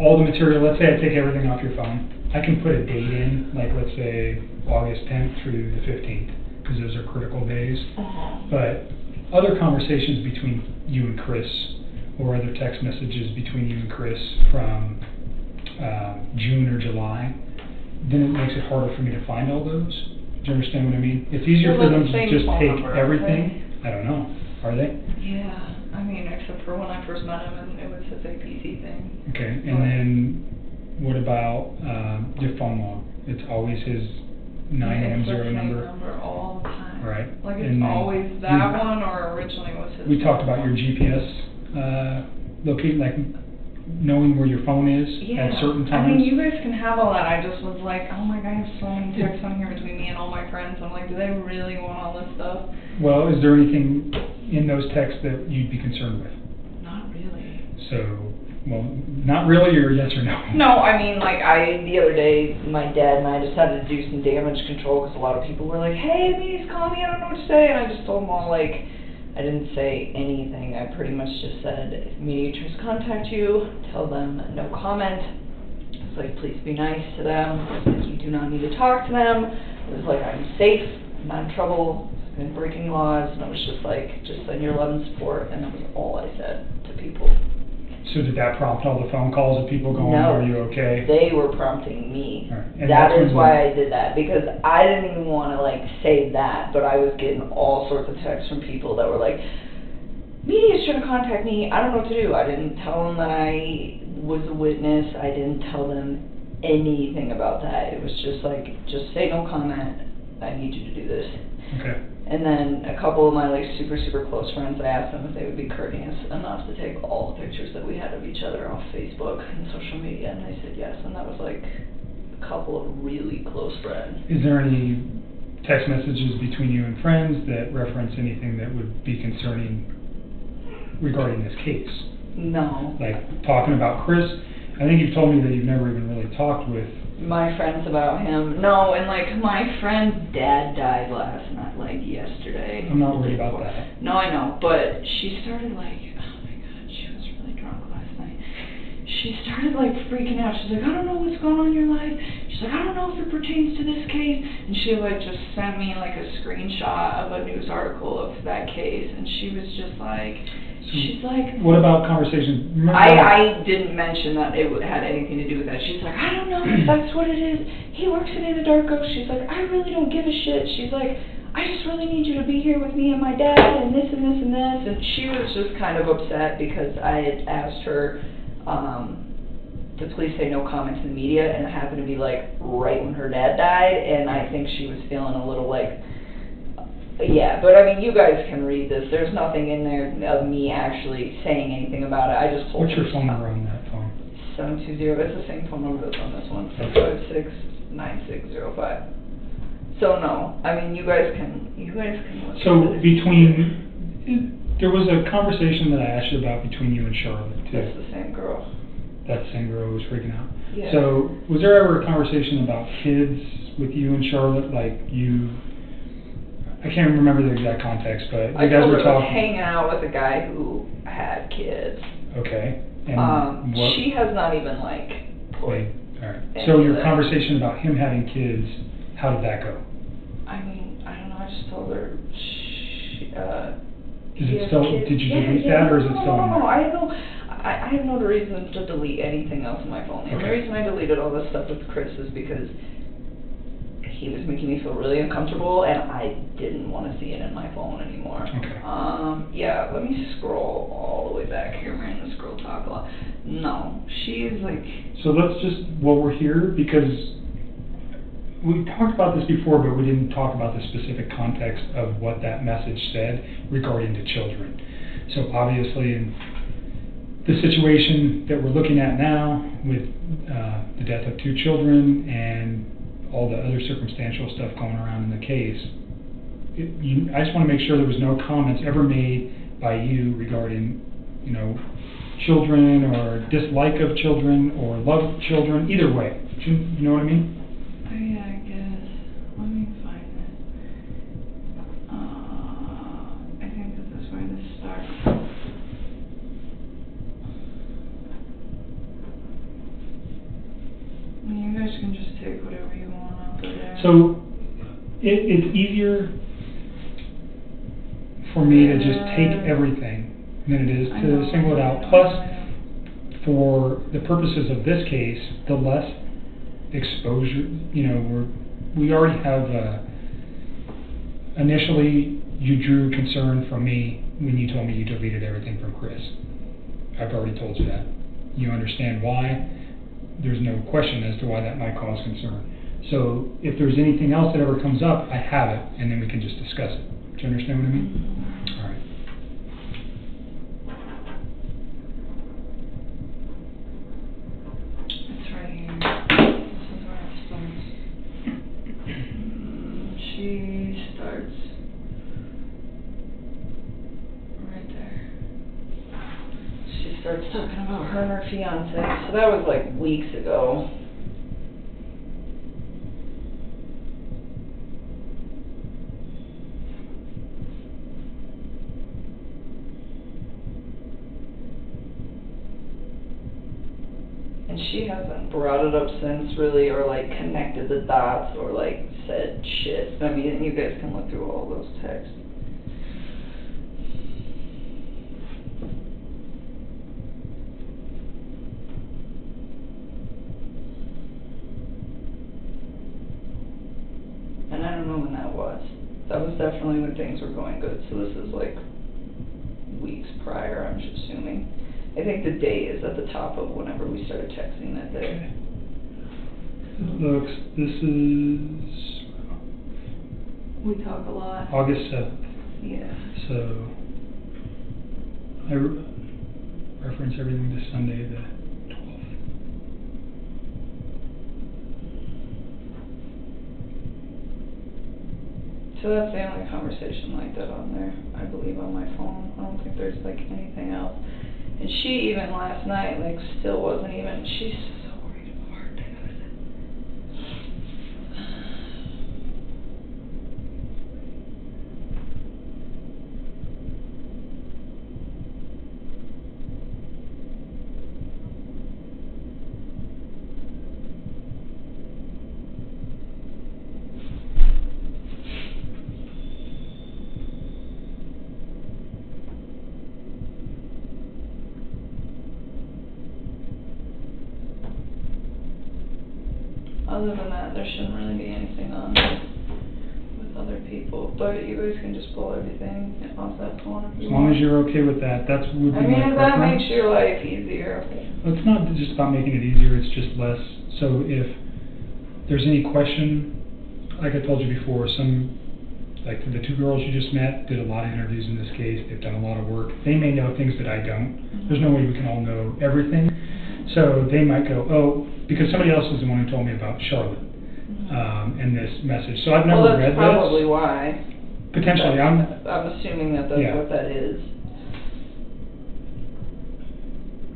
all the material, let's say I take everything off your phone, I can put a date in, like let's say August 10th through the 15th, because those are critical days. But other conversations between you and Chris, or other text messages between you and Chris from June or July, then it makes it harder for me to find all those. Do you understand what I mean? It's easier for them to just take everything. I don't know. Are they? Yeah, I mean, except for when I first met him and it was his APC thing. Okay, and then what about your phone log? It's always his 910 It's the same number. number all the time. Right. Like And it's then always that one, or originally was his. We talked about your GPS locating, like knowing where your phone is Yeah. at certain I times. mean, you guys can have all that. I just was like, oh my god, I have so many texts on here between me and all my friends. I'm like, do they really want all this stuff? Well, is there anything in those texts that you'd be concerned with? Not really. So, well, not really, or yes or no? No, I mean, like, the other day, my dad and I just had to do some damage control because a lot of people were like, hey, please call me, I don't know what to say. And I just told them all, like, I didn't say anything. I pretty much just said, if mediators contact you, tell them no comment. It's like, please be nice to them. It's like, you do not need to talk to them. It was like, I'm safe, I'm not in trouble, I've been breaking laws. And it was just like, just send your love and support. And that was all I said to people. So did that prompt all the phone calls of people going, No, are you okay? they were prompting me. All right. And That that's is when why I did that, because I didn't even want to like say that, but I was getting all sorts of texts from people that were like, media's trying to contact me, I don't know what to do. I didn't tell them that I was a witness, I didn't tell them anything about that. It was just like, just say no comment, I need you to do this. Okay. And then a couple of my like super close friends, I asked them if they would be courteous enough to take all the pictures that we had of each other off Facebook and social media, and they said yes, and that was like a couple of really close friends. Is there any text messages between you and friends that reference anything that would be concerning regarding this case? No. Like talking about Chris? I think you've told me that you've never even really talked with My friends about him. No, and like my friend's dad died last night, like yesterday. I'm not worried about that. No, I know, but she started like, oh my god, she was really drunk last night. She started like freaking out. She's like, I don't know what's going on in your life. She's like, I don't know if it pertains to this case. And she like just sent me like a screenshot of a news article of that case, and she was just like, she's like, what about conversations? Remember I didn't mention that it had anything to do with that. She's like, I don't know if that's what it is. He works at Anadarko. She's like, I really don't give a shit. She's like, I just really need you to be here with me and my dad and this and this and this. And she was just kind of upset because I had asked her to please say no comment to the media, and it happened to be like right when her dad died, and I think she was feeling a little like, yeah, but I mean, you guys can read this. There's nothing in there of me actually saying anything about it. I just told What's your phone number on that phone? 720. It's the same phone number that's on this one. 656-9605. So no, I mean, you guys can look So at it. there was a conversation that I asked you about between you and Charlotte too. That's the same girl. That same girl who was freaking out. Yeah. So was there ever a conversation about kids with you and Charlotte? Like you, I can't remember the exact context, but you I guys told were her I was talking. hanging out with a guy who had kids. Okay. And what? She has not even like put. Wait, all right. any So of your that. conversation about him having kids, how did that go? I mean, I don't know. I just told her. Is it still? Did you delete that, or is it still? No, I don't know. I have no reason to delete anything else on my phone. And the Okay. reason I deleted all this stuff with Chris is because he was making me feel really uncomfortable, and I didn't want to see it in my phone anymore. Okay. Yeah, let me scroll all the way back here. Man, this girl talk a lot. No, she is like... So let's just, while we're here, because we talked about this before, but we didn't talk about the specific context of what that message said regarding to children. So obviously, in the situation that we're looking at now with the death of 2 children and all the other circumstantial stuff going around in the case, I just want to make sure there was no comments ever made by you regarding, you know, children or dislike of children or love of children, either way. You know what I mean? Oh, yeah, I guess. Let me find it. I think this is where this starts. You guys can just take whatever you want off of there. So it's easier for me to just take everything than it is to single it out. Plus, for the purposes of this case, the less exposure, you know, we already have, initially you drew concern from me when you told me you deleted everything from Chris. I've already told you that. You understand why. There's no question as to why that might cause concern. So if there's anything else that ever comes up, I have it, and then we can just discuss it. Do you understand what I mean? All right. It's right here. This is where it starts. She starts right there. She starts talking about her and her fiance. So that was like weeks ago. And she hasn't brought it up since, really, or like connected the dots, or like said shit. I mean, you guys can look through all those texts. And I don't know when that was. That was definitely when things were going good. So this is like weeks prior, I'm just assuming. I think the date is at the top of whenever we started texting that day. It looks, this is We talk a lot. August 7th. Yeah. So I reference everything to Sunday the 12th. So that's the only conversation like that on there, I believe, on my phone. I don't think there's like anything else. And she even last night, like, still wasn't even, she's so worried about her dad. Other than that, there shouldn't really be anything on with other people. But you guys can just pull everything off that phone if you As long want. as you're okay with that, that's would be I mean, my if that preference. makes your life easier. It's not just about making it easier, it's just less. So if there's any question, like I told you before, like the 2 girls you just met did a lot of interviews in this case. They've done a lot of work. They may know things that I don't. There's no way we can all know everything. So they might go, oh, because somebody else is the one who told me about Charlotte and this message. So I've never read this. Well, that's probably why. Potentially, I'm assuming that that's Yeah. what that is.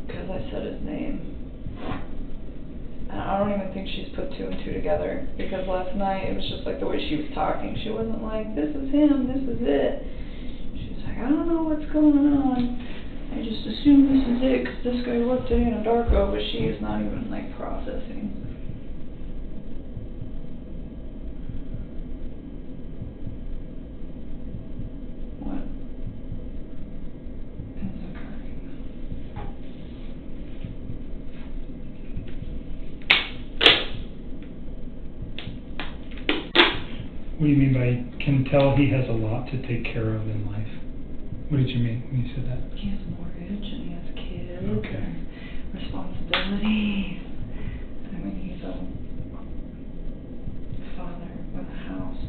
Because I said his name. And I don't even think she's put 2 and 2 together. Because last night, it was just like the way she was talking. She wasn't like, this is him, this is it. She was like, I don't know what's going on. I just assume this is it because this guy looked at Anadarko, but she is not even like processing. What is occurring? do you mean by can tell he has a lot to take care of in life? What did you mean when you said that? He has a mortgage and he has kids. Okay. And responsibilities. I mean, he's a father with a house.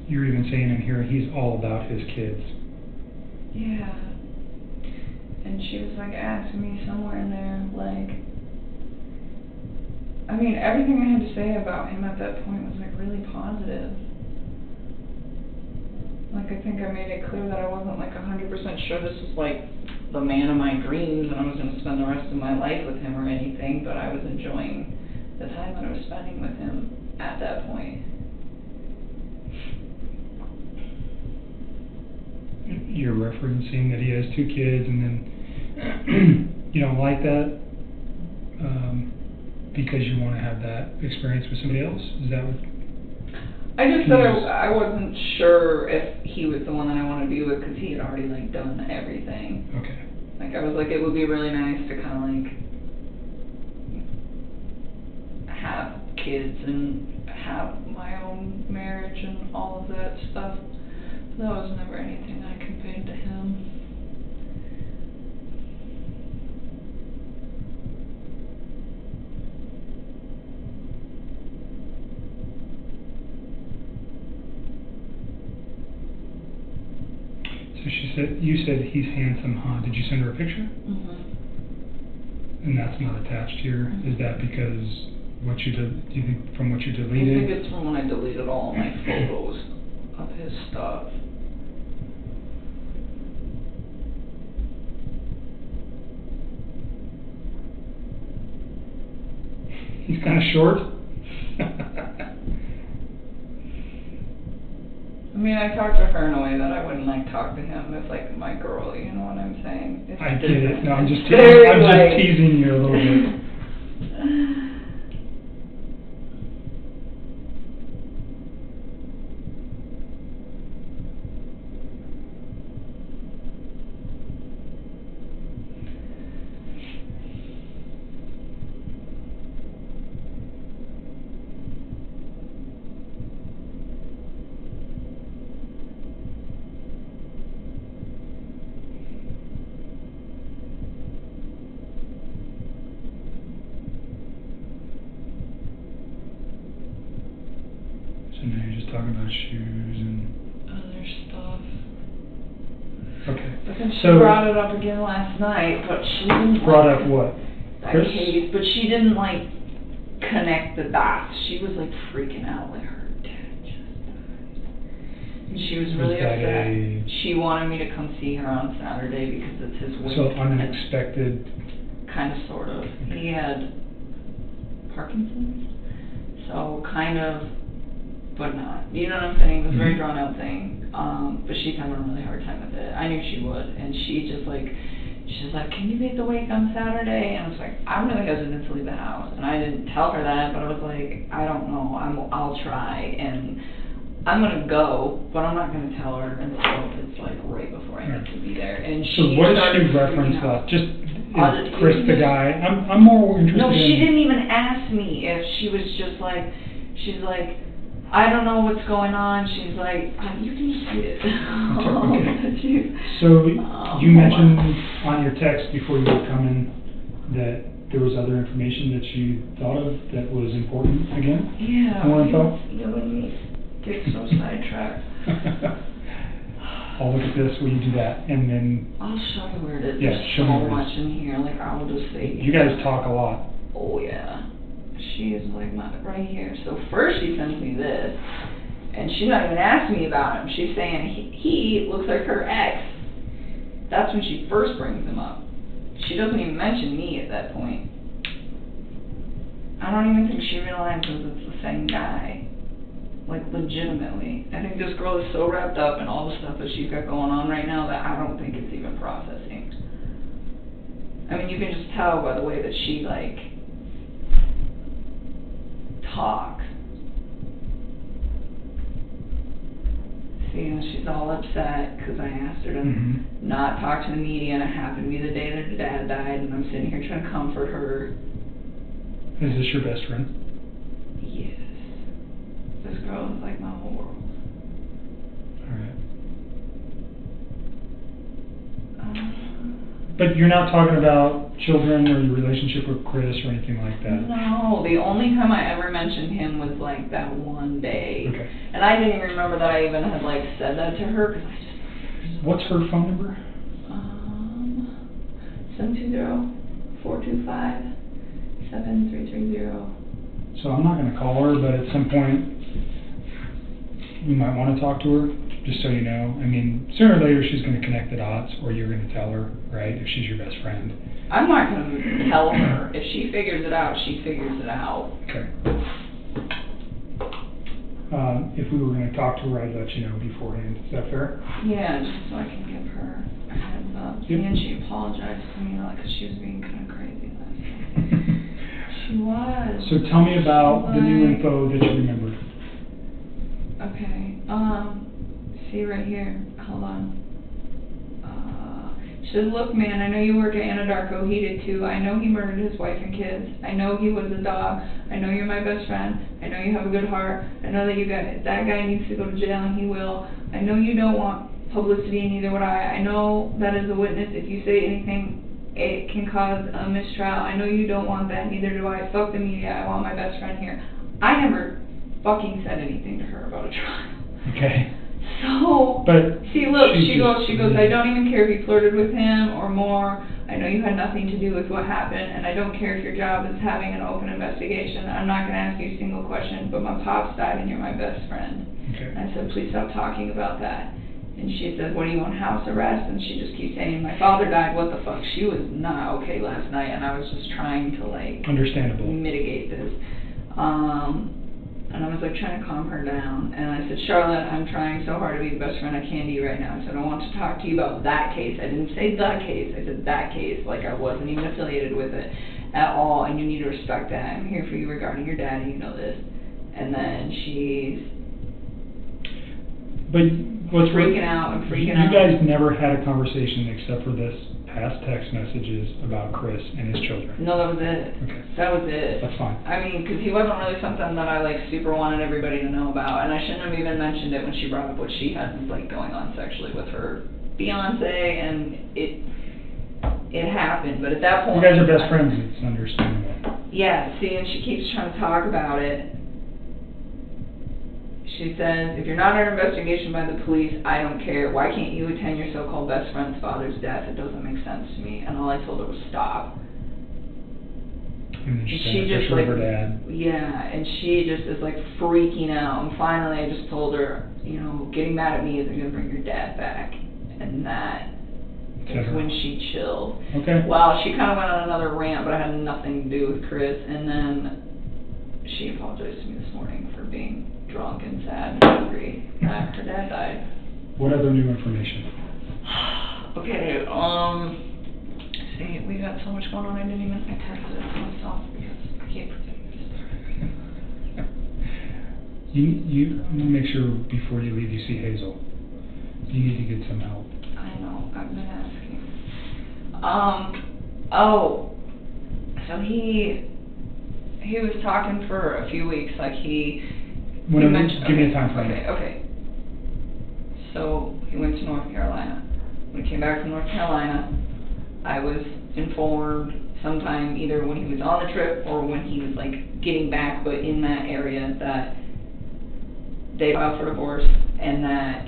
You're even saying in here he's all about his kids. Yeah. And she was like asking me somewhere in there, like, I mean, everything I had to say about him at that point was like really positive. Like, I think I made it clear that I wasn't like 100% sure this was like the man of my dreams and I was going to spend the rest of my life with him or anything, but I was enjoying the time that I was spending with him at that point. You're referencing that he has 2 kids and then you don't like that because you want to have that experience with somebody else? Is that what? I just said I wasn't sure if he was the one that I wanted to be with because he had already like done everything. Okay. Like I was like, it would be really nice to kind of like have kids and have my own marriage and all of that stuff. That was never anything I conveyed to him. So you said he's handsome, huh? Did you send her a picture? Mm-hmm. And that's not attached here. Is that because do you think from what you deleted? I think it's from when I deleted all my photos of his stuff. He's kind of short. I mean, I talked to her in a way that I wouldn't like talk to him as like my girl, you know what I'm saying? It's I get it. No, I'm just very, teasing you a little bit. So now you're just talking about shoes and other stuff. Okay. But then she So brought it up again last night, but she didn't brought like up what? that Chris? case, but she didn't like connect the dots. She was like freaking out, like her dad just died. And she was really upset. She wanted me to come see her on Saturday because it's his wedding. So unexpected. Kind of, sort of. He had Parkinson's, so kind of, but not. You know what I'm saying? It was a very drawn out thing. But she's having a really hard time with it. I knew she would, and she's like, can you make the wake on Saturday? And I was like, I'm really hesitant to leave the house, and I didn't tell her that, but I was like, I don't know, I'll try, and I'm gonna go, but I'm not gonna tell her until it's like right before I need to be there. And So what did she reference that? Just is Chris the guy? I'm more interested. No, she didn't even ask me if she was just like, she's like, I don't know what's going on. She's like, you can see it. Okay. So you mentioned on your text before you were coming that there was other information that you thought of that was important again? Yeah. More info? You let me get so sidetracked. I'll look at this, will you do that? And then I'll show you where it is. Yeah, There's show so me where it much in here. Like, I will just say. you guys talk a lot. Oh, yeah. She is like right here. So first she sends me this, and she's not even asking me about him. She's saying he looks like her ex. That's when she first brings him up. She doesn't even mention me at that point. I don't even think she realizes it's the same guy. Like, legitimately. I think this girl is so wrapped up in all the stuff that she's got going on right now that I don't think it's even processing. I mean, you can just tell by the way that she, like, talks. See, and she's all upset because I asked her to not talk to the media, and it happened to be the day that her dad died, and I'm sitting here trying to comfort her. Is this your best friend? Yes. This girl is like my whole world. Alright. But you're not talking about children or your relationship with Chris or anything like that? No, the only time I ever mentioned him was like that one day. Okay. And I didn't even remember that I even had like said that to her because I just... What's her phone number? 720-425-7330. So I'm not going to call her, but at some point you might want to talk to her, just so you know. I mean, sooner or later she's going to connect the dots, or you're going to tell her, right, if she's your best friend. I'm not going to tell her. If she figures it out, she figures it out. Okay. If we were going to talk to her, I'd let you know beforehand. Is that fair? Yeah, just so I can give her a heads up. Yep. And she apologized to me, like, because she was being kind of crazy last night. She was. So tell me about the new info that you remembered. Okay. See right here. Hold on. She said, look, man, I know you work at Anadarko. He did too. I know he murdered his wife and kids. I know he was a dog. I know you're my best friend. I know you have a good heart. I know that that guy needs to go to jail, and he will. I know you don't want publicity, and neither would I. I know that as a witness, if you say anything, it can cause a mistrial. I know you don't want that, neither do I. Fuck the media. I want my best friend here. I never fucking said anything to her about a trial. Okay. So, but see, look, she goes, I don't even care if you flirted with him or more. I know you had nothing to do with what happened, and I don't care if your job is having an open investigation. I'm not going to ask you a single question, but my pops died and you're my best friend. Okay. And I said, please stop talking about that. And she said, what, are you on house arrest? And she just keeps saying, my father died, what the fuck? She was not okay last night, and I was just trying to, like, understandable, mitigate this. And I was like trying to calm her down, and I said, Charlotte, I'm trying so hard to be the best friend I can to you right now. I said, I want to talk to you about that case. I didn't say the case, I said that case, like I wasn't even affiliated with it at all, and you need to respect that. I'm here for you regarding your dad, and you know this. And then she's freaking out and freaking out. You guys never had a conversation except for this past text messages about Chris and his children. No, that was it. Okay. That was it. That's fine. I mean, because he wasn't really something that I, like, super wanted everybody to know about, and I shouldn't have even mentioned it when she brought up what she had, like, going on sexually with her fiance, and it happened, but at that point... You guys are best friends, it's understandable. Yeah, see, and she keeps trying to talk about it. She says, if you're not under investigation by the police, I don't care. Why can't you attend your so-called best friend's father's death? It doesn't make sense to me. And all I told her was stop. And she just like, her dad. yeah, and she just is like freaking out. And finally I just told her, you know, getting mad at me isn't going to bring your dad back. And that is when she chilled. Okay. Well, she kind of went on another rant, but it had nothing to do with Chris. And then she apologized to me this morning for being drunk and sad and angry that her dad died. What other new information? Okay, see, we got so much going on, I texted it to myself because I keep forgetting this. You make sure before you leave you see Hazel. You need to get some help. I know, I've been asking. Oh, so he was talking for a few weeks, like he mentioned, give me a time frame. Okay. So he went to North Carolina. When he came back from North Carolina, I was informed sometime either when he was on the trip or when he was like getting back, but in that area, that they filed for divorce and that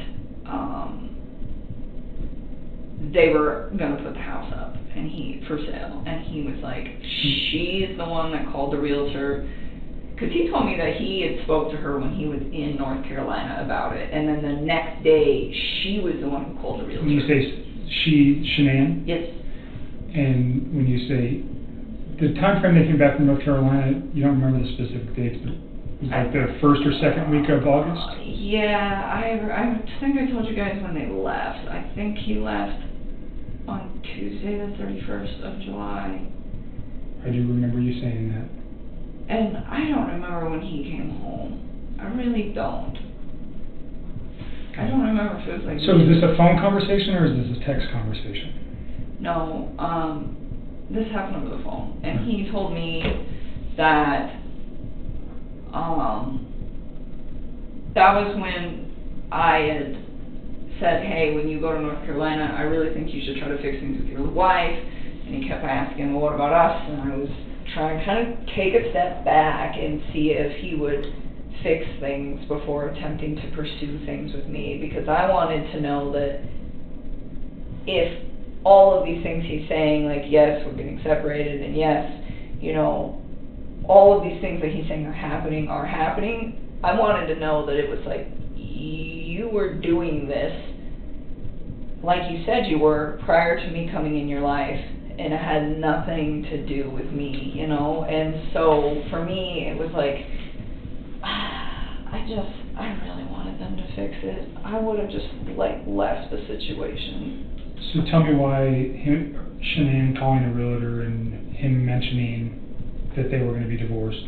they were gonna put the house up and for sale, and he was like, she's the one that called the realtor. Because he told me that he had spoke to her when he was in North Carolina about it, and then the next day, she was the one who called the realtor. When you say she, Shanann? Yes. And when you say, the time frame they came back from North Carolina, you don't remember the specific dates, but it was like the first or second week of August? Yeah, I think I told you guys when they left. I think he left on Tuesday the 31st of July. I do remember you saying that. And I don't remember when he came home. I really don't. I don't remember if it was like. So is this a phone conversation or is this a text conversation? No, this happened over the phone, and he told me that, that was when I had said, hey, when you go to North Carolina, I really think you should try to fix things with your wife, and he kept asking, well, what about us? And I was trying to kind of take a step back and see if he would fix things before attempting to pursue things with me, because I wanted to know that if all of these things he's saying, like, yes, we're getting separated, and yes, you know, all of these things that he's saying are happening, I wanted to know that it was like, you were doing this like you said you were prior to me coming in your life, and it had nothing to do with me, you know. And so for me, it was like, I really wanted them to fix it. I would have just left the situation. So tell me why Shanann calling a realtor and him mentioning that they were going to be divorced.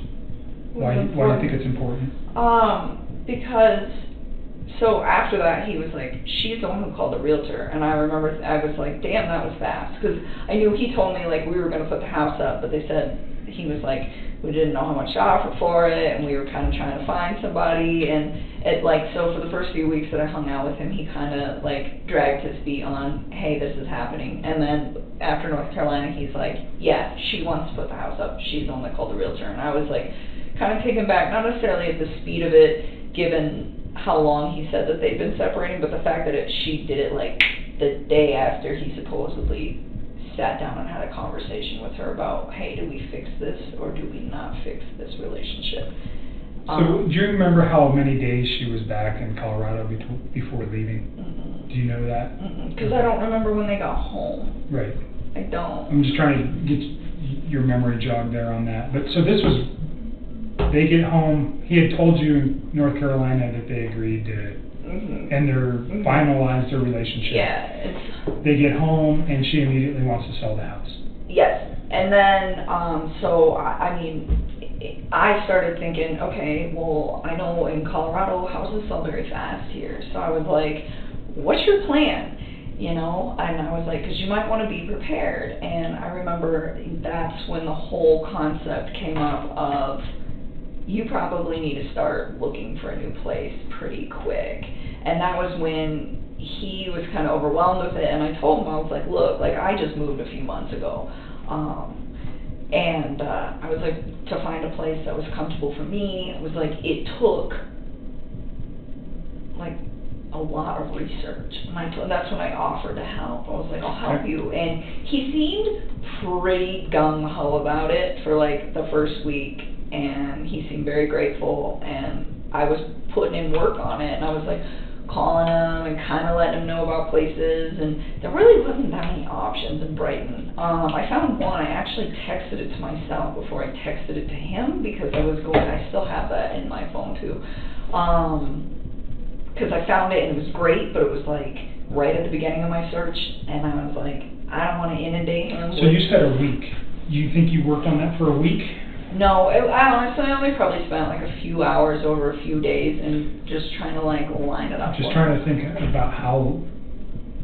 Why do you think it's important? Because, so after that, he was like, she's the one who called the realtor. And I remember, I was like, damn, that was fast. Because I knew he told me, like, we were going to put the house up, but they said, he was like, we didn't know how much to offer for it, and we were kind of trying to find somebody. And it, like, so for the first few weeks that I hung out with him, he kind of, like, dragged his feet on, hey, this is happening. And then after North Carolina, he's like, yeah, she wants to put the house up. She's the one that called the realtor. And I was, like, kind of taken back, not necessarily at the speed of it, given how long he said that they'd been separating, but the fact that she did it, like, the day after he supposedly sat down and had a conversation with her about, hey, do we fix this or do we not fix this relationship? So do you remember how many days she was back in Colorado before leaving? Mm-mm. Do you know that? Because I don't remember when they got home. Right. I don't. I'm just trying to get your memory jogged there on that. But so this was, they get home, he had told you in North Carolina that they agreed to and they're finalized their relationship. Yeah. They get home and she immediately wants to sell the house. Yes. And then, so, I mean, I started thinking, okay, well, I know in Colorado houses sell very fast here. So I was like, what's your plan? You know, and I was like, because you might want to be prepared. And I remember that's when the whole concept came up of, you probably need to start looking for a new place pretty quick. And that was when he was kind of overwhelmed with it, and I told him, I was like, look, like, I just moved a few months ago. And I was like, to find a place that was comfortable for me, it was like, it took, like, a lot of research. And that's when I offered to help. I was like, I'll help you. And he seemed pretty gung-ho about it for, like, the first week. And he seemed very grateful, and I was putting in work on it, and I was like calling him and kind of letting him know about places, and there really wasn't that many options in Brighton. I found one. I actually texted it to myself before I texted it to him, because I still have that in my phone too, because I found it and it was great, but it was like right at the beginning of my search, and I was like, I don't want to inundate him. So you said a week. You think you worked on that for a week? No, I honestly only probably spent like a few hours over a few days and just trying to like line it up. Just trying to think about how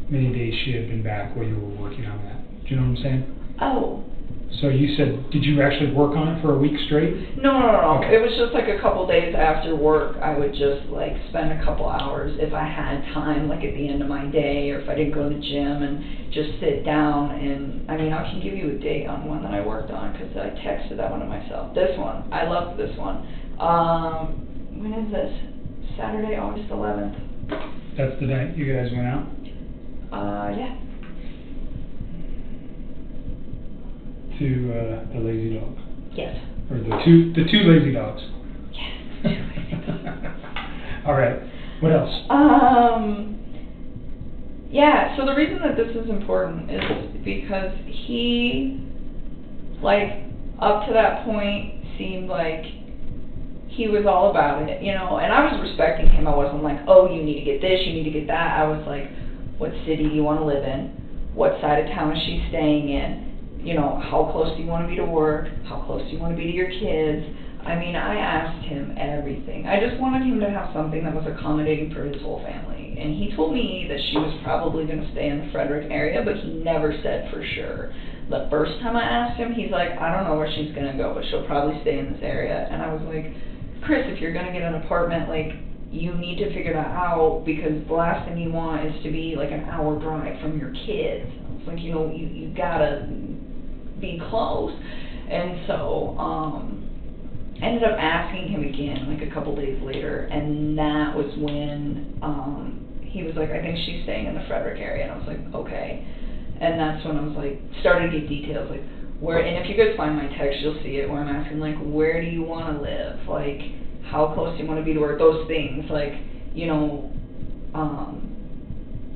many days she had been back while you were working on that. Do you know what I'm saying? Oh. So you said, did you actually work on it for a week straight? No. Okay. It was just like a couple days after work. I would just like spend a couple hours if I had time, like at the end of my day, or if I didn't go to the gym, and just sit down. And I mean, I can give you a date on one that I worked on, because I texted that one to myself. This one, I loved this one. When is this? Saturday, August 11th. That's the night you guys went out? Yeah. To the lazy dog. Yes. Or the two lazy dogs. Yes. All right. What else? Yeah, so the reason that this is important is because he, like, up to that point, seemed like he was all about it, you know, and I was respecting him. I wasn't like, oh, you need to get this, you need to get that. I was like, what city do you want to live in? What side of town is she staying in? You know, how close do you want to be to work? How close do you want to be to your kids? I mean, I asked him everything. I just wanted him to have something that was accommodating for his whole family. and he told me that she was probably going to stay in the Frederick area, but he never said for sure. The first time I asked him, he's like, I don't know where she's going to go, but she'll probably stay in this area. And I was like, Chris, if you're going to get an apartment, like, you need to figure that out, because the last thing you want is to be like an hour drive from your kids. It's like, you know, you gotta be close. And so, I ended up asking him again, like a couple days later, and that was when, he was like, I think she's staying in the Frederick area, and I was like, okay. And that's when I was like, started to get details, like, where, and if you guys find my text, you'll see it, where I'm asking, like, where do you want to live? Like, how close do you want to be to work? Those things, like, you know,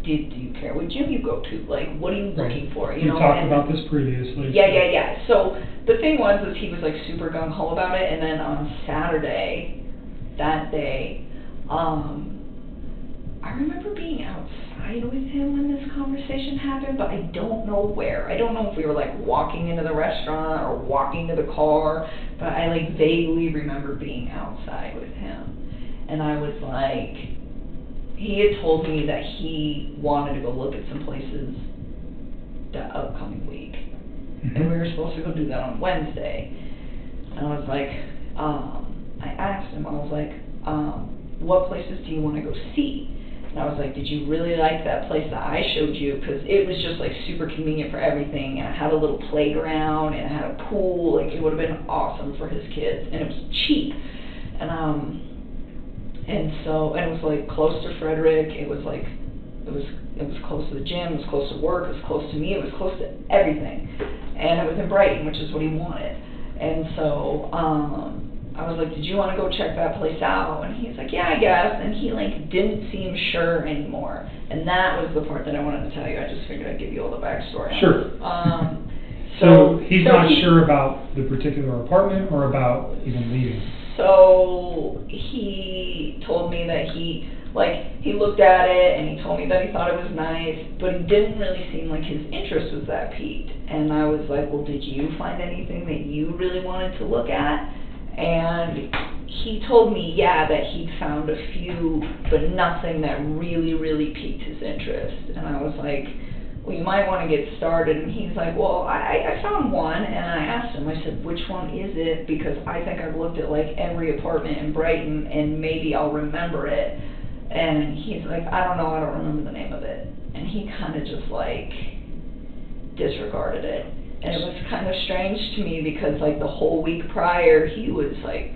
do you care what gym you go to? Like, what are you looking for? You know, talked about this previously. Yeah. So the thing was he was like super gung ho about it, and then on Saturday, that day, I remember being outside with him when this conversation happened, but I don't know where. I don't know if we were like walking into the restaurant or walking to the car, but I like vaguely remember being outside with him. And I was like, he had told me that he wanted to go look at some places the upcoming week. And we were supposed to go do that on Wednesday. And I was like, I asked him, I was like, what places do you want to go see? And I was like, did you really like that place that I showed you? Because it was just like super convenient for everything. And I had a little playground and I had a pool. Like, it would have been awesome for his kids. And it was cheap. And so, and it was like close to Frederick. It was like, it was close to the gym. It was close to work. It was close to me. It was close to everything. And it was in Brighton, which is what he wanted. And so, I was like, did you want to go check that place out? And he's like, yeah, I guess. And he like didn't seem sure anymore. And that was the part that I wanted to tell you. I just figured I'd give you all the backstory. Sure. So he's not sure about the particular apartment or about even leaving? So he told me that he looked at it and he told me that he thought it was nice, but it didn't really seem like his interest was that piqued. And I was like, well, did you find anything that you really wanted to look at? And he told me, yeah, that he'd found a few, but nothing that really, really piqued his interest. And I was like, well, you might want to get started. And he's like, well, I found one, and I asked him, I said, which one is it? Because I think I've looked at like every apartment in Brighton, and maybe I'll remember it. And he's like, I don't know, I don't remember the name of it. And he kind of just like disregarded it. And it was kind of strange to me because like the whole week prior, he was like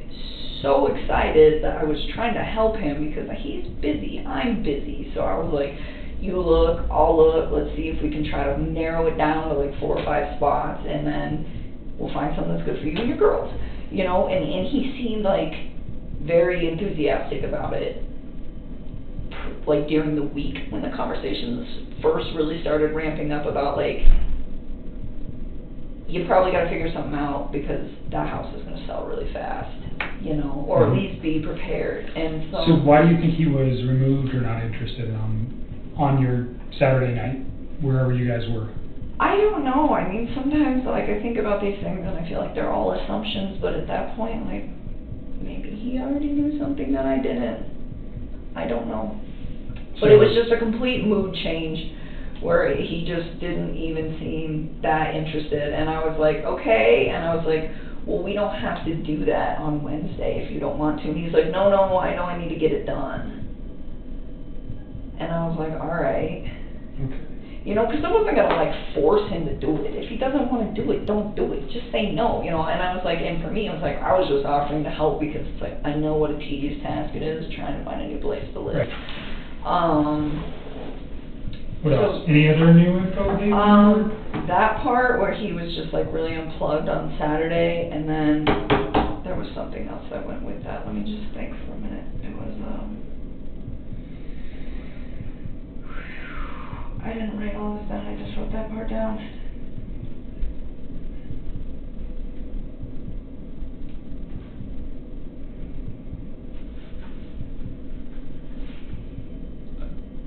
so excited that I was trying to help him because he's busy, I'm busy. So I was like, you look, I'll look, let's see if we can try to narrow it down to like 4 or 5 spots, and then we'll find something that's good for you and your girls. You know, and he seemed like very enthusiastic about it, like during the week when the conversations first really started ramping up about like, you probably got to figure something out because that house is going to sell really fast, you know, or at least be prepared. And so why do you think he was removed or not interested on your Saturday night, wherever you guys were? I don't know. I mean, sometimes like I think about these things and I feel like they're all assumptions, but at that point, like maybe he already knew something that I didn't. I don't know. But it was just a complete mood change where he just didn't even seem that interested. And I was like, okay. And I was like, well, we don't have to do that on Wednesday if you don't want to. And he's like, no, I know I need to get it done. And I was like, all right. Okay. You know, because I wasn't going to like force him to do it. If he doesn't want to do it, don't do it. Just say no, you know. And I was like, and for me, I was like, I was just offering to help because it's like, I know what a tedious task it is trying to find a new place to live. Right. What else? Any other new info? That part where he was just like really unplugged on Saturday, and then there was something else that went with that. Let me just think for a minute. It was I didn't write all this down. I just wrote that part down.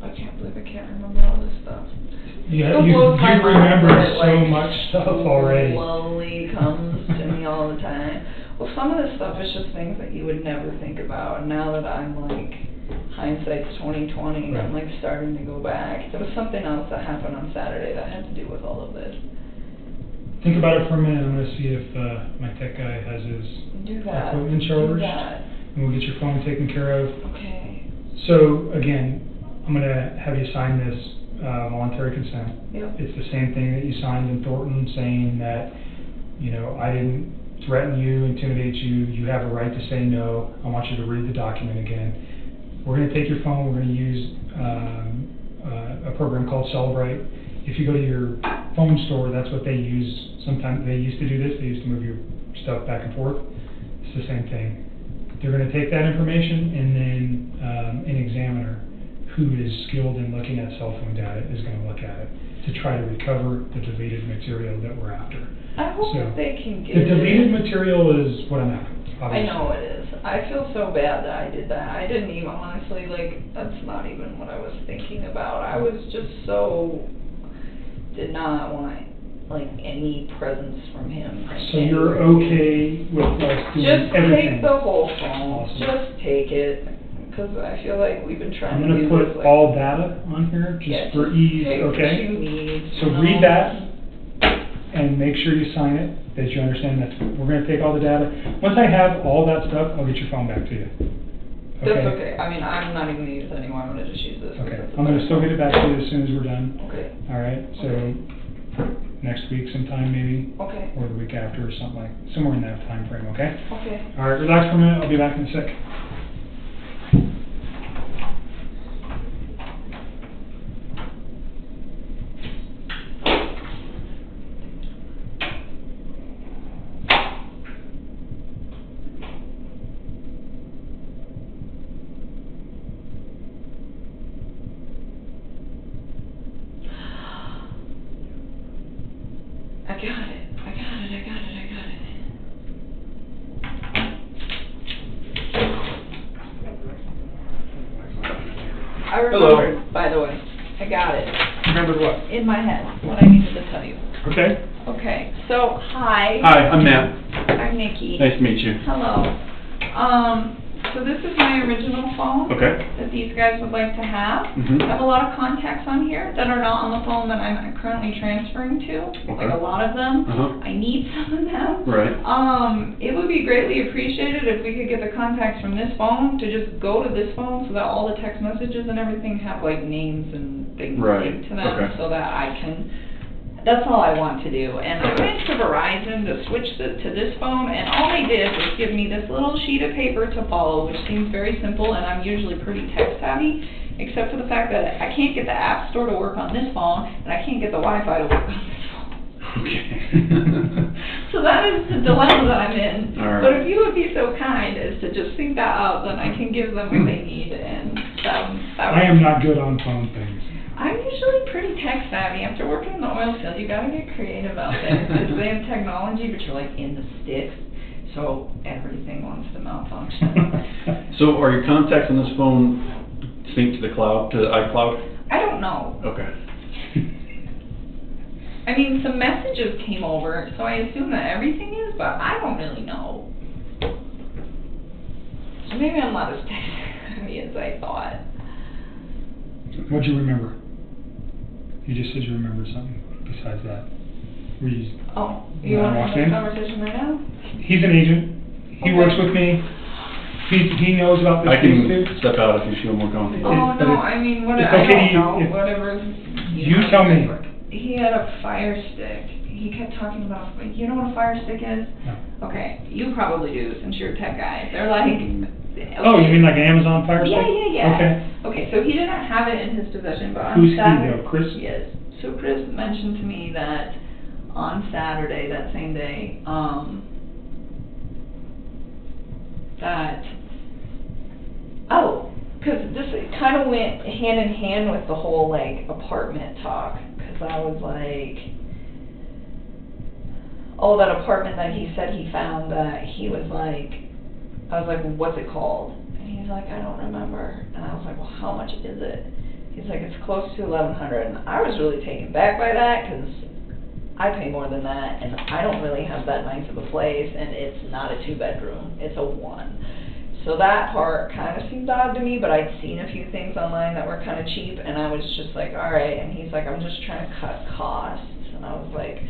I can't believe I can't remember all this stuff. Yeah, you remember so much stuff already. Slowly comes to me all the time. Well, some of this stuff is just things that you would never think about. And now that I'm like hindsight's 20/20, and I'm Right. like starting to go back. There was something else that happened on Saturday that had to do with all of this. Think about it for a minute. I'm going to see if my tech guy has his Do that. equipment Do charged, that. and we'll get your phone taken care of. Okay. So again, I'm going to have you sign this voluntary consent. Yep. It's the same thing that you signed in Thornton, saying that, you know, I didn't threaten you, intimidate you. You have a right to say no. I want you to read the document again. We're going to take your phone. We're going to use a program called Celebrate. If you go to your phone store, that's what they use. Sometimes they used to do this. They used to move your stuff back and forth. It's the same thing. They're going to take that information, and then an examiner who is skilled in looking at cell phone data is going to look at it to try to recover the deleted material that we're after. I hope So, that they can get the it. deleted material is what I'm after. I obviously. know it is. I feel so bad that I did that. I didn't even, honestly, like, that's not even what I was thinking about. I was just so, did not want, like, any presence from him. So you're okay with us doing Just everything? take the whole phone. Awesome. Just take it. Because I feel like we've been trying I'm to going do to this, put like, all data on here just yeah, for just ease, take what okay? you need, So you read know? that and make sure you sign it, that you understand that we're going to take all the data. Once I have all that stuff, I'll get your phone back to you. That's okay. I mean, I'm not even going to use it anymore. I'm going to just use this. Okay. I'm going to still get it back to you as soon as we're done. Okay. All right. So next week sometime maybe. Okay. Or the week after or something like, somewhere in that time frame, okay? Okay. All right. Relax for a minute. I'll be back in a sec. I got it. I got it. I got it. I got it. I remembered, by the way. I got it. Remembered what? In my head, what I needed to tell you. Okay. Okay, so, hi. Hi, I'm Matt. I'm Nikki. Nice to meet you. Hello. So this is my original phone. Okay. That these guys would like to have. Mhm. I have a lot of contacts on here that are not on the phone that I'm currently transferring to. Okay. Like a lot of them. Uh-huh. I need some of them. Right. It would be greatly appreciated if we could get the contacts from this phone to just go to this phone so that all the text messages and everything have like names and things Right. linked to them, Okay. so that I can, that's all I want to do. And I went to Verizon to switch to this phone, and all they did was give me this little sheet of paper to follow, which seems very simple, and I'm usually pretty tech savvy, except for the fact that I can't get the App Store to work on this phone, and I can't get the Wi-Fi to work on this phone. Okay. So that is the dilemma that I'm in. All right. But if you would be so kind as to just sync that up, then I can give them what they need, and that would... I am not good on phone things. I'm usually pretty tech savvy. After working in the oil field, you gotta get creative out there, because they have technology, but you're like in the sticks, so everything wants to malfunction. So are your contacts on this phone synced to the cloud, to iCloud? I don't know. Okay. I mean, some messages came over, so I assume that everything is, but I don't really know. So maybe I'm not as tech savvy as I thought. What'd you remember? You just said you remembered something besides that. Were you, Oh, you want to have in? a conversation right now? He's an agent. He Okay. works with me. He knows about this I case can too. step out if you feel more comfortable. Oh, but no, it's- I mean, it's I okay don't to- know, if- whatever. You tell me. He had a fire stick. He kept talking about, you know what a fire stick is? No. Okay, you probably do, since you're a tech guy. They're like... Oh, you mean like an Amazon Fire Stick? Yeah, yeah, yeah. Okay. Okay, so he didn't have it in his possession, but on Who's he Saturday... though, Chris? Yes. So Chris mentioned to me that on Saturday, that same day, that... Oh, because this kind of went hand in hand with the whole, like, apartment talk. Because I was like... Oh, that apartment that he said he found, that he was like... I was like, what's it called? And he's like, I don't remember. And I was like, well, how much is it? He's like, it's close to $1,100. And I was really taken back by that, because I pay more than that, and I don't really have that nice of a place, and it's not a 2-bedroom, it's a 1. So that part kind of seemed odd to me, but I'd seen a few things online that were kind of cheap, and I was just like, all right. And he's like, I'm just trying to cut costs. And I was like,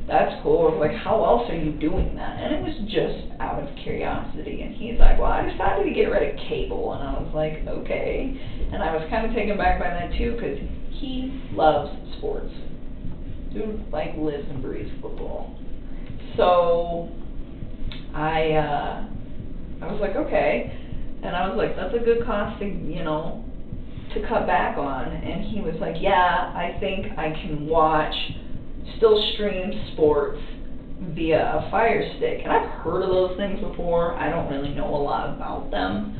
that's cool. I was like, how else are you doing that? And it was just out of curiosity. And he's like, well, I decided to get rid of cable. And I was like, okay. And I was kind of taken back by that too, because he loves sports. Dude, like, lives and breathes football. So I was like, okay. And I was like, that's a good cost to, you know, to cut back on. And he was like, yeah, I think I can still stream sports via a Fire Stick. And I've heard of those things before. I don't really know a lot about them.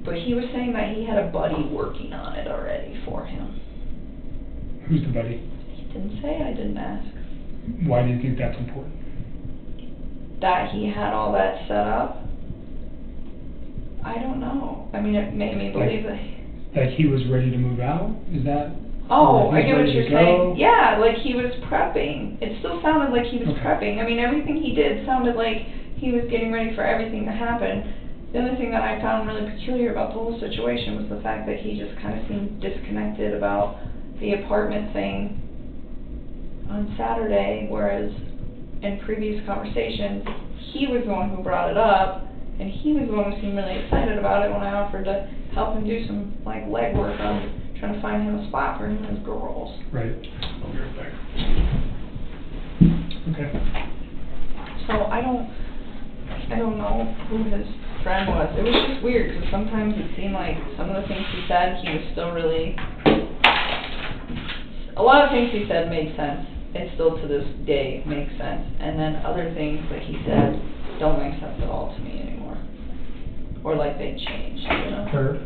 But he was saying that he had a buddy working on it already for him. Who's the buddy? He didn't say, I didn't ask. Why do you think that's important? That he had all that set up? I don't know. I mean, it made me believe that. Like he was ready to move out? Is that? Oh, I get what ready you're to saying. go? Yeah, like he was prepping. It still sounded like he was prepping. I mean, everything he did sounded like he was getting ready for everything to happen. The only thing that I found really peculiar about the whole situation was the fact that he just kind of seemed disconnected about the apartment thing on Saturday, whereas in previous conversations, he was the one who brought it up, and he was the one who seemed really excited about it when I offered to help him do some like legwork on trying to find him a spot for him and his girls. Right. I'll be right back. Okay. So I don't know who his friend was. It was just weird because sometimes it seemed like some of the things he said, he was still really. A lot of things he said made sense. It still to this day makes sense. And then other things that he said don't make sense at all to me anymore. Or like they changed, you know? Sure.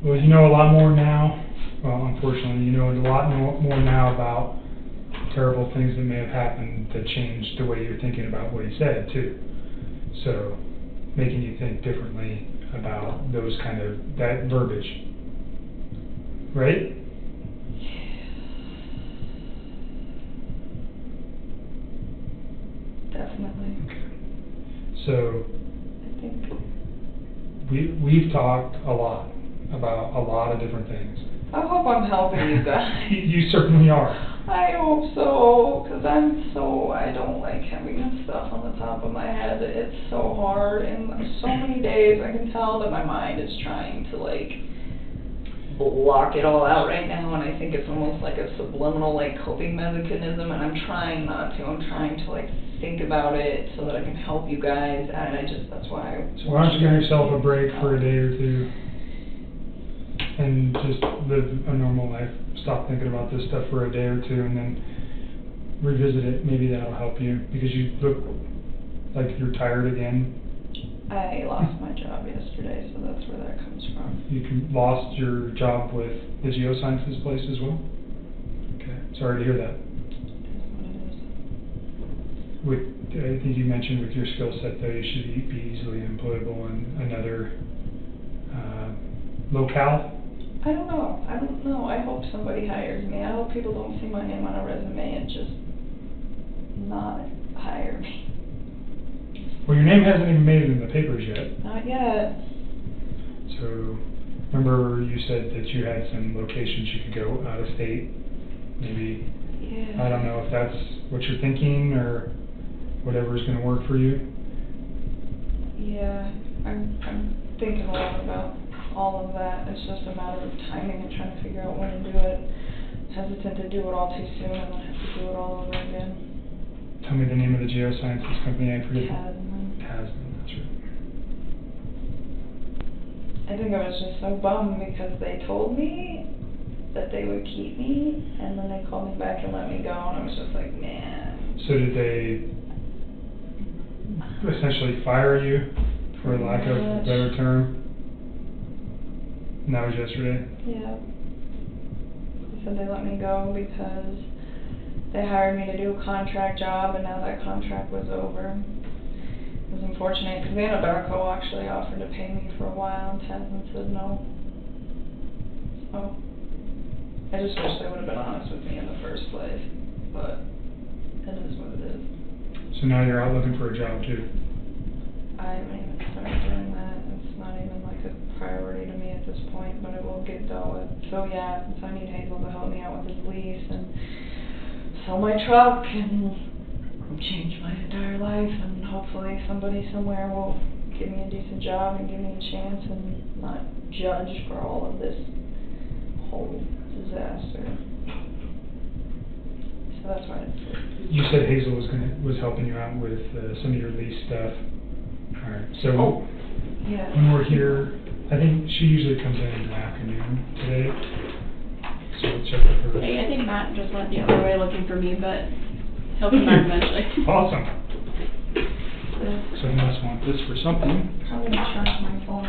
Well, you know a lot more now. Well, unfortunately, you know a lot more now about terrible things that may have happened that changed the way you're thinking about what he said, too. So, making you think differently about those kind of, that verbiage. Right? Definitely. Okay. So, I think we've talked a lot about a lot of different things. I hope I'm helping you guys. You certainly are. I hope so, because I don't like having this stuff on the top of my head. It's so hard, and so many days I can tell that my mind is trying to like block it all out right now, and I think it's almost like a subliminal like coping mechanism, and I'm trying not to. I'm trying to like think about it so that I can help you guys, and that's why So why don't you give yourself a break for a day or two and just live a normal life. Stop thinking about this stuff for a day or two and then revisit it. Maybe that'll help you because you look like you're tired again. I lost my job yesterday, so that's where that comes from. You lost your job with the geosciences place as well? Okay, sorry to hear that. I think you mentioned with your skill set though, you should be easily employable in another locale. I don't know. I hope somebody hires me. I hope people don't see my name on a resume and just not hire me. Well, your name hasn't even made it in the papers yet. Not yet. So, remember you said that you had some locations you could go out of state? Maybe, yeah. I don't know if that's what you're thinking or whatever is going to work for you. Yeah, I'm thinking a lot about all of that. It's just a matter of timing and trying to figure out when to do it. Hesitant to do it all too soon and then have to do it all over again. Tell me the name of the geosciences company. I forget. Tasman. Tasman, that's right. I think I was just so bummed because they told me that they would keep me, and then they called me back and let me go, and I was just like, man. So did they essentially fire you, for lack of a better term? And that was yesterday? Yeah. They said they let me go because they hired me to do a contract job, and now that contract was over. It was unfortunate because Anadarko actually offered to pay me for a while, and Tasman said no. So I just wish they would have been honest with me in the first place, but it is what it is. So now you're out looking for a job too? I haven't even started doing that. It's not even like a priority to me at this point, but it will get dealt with. So yeah, so I need Hazel to help me out with his lease and sell my truck and change my entire life, and hopefully somebody somewhere will give me a decent job and give me a chance and not judge for all of this whole disaster. So that's why it's... You said Hazel was helping you out with some of your lease stuff. All right. So yeah. When we're here, I think she usually comes in the afternoon today. So we'll check with her. Hey, I think Matt just went the other way looking for me, but he'll come back eventually. Awesome. So you must want this for something. Probably gonna charge my phone. I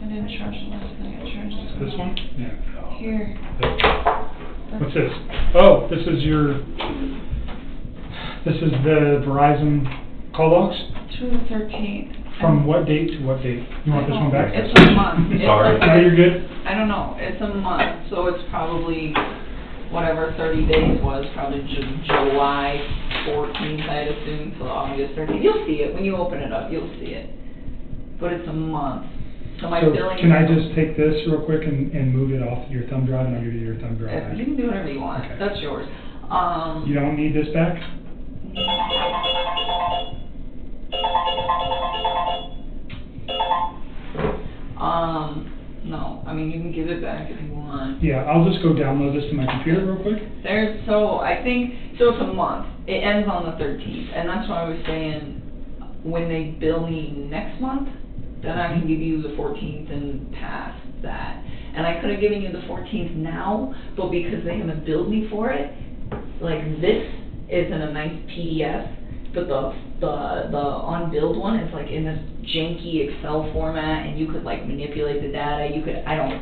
didn't charge the last thing I charged. This one? Yeah. Here. What's this? Oh, this is the Verizon call logs? To the 13th. From what date to what date? You want this one back? It's a month. Sorry. It's No, you're good. I don't know. It's a month, so it's probably whatever 30 days was, probably July 14th, I'd assume, so August 13th. You'll see it. When you open it up, you'll see it. But it's a month. So my billing... Can I just take this real quick and move it off your thumb drive, and I'll give you your thumb drive back? You can do whatever you want. Okay. That's yours. You don't need this back? No. I mean, you can give it back if you want. Yeah, I'll just go download this to my computer real quick. I think, so it's a month. It ends on the 13th, and that's why I was saying, when they bill me next month, then I can give you the 14th and past that. And I could have given you the 14th now, but because they haven't billed me for it, like this is in a nice PDF, but the unbilled one is like in this janky Excel format, and you could like manipulate the data. You could, I don't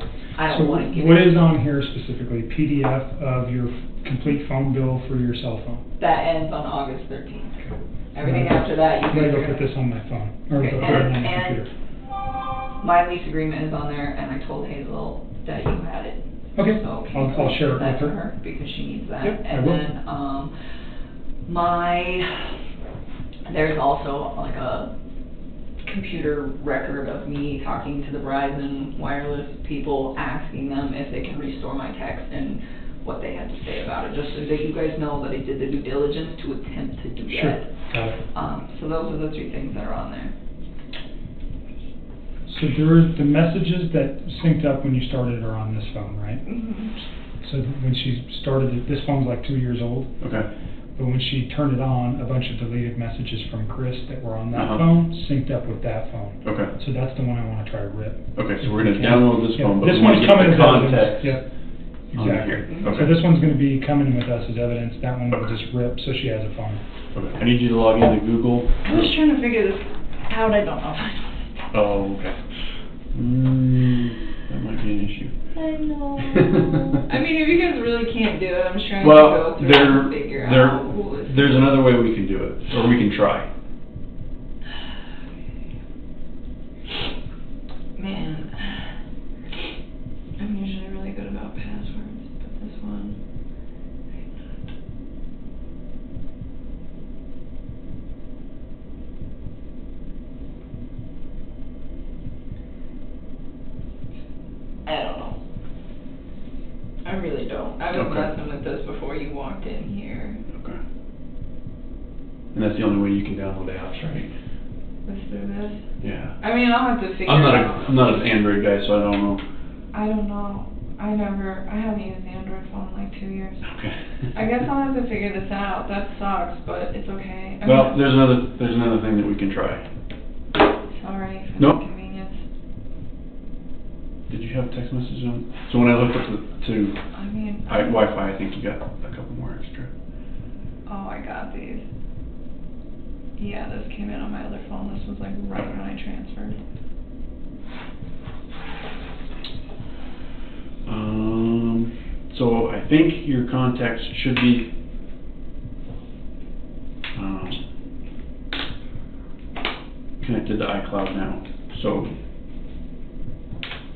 want to give what is on here specifically? PDF of your complete phone bill for your cell phone? That ends on August 13th. Everything after that, you I'm going to go put this on my phone, or okay, go put it on my and computer. my lease agreement is on there, and I told Hazel that you had it. Okay, So I'll share it that with to her. because she needs that. Yep, I and will. Then there's also like a computer record of me talking to the Verizon wireless people, asking them if they can restore my text and what they had to say about it, just so that you guys know that I did the due diligence to attempt to do that. Got it. So those are the three things that are on there. So there are the messages that synced up when you started are on this phone, right? Mm-hmm. So when she started it, this phone's like 2 years old. Okay. But when she turned it on, a bunch of deleted messages from Chris that were on that Uh-huh. phone synced up with that phone. Okay. So that's the one I want to try to rip. Okay, so we're going to download this phone, but this we want one's to get coming the as evidence. context Yep. on Exactly. here. Okay. So this one's going to be coming with us as evidence. That one will just rip, so she has a phone. Okay. I need you to log into Google. I was trying to figure this out. I don't know. Oh, okay. That might be an issue. I know. I mean, if you guys really can't do it, I'm just trying to Well, go through and figure out who is. there's another way we can do it, or we can try. Man, I'm usually really good about passwords, but this one, I don't know. I really don't. I was Okay. messing with this before you walked in here. Okay. And that's the only way you can download apps, right? Let's do this. Yeah. I mean, I'll have to figure I'm it out. not an Android guy, so I don't know. I don't know. I haven't used the Android phone in like 2 years. Okay. I guess I'll have to figure this out. That sucks, but it's okay. I Well, mean, there's another thing that we can try. sorry for Nope. the inconvenience. Did you have a text message on? So when I looked up to I mean, Wi-Fi, I think you got a couple more extra. oh, I got these. Yeah, this came in on my other phone. This was like right when I transferred. So I think your contacts should be connected to iCloud now, so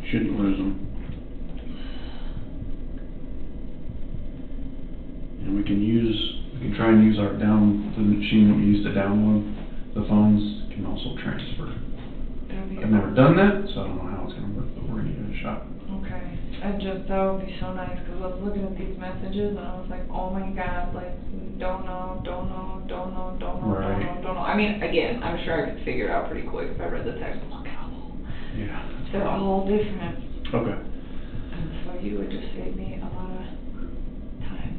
shouldn't lose them. And we can try and use the machine that we used to download the phones can also transfer. That'd be I've never done that, so I don't know how it's gonna work, but we're gonna give it a shot. Okay, that would be so nice, because I was looking at these messages, and I was like, oh my god, like, don't know. Right. I mean, again, I'm sure I could figure it out pretty quick if I read the text. Look at them. Yeah. They're all different. Okay. And so you would just save me a lot of time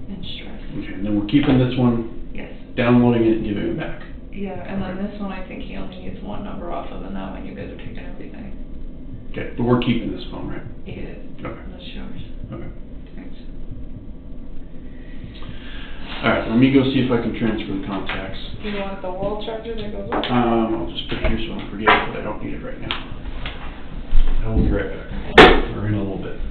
and stress. Okay, and then we're keeping this one. Yes. Downloading it and giving it back. Yeah, and then this one, I think he only needs one number off of, and that one you guys are taking everything. Okay, but we're keeping this phone, right? Yeah. Okay. That's yours. Okay. Thanks. Alright, let me go see if I can transfer the contacts. Do you want the wall charger that goes with it? I'll just put it here so I don't forget it, but I don't need it right now. I will be right back. Or in a little bit.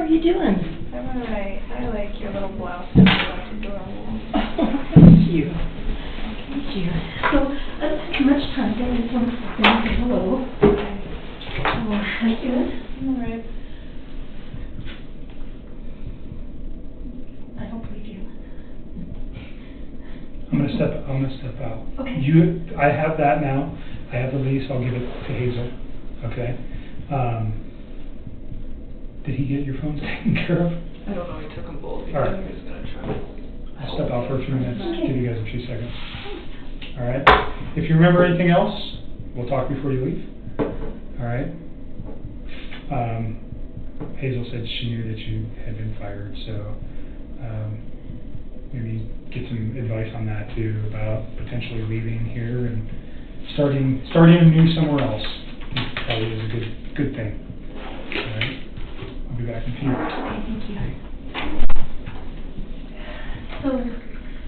you doing? I'm alright. I like your little blouse. It's like adorable. Thank you. Thank you. So, I don't take much time. I just want to say hello. Oh, how you doing? I'm alright. I don't believe you. I'm gonna step out. Okay. I have that now. I have the lease. I'll give it to Hazel. Okay. Did he get your phones taken care of? I don't know. He took them both. He All right. said he was gonna try. I'll step out for a few minutes. Okay. Give you guys a few seconds. All right. If you remember anything else, we'll talk before you leave. All right. Hazel said she knew that you had been fired, so maybe get some advice on that too, about potentially leaving here and starting anew somewhere else. Probably is a good thing. All right. I'll be back in a few. Okay, thank you. So,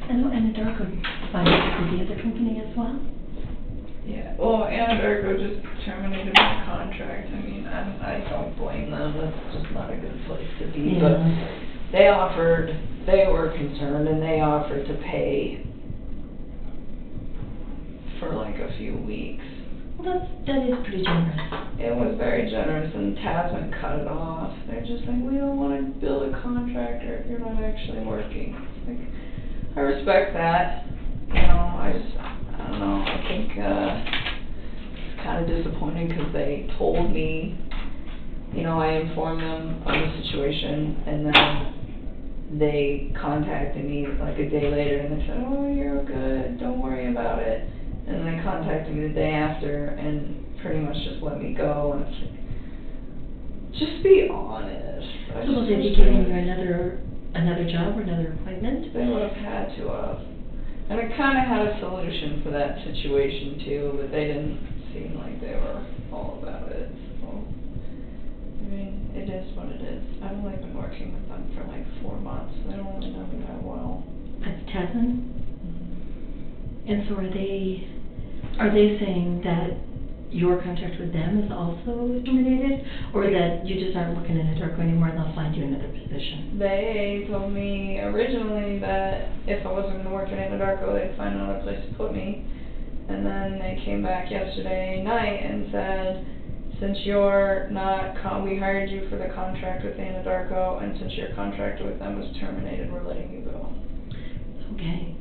I know Anadarko fired the other company as well? Yeah, well, Anadarko just terminated my contract. I mean, I don't blame them. That's just not a good place to be. Yeah. But they were concerned, and they offered to pay for like a few weeks. Well, that is pretty generous. It was very generous, and Tasman cut it off. They're just like, we don't want to bill a contractor if you're not actually working. Like, I respect that. You know, I don't know. I think it's kind of disappointing because they told me, you know, I informed them of the situation, and then they contacted me like a day later, and they said, oh, you're good, don't worry about it. And then they contacted me the day after and pretty much just let me go. And it's like, just be honest. So did he give you another job or another appointment? They would have had to have. And I kind of had a solution for that situation too, but they didn't seem like they were all about it. So, I mean, it is what it is. I've only been working with them for like 4 months. They don't really know me that well. That's Tasman? And so are they saying that your contract with them is also terminated, or that you just aren't working in Anadarko anymore and they'll find you another position? They told me originally that if I wasn't going to work in Anadarko, they'd find another place to put me. And then they came back yesterday night and said, since you're not, we hired you for the contract with Anadarko, and since your contract with them was terminated, we're letting you go. Okay.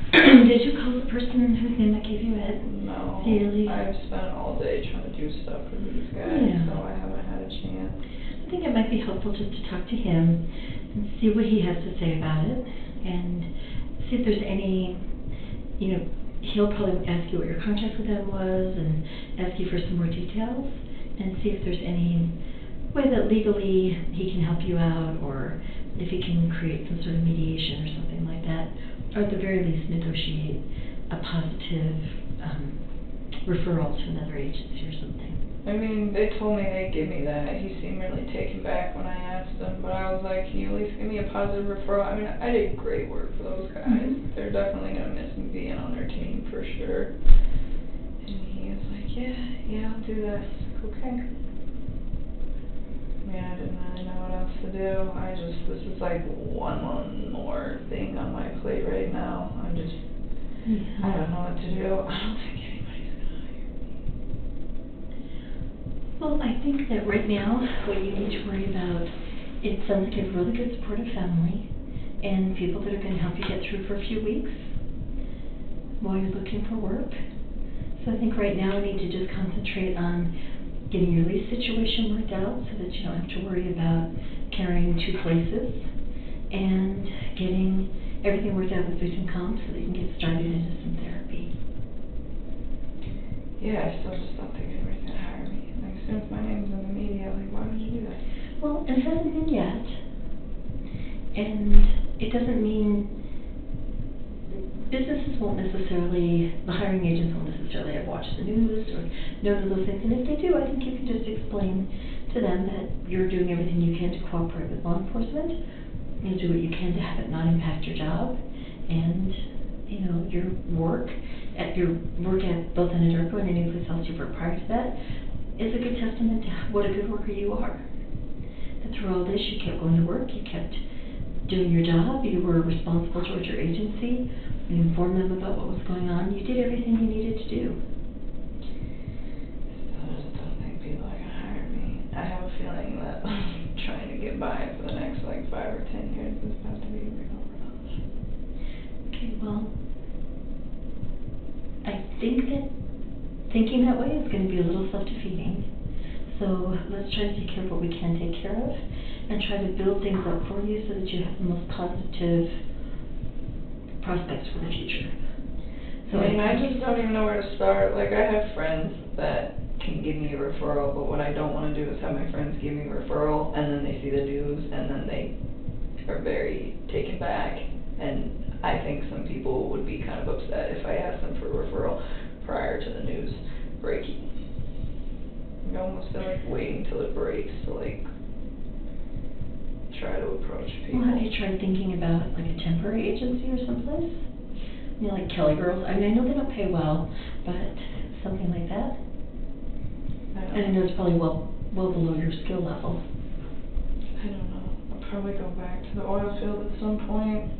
Did you call the person whose name that gave you a head? No. Daily? I've spent all day trying to do stuff for these guys, Yeah. so I haven't had a chance. I think it might be helpful just to talk to him and see what he has to say about it, and see if there's any, you know, he'll probably ask you what your contract with them was and ask you for some more details, and see if there's any way that legally he can help you out, or if he can create some sort of mediation or something like that, or at the very least negotiate a positive referral to another agency or something. I mean, they told me they'd give me that. He seemed really taken back when I asked him, but I was like, can you at least give me a positive referral? I mean, I did great work for those guys. Mm-hmm. They're definitely going to miss me being on their team for sure. And he was like, yeah, I'll do that. I was like, okay. I mean, I didn't really know what else to do. This is like one more thing on my plate right now. I don't know what to do. I don't think anybody's going to hire me. Well, I think that right now what you need to worry about is someone to have really good supportive family and people that are going to help you get through for a few weeks while you're looking for work. So I think right now you need to just concentrate on getting your lease situation worked out so that you don't have to worry about carrying 2 places, and getting everything worked out with victim comp so that you can get started into some therapy. Yeah, I still just don't think anybody's going to hire me. Like, as soon as my name's in the media, like, why would you do that? Well, it hasn't been yet, and it doesn't mean businesses won't necessarily, the hiring agents won't necessarily have watched the news or know those things, and if they do, I think you can just explain to them that you're doing everything you can to cooperate with law enforcement. You'll do what you can to have it not impact your job, and, you know, your work at both Anadarko and any place else you've worked prior to that is a good testament to what a good worker you are. through all this, you kept going to work, you kept doing your job, you were responsible towards your agency, you informed them about what was going on, you did everything you needed to do. I just don't think people are gonna hire me. I have a feeling that trying to get by for the next like 5 or 10 years is about to be real rough. Okay, well, I think that thinking that way is going to be a little self-defeating. So let's try to take care of what we can take care of and try to build things up for you so that you have the most positive prospects for the future. So I just don't even know where to start. Like, I have friends that can give me a referral, but what I don't want to do is have my friends give me a referral and then they see the news and then they are very taken back. And I think some people would be kind of upset if I asked them for a referral prior to the news breaking. I almost feel like waiting till it breaks to like try to approach people. Well, have you tried thinking about like a temporary agency or someplace? You know, like Kelly Girls. I mean, I know they don't pay well, but something like that. And I know it's probably well below your skill level. I don't know. I'll probably go back to the oil field at some point.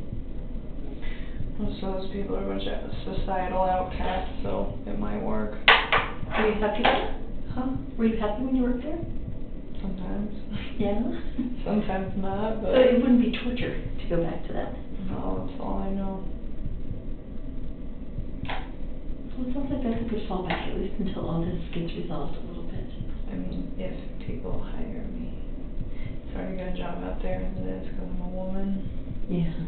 Most of those people are a bunch of societal outcasts, so it might work. Were you happy there? Huh? Were you happy when you worked there? Sometimes. Yeah? Sometimes not, but... So it wouldn't be torture to go back to that? No, that's all I know. Well, it sounds like that's a good fallback, at least until all this gets resolved a little bit. I mean, if people hire me. It's hard to get a job out there as it is because I'm a woman. Yeah.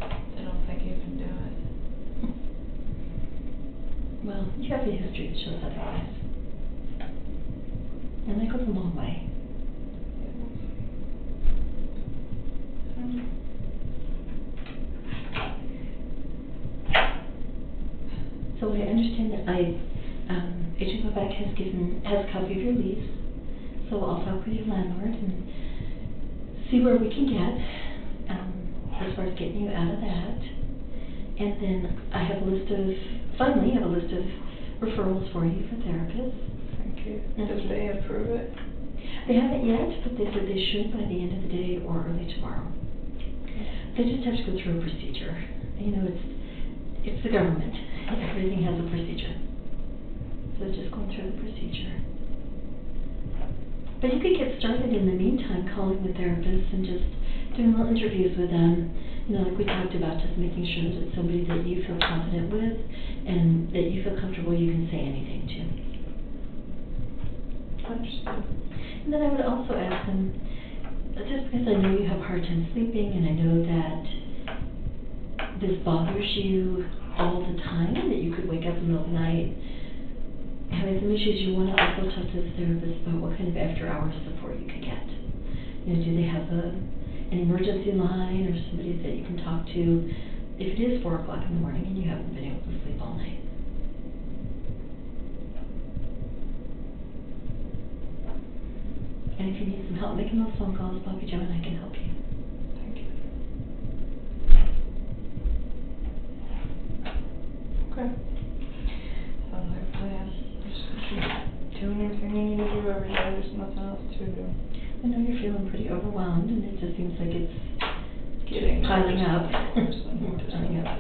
I don't think you can do it. Well, you have a history that shows otherwise. And that goes a long way. So I understand that Agent Quebec has a copy of your lease. So I'll talk with your landlord and see where we can get as far as getting you out of that. And then I have a list of referrals for you for therapists. Thank you. Did they approve it? They haven't yet, but they said they should by the end of the day or early tomorrow. They just have to go through a procedure. You know, it's the government. Everything has a procedure. So it's just going through the procedure. But you could get started in the meantime calling the therapists and just doing little interviews with them. You know, like we talked about, just making sure that it's somebody that you feel confident with and that you feel comfortable you can say anything to. Understood. And then I would also ask them, just because I know you have a hard time sleeping and I know that this bothers you all the time, that you could wake up in the middle of the night having some issues, you want to also talk to the therapist about what kind of after-hours support you could get. You know, do they have an emergency line or somebody that you can talk to if it is 4 o'clock in the morning and you haven't been able to sleep all night? And if you need some help making those phone calls, Bobby Joe and I can help you. Thank you. Okay. Sounds like a plan. Just keep doing everything you need to do every day. There's nothing else to do. I know you're feeling pretty overwhelmed, and it just seems like it's Getting piling up. Piling up.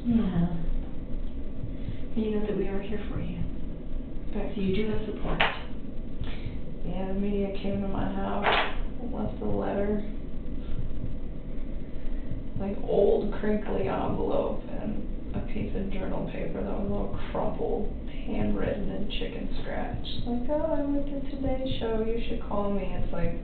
Yeah. And you know that we are here for you. Okay. So you do have support. Yeah, the media came to my house, left a letter, like old crinkly envelope and a piece of journal paper that was all crumpled, handwritten in chicken scratch. Like, oh, I went to Today's Show, you should call me. It's like,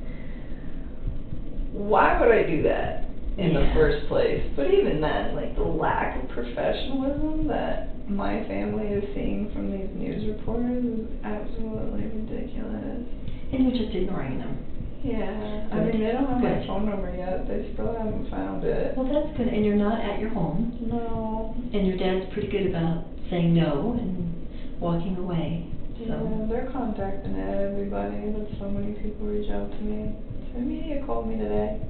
why would I do that in the first place? But even then, like the lack of professionalism that my family is seeing from these news reporters is absolutely ridiculous. And you're just ignoring them. Yeah, I mean, they don't have my phone number yet. They still haven't found it. Well, that's good. And you're not at your home. No. And your dad's pretty good about saying no and walking away. So. Yeah, they're contacting everybody, but so many people reach out to me. The media called me today.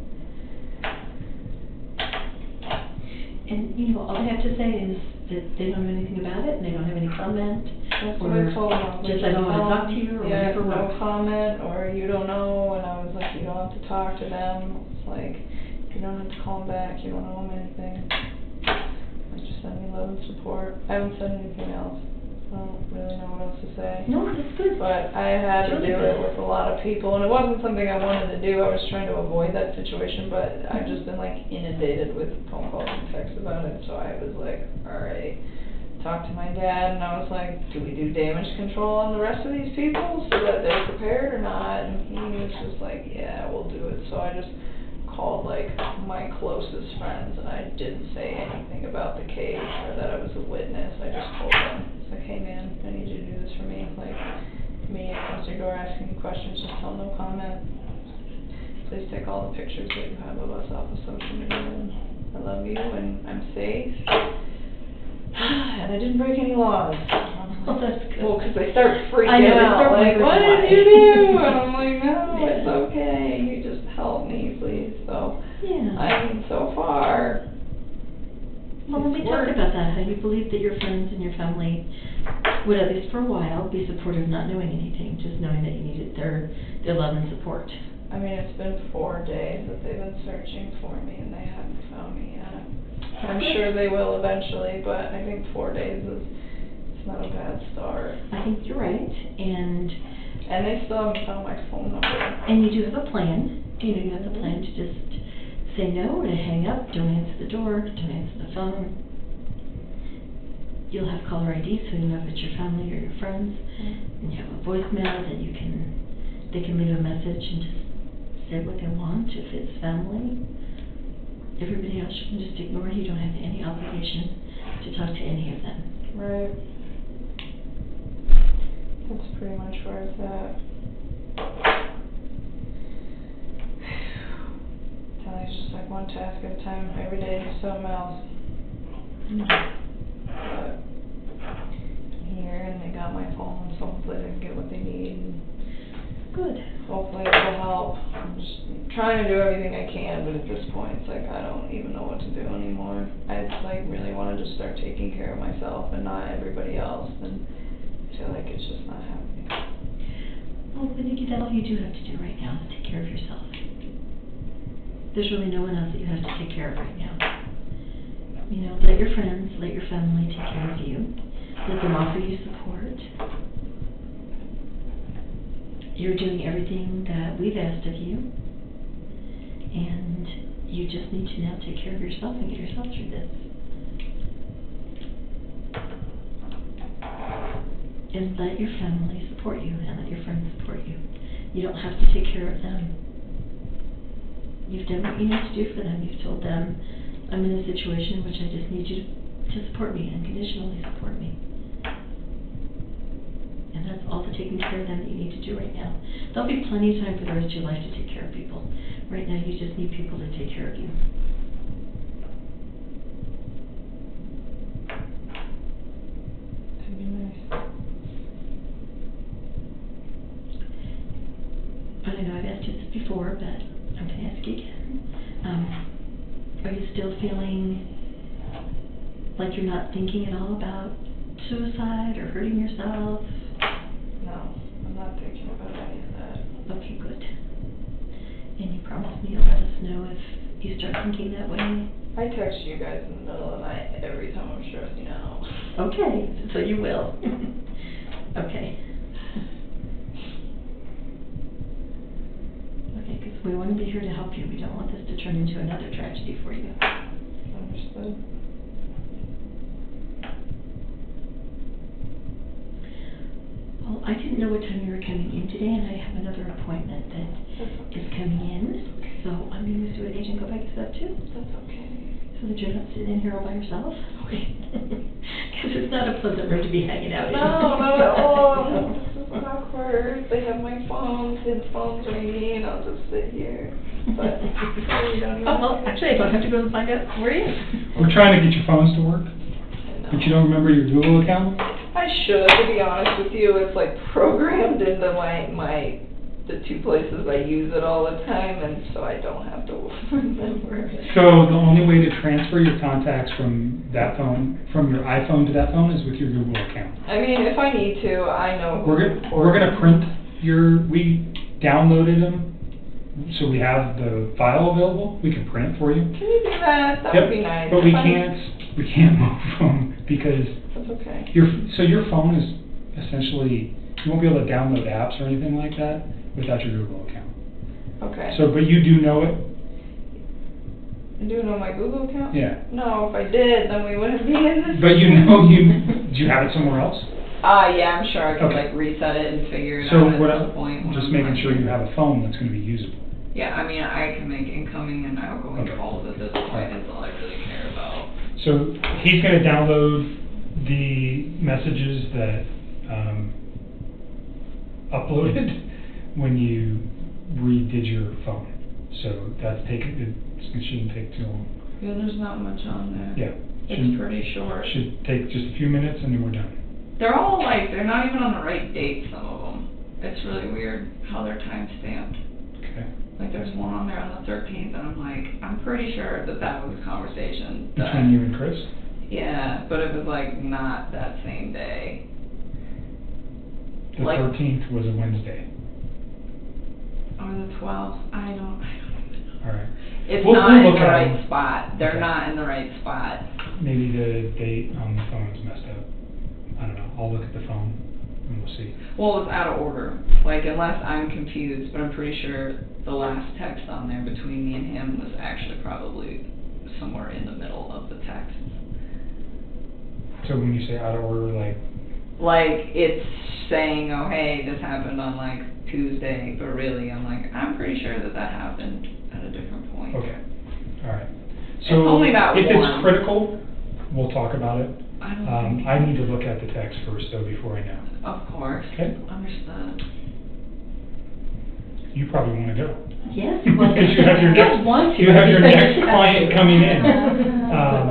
And, you know, all they have to say is that they don't know anything about it, and they don't have any comment. That's what or I told them. just I don't want to talk to you, or yeah, whatever no works. comment, or you don't know, and I was like, you don't have to talk to them. It's like, you don't have to call them back, you don't owe them anything. Like, just send me love and support. I haven't said anything else. I don't really know what else to say. No, that's good. But I had to Really do good. it with a lot of people, and it wasn't something I wanted to do. I was trying to avoid that situation, but I've just been like inundated with phone calls and texts about it, so I was like, alright. Talked to my dad, and I was like, do we do damage control on the rest of these people so that they're prepared or not? And he was just like, yeah, we'll do it. So I just called like my closest friends, and I didn't say anything about the case or that I was a witness. I just told them, it's like, hey man, I need you to do this for me. Like, me comes to your door asking you questions, just tell no comment. Please take all the pictures that you have of us off of social media, and I love you, and I'm safe. And I didn't break any laws. Oh, that's good. Well, because they start freaking I know, they out, start like, wondering what why. did you do? And I'm like, no, Yeah. it's okay. You just help me, please. So, Yeah. I mean, so far, Well, when we it's talked worked. about that, how you believe that your friends and your family would, at least for a while, be supportive, not knowing anything, just knowing that you needed their love and support. I mean, it's been 4 days that they've been searching for me, and they haven't found me yet. I'm sure they will eventually, but I think 4 days it's not a bad start. I think you're right, and they still haven't found my phone number. And you do have a plan. You know, you have the plan to just say no, or to hang up, don't answer the door, don't answer the phone. You'll have caller ID, so you know if it's your family or your friends. And you have a voicemail that they can leave a message and just say what they want if it's family. Everybody else you can just ignore. You don't have any obligation to talk to any of them. Right. That's pretty much where it's at. It's just like one task at a time. Every day do something else. But I'm here, and they got my phone, so hopefully they can get what they need. Good. Hopefully it will help. I'm just trying to do everything I can, but at this point, it's like I don't even know what to do anymore. I just like really want to just start taking care of myself and not everybody else, and I feel like it's just not happening. Well, I think that's all you do have to do right now is take care of yourself. There's really no one else that you have to take care of right now. You know, let your friends, let your family take care of you. Let them offer you support. You're doing everything that we've asked of you. And you just need to now take care of yourself and get yourself through this. And let your family support you, and let your friends support you. You don't have to take care of them. You've done what you need to do for them. You've told them, I'm in a situation in which I just need you to support me, unconditionally support me. And that's all the taking care of them that you need to do right now. There'll be plenty of time for the rest of your life to take care of people. Right now, you just need people to take care of you. That'd be nice. I know I've asked you this before, but I'm going to ask you again. Are you still feeling like you're not thinking at all about suicide or hurting yourself? No, I'm not thinking about any of that. Okay, good. And you promise me you'll let us know if you start thinking that way? I text you guys in the middle of the night every time I'm stressing out. Okay, so you will. Okay. Okay, because we want to be here to help you. We don't want this to turn into another tragedy for you. Understood. Well, I didn't know what time you were coming in today, and I have another appointment that is coming in. So I'm going to do it and go back to that too. That's okay. So that you're not sitting in here all by yourself? Okay. Because it's not a pleasant room to be hanging out in. No, not at all. This is awkward. They have my phones, and the phone's ringing, and I'll just sit here. But you don't even well, actually, I don't have to go and find out where he is. We're trying to get your phones to work, but you don't remember your Google account? I should, to be honest with you. It's like programmed into my the two places I use it all the time, and so I don't have to remember. So the only way to transfer your contacts from that phone, from your iPhone to that phone, is with your Google account. I mean, if I need to, I know. We're gonna print we downloaded them, so we have the file available. We can print it for you. Can you do that? That would be nice. But we can't move them because That's okay. your phone is essentially, you won't be able to download apps or anything like that without your Google account. Okay. So, but you do know it? You do know my Google account? Yeah. No, if I did, then we wouldn't be in this. But do you have it somewhere else? Yeah, I'm sure I could Okay. like reset it and figure it So out what at this point. just making sure you have a phone that's going to be usable. Yeah, I mean, I can make incoming and outgoing calls at this point. That's all I really care about. So he's going to download the messages that uploaded when you redid your phone. So it shouldn't take too long. Yeah, there's not much on there. Yeah. It's pretty short. Should take just a few minutes and then we're done. They're all like, they're not even on the right date, some of them. It's really weird how they're time stamped. Okay. Like there's one on there on the 13th and I'm like, I'm pretty sure that was a conversation. Between you and Chris? Yeah, but it was like not that same day. The 13th was a Wednesday. Or the 12th, I don't even know. All right. It's We'll not in look the at right them. spot. They're Okay. not in the right spot. Maybe the date on the phone's messed up. I don't know. I'll look at the phone and we'll see. Well, it's out of order. Like, unless I'm confused, but I'm pretty sure the last text on there between me and him was actually probably somewhere in the middle of the text. So when you say out of order, Like, it's saying, oh, hey, this happened on, like, Tuesday, but really, I'm like, I'm pretty sure that happened at a different point. Okay. All right. It's So only about if one. it's critical, we'll talk about it. I don't think I need to look at the text first, though, before I know. Of course. Okay. Understood. You probably want to go. Yes, Because you have your next client coming in.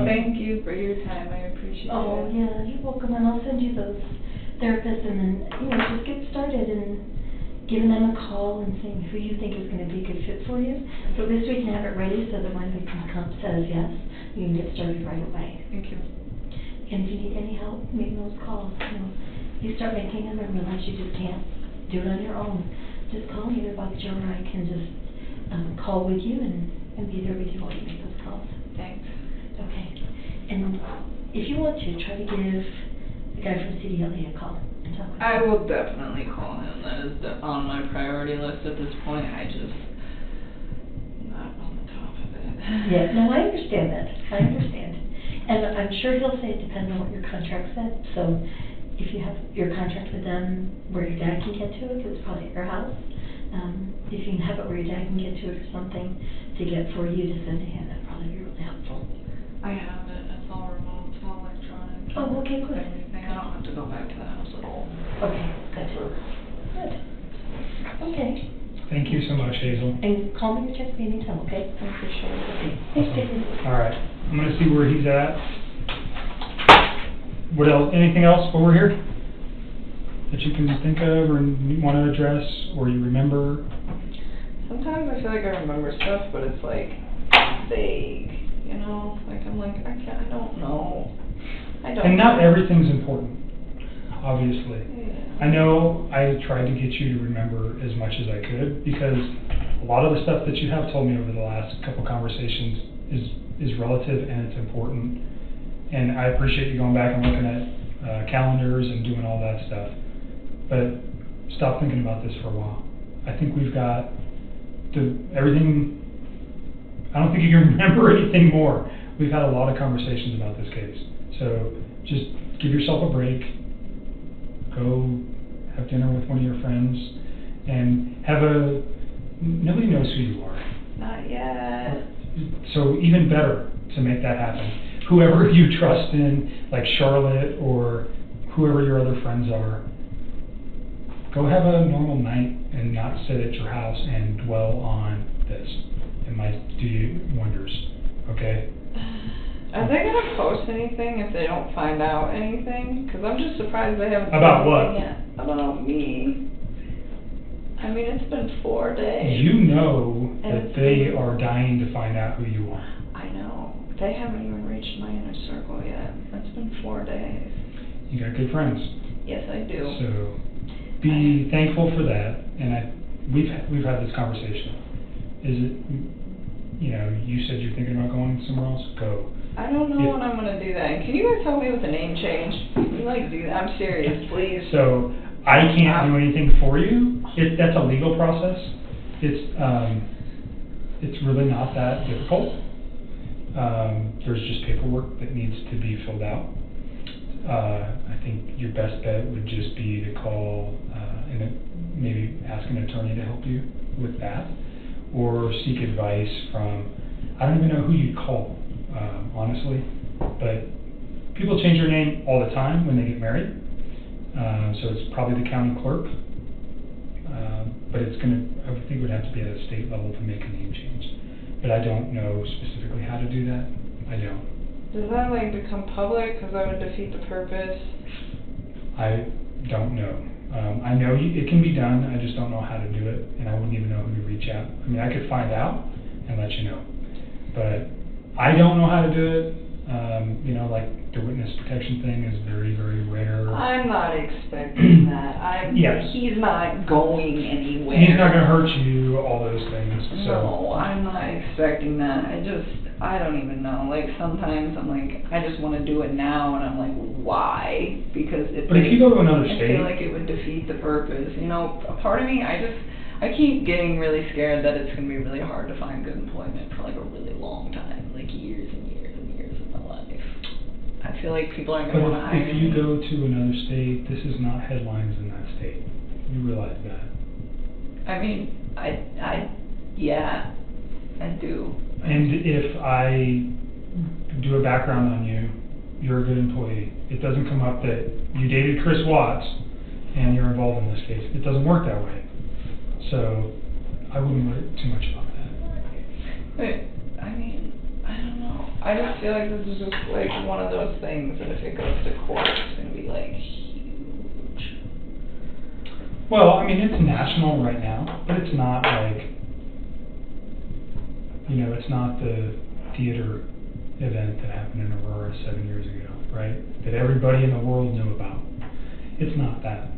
Thank you for your time. I appreciate Oh, it. yeah, you're welcome, and I'll send you those therapists, and then, just get started and giving them a call and seeing who you think is gonna be a good fit for you. So at least we can have it ready so that when the comp says yes, you can get started right away. Thank you. And if you need any help making those calls, you start making them and realize you just can't do it on your own. Just call me, either Bob, Joe, or I can just call with you and be there with you while you make those calls. Thanks. Okay. And if you want to, try to give the guy from CDLA a call and talk with him. I will definitely call him. That is on my priority list at this point. I just not on the top of it. Yeah, no, I understand that. I understand. And I'm sure he'll say it depends on what your contract said. So if you have your contract with them where your dad can get to it, because it's probably at your house, if you can have it where your dad can get to it or something to get for you to send to him, that'd probably be really helpful. I have it. It's all remote. It's all electronic. Oh, okay, good. Everything. I don't have to go back to the house at all. Okay, good. Good. Okay. Thank you so much, Hazel. And call me or text me anytime, okay? I'm for sure. Okay. Thanks, Jason. All right. I'm going to see where he's at. What else? Anything else while we're here that you can think of or you want to address or you remember? Sometimes I feel like I remember stuff, but it's like vague, Like I'm like, I don't know. And not everything's important, obviously. Yeah. I know I tried to get you to remember as much as I could because a lot of the stuff that you have told me over the last couple conversations is relative and it's important. And I appreciate you going back and looking at calendars and doing all that stuff. But stop thinking about this for a while. I think we've got everything. I don't think you can remember anything more. We've had a lot of conversations about this case. So just give yourself a break. Go have dinner with one of your friends and nobody knows who you are. Not yet. So even better to make that happen. Whoever you trust in, like Charlotte or whoever your other friends are, go have a normal night and not sit at your house and dwell on this. It might do you wonders, okay? Are they going to post anything if they don't find out anything? Because I'm just surprised they haven't. About what? Yet. About me. I mean, it's been 4 days. You know And that it's they been- are dying to find out who you are. I know. They haven't even reached my inner circle yet. It's been 4 days. You got good friends. Yes, I do. So be thankful for that. And we've had this conversation. Is it, you said you're thinking about going somewhere else? Go. I don't know when I'm gonna do that. And can you guys help me with a name change? Can you do that? I'm serious, please. So I can't do anything for you. That's a legal process. It's really not that difficult. There's just paperwork that needs to be filled out. I think your best bet would just be to call and maybe ask an attorney to help you with that, or seek advice from, I don't even know who you'd call, honestly, but people change their name all the time when they get married, so it's probably the county clerk, but I think it would have to be at a state level to make a name change, but I don't know specifically how to do that. I don't. Does that become public? Because that would defeat the purpose. I don't know. I know it can be done, I just don't know how to do it, and I wouldn't even know who to reach out. I mean, I could find out and let you know, but I don't know how to do it. The witness protection thing is very, very rare. I'm not expecting that. Yes. He's not going anywhere. He's not going to hurt you, all those things. No, I'm not expecting that. I don't even know. Sometimes I'm I just want to do it now, and I'm why? Because if you go to another I state, feel like it would defeat the purpose. A part of me, I keep getting really scared that it's going to be really hard to find good employment for a really long time, years and years and years of my life. I feel like people aren't going to want to hire me. If you go to another state, this is not headlines in that state. You realize that? I mean, yeah, I do. And if I do a background on you, you're a good employee. It doesn't come up that you dated Chris Watts and you're involved in this case. It doesn't work that way. So I wouldn't worry too much about that. But, I mean, I don't know. I just feel like this is just one of those things that if it goes to court, it's going to be huge. Well, I mean, it's national right now, but it's not it's not the theater event that happened in Aurora 7 years ago, right? That everybody in the world knew about. It's not that.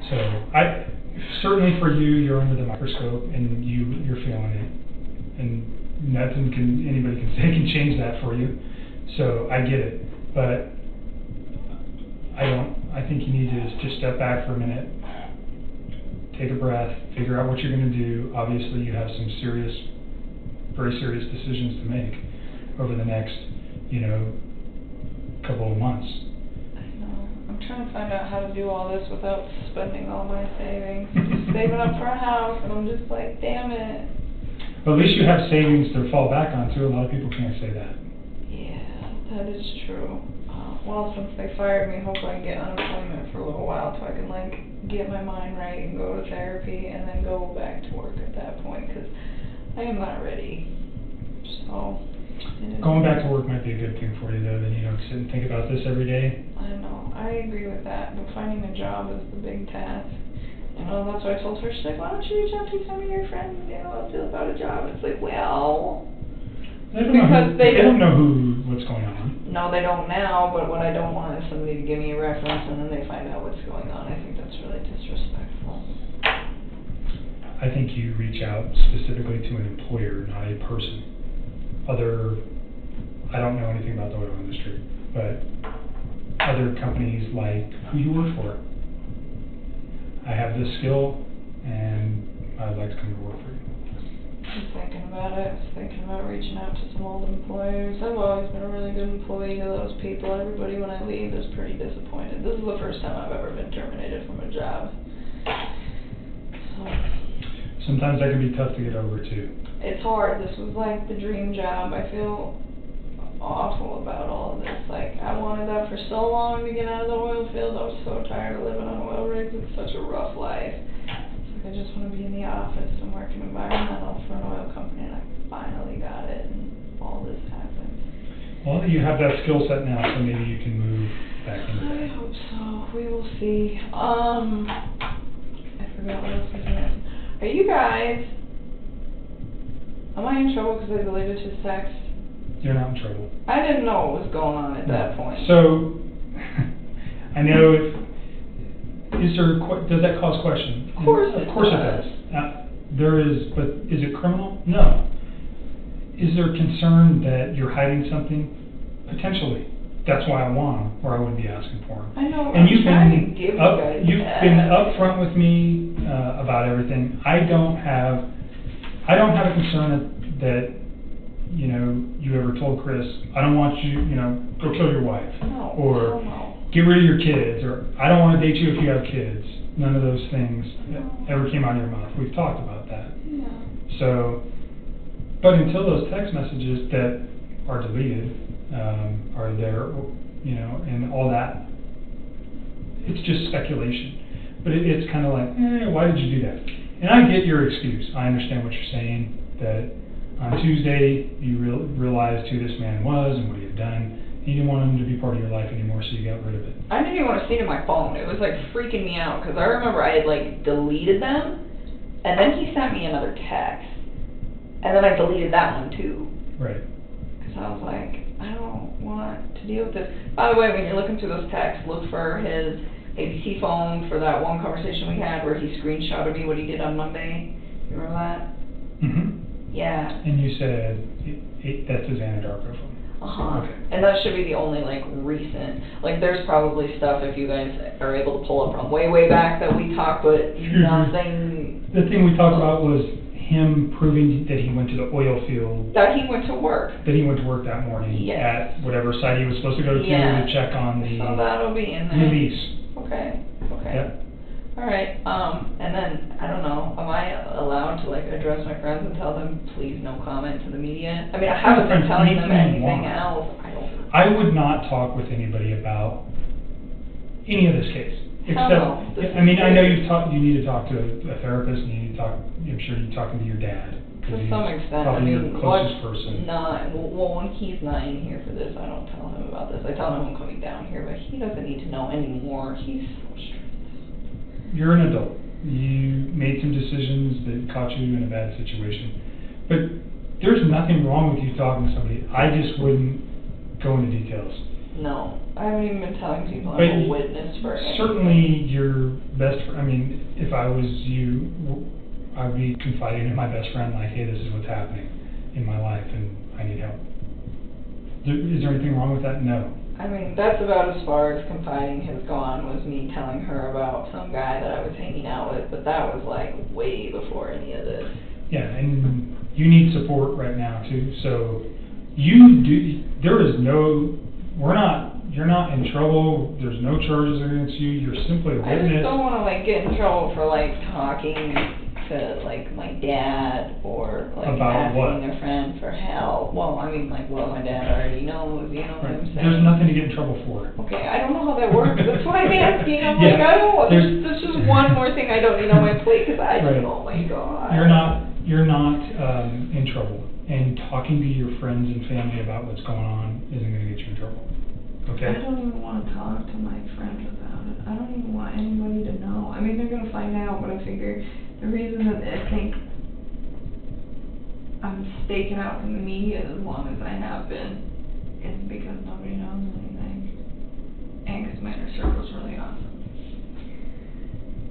So certainly for you, you're under the microscope and you're feeling it, and nothing anybody can say can change that for you. So I get it, but I think you need to just step back for a minute, take a breath, figure out what you're going to do. Obviously, you have some very serious decisions to make over the next, couple of months. I know. I'm trying to find out how to do all this without spending all my savings. I'm just saving up for a house, and I'm just damn it. Well, at least you have savings to fall back on, too. A lot of people can't say that. Yeah, that is true. Well, since they fired me, hopefully I can get unemployment for a little while so I can, get my mind right and go to therapy and then go back to work at that point, because I am not ready. So... Going back to work might be a good thing for you, though, then you don't sit and think about this every day. I know. I agree with that, but finding a job is the big task. That's why I told her, she's why don't you reach out to some of your friends, about a job. It's well... They don't know what's going on. No, they don't now, but what I don't want is somebody to give me a reference and then they find out what's going on. I think that's really disrespectful. I think you reach out specifically to an employer, not a person. I don't know anything about the oil industry, but other companies like who you work for. I have this skill and I'd like to come to work for you. I'm thinking about it. I was thinking about reaching out to some old employers. I've always been a really good employee to those people. Everybody when I leave is pretty disappointed. This is the first time I've ever been terminated from a job. So. Sometimes that can be tough to get over too. It's hard. This was the dream job. I feel awful about all of this. I wanted that for so long to get out of the oil field. I was so tired of living on oil rigs. It's such a rough life. I just want to be in the office and working environmental for an oil company, and I finally got it, and all this happened. Well, you have that skill set now, so maybe you can move back into that. I hope so. We will see. I forgot what else was next. Are you guys, am I in trouble because I deleted his text? You're not in trouble. I didn't know what was going on at that point. So, I know does that cause question? Of course it Of course does. it does. There is, but is it criminal? No. Is there concern that you're hiding something? Potentially. That's why I want them, or I wouldn't be asking for them. I know, And I'm trying to give you guys you've that. been upfront with me about everything. I don't have a concern that you ever told Chris, I don't want you, go kill your wife, No, or no. get rid of your kids, or I don't want to date you if you have kids. None of those things ever came out of your mouth. We've talked about that. Yeah. So, but until those text messages that are deleted are there, and all that, it's just speculation. But it's kind of like, why did you do that? And I get your excuse. I understand what you're saying, that on Tuesday you realized who this man was and what he had done. You didn't want him to be part of your life anymore, so you got rid of it. I didn't even want to see it in my phone. It was like freaking me out because I remember I had like deleted them, and then he sent me another text, and then I deleted that one too. Right. Because I was like, I don't want to deal with this. By the way, when you're looking through those texts, look for his ABC phone for that one conversation we had where he screenshotted me what he did on Monday. You remember that? Mm-hmm. Yeah. And you said that's his Anadarko phone. Uh-huh. Okay. And that should be the only like recent, like there's probably stuff if you guys are able to pull up from way back that we talked, but nothing. The thing we talked about was him proving that he went to the oil field. That he went to work. That he went to work that morning at whatever site he was supposed to go to check on the So that'll be in there. release. Okay. Yep. All right. And then I don't know. Am I allowed to like address my friends and tell them please no comment to the media? I mean, I haven't been telling them anything else. I would not talk with anybody about any of this case. Except, I mean, I know you need to talk to a therapist, and you need to talk. I'm sure you're talking to your dad. To some extent, I probably mean, your closest person. when he's not in here for this, I don't tell him about this. I tell him I'm coming down here, but he doesn't need to know anymore. He's so strict. You're an adult. You made some decisions that caught you in a bad situation. But there's nothing wrong with you talking to somebody. I just wouldn't go into details. No, I haven't even been telling people But I'm a witness for anything. certainly your best friend, I mean, if I was you, I'd be confiding in my best friend, like, hey, this is what's happening in my life and I need help. Is there anything wrong with that? No. I mean, that's about as far as confiding has gone, was me telling her about some guy that I was hanging out with, but that was like way before any of this. Yeah, and you need support right now too, so you're not in trouble, there's no charges against you, you're simply a I just witness. don't want to like get in trouble for like talking to like my dad or like About what? asking a friend for help. Well, I mean like what my dad already knows, you know what I'm saying? There's nothing to get in trouble for. Okay, I don't know how that works. That's why I'm asking. I'm Yeah, like, I don't want. there's- There's just one more thing I don't need on my plate because I just, Right. oh my god. You're not in trouble, and talking to your friends and family about what's going on isn't going to get you in trouble. Okay? I don't even want to talk to my friends about it. I don't even want anybody to know. I mean, they're going to find out, but I figure the reason that I think I'm staking out from the media as long as I have been is because nobody knows anything. And because my inner circle's really awesome.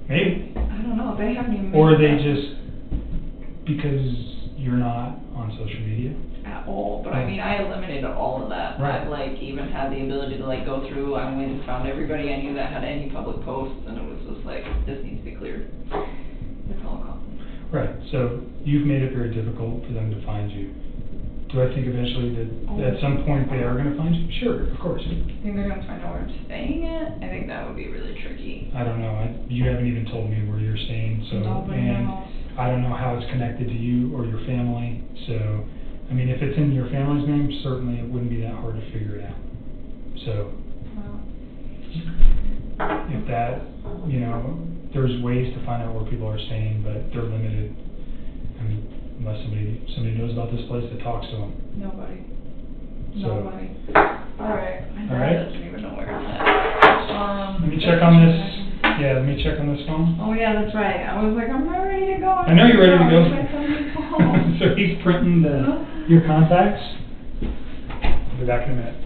Maybe. I don't know. They haven't even. Or made they that just, because you're not on social media. at all. But I mean, I eliminated all of that. Right. I like even had the ability to like go through. I went and found everybody I knew that had any public posts, and it was just like, this needs to be cleared. It's all gone. Right, so you've made it very difficult for them to find you. Do I think eventually that at some point they are going to find you? Sure, of course. I think they're gonna find out where I'm staying at. I think that would be really tricky. I don't know. You haven't even told me where you're staying, so Nobody and knows. I don't know how it's connected to you or your family. So, I mean, if it's in your family's name, certainly it wouldn't be that hard to figure it out. So, if that, there's ways to find out where people are staying, but they're limited. I mean, unless somebody knows about this place that talks to them. Nobody. So- Nobody. Alright. My All dad right. doesn't even know where it's at. Let me check on this. Yeah, let me check on this phone. Oh yeah, that's right. I was like, I'm not ready to go. God. I know you're ready to go. My son called. So he's printing your contacts. I'll be back in a minute.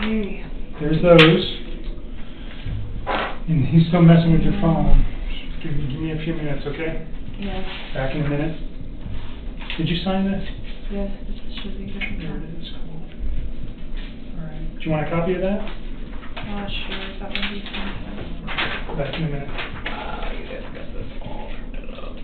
Okay. There's those. And he's still messing with your phone. Just give me a few minutes, okay? Yes. Back in a minute. Did you sign this? Yes, it should be good. There it is. Cool. All right. Do you want a copy of that? Sure. That would be fine. Back in a minute. You guys got this all printed up.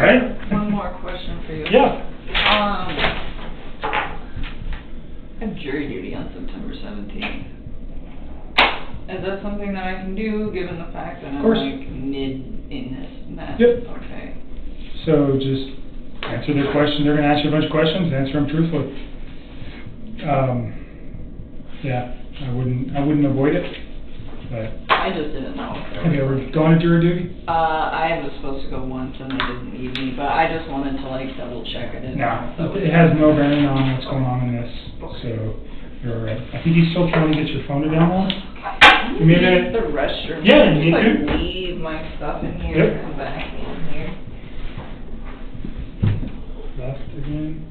right? One more question for you. Yeah. I have jury duty on September 17th. Is that something that I can do, given the fact that I'm course. like mid in this mess? Yep. Okay. So just answer their question. They're going to ask you a bunch of questions. Answer them truthfully. Yeah, I wouldn't avoid it. But I just didn't know. have you ever gone to jury duty? I was supposed to go once and they didn't need me, but I just wanted to like double check. I didn't know. No, it has no bearing on what's going on in this. So you're all right. I think he's still trying to get your phone to download. I'm Maybe gonna use the restroom. Yeah, Can I you just need like leave my stuff in here Yep. and back in here. Left again.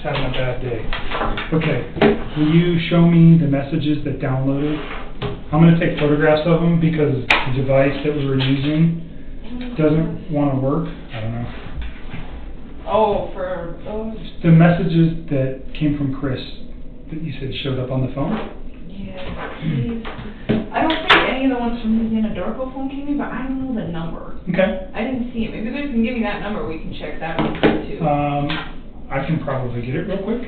just having a bad day. Okay, will you show me the messages that downloaded? I'm going to take photographs of them because the device that we were using doesn't want to work. I don't know. Oh, for those? The messages that came from Chris that you said showed up on the phone? Yeah, please. I don't think any of the ones from Louisiana Darko phone came in, but I don't know the number. Okay. I didn't see it. Maybe you can give me that number, we can check that one too. I can probably get it real quick.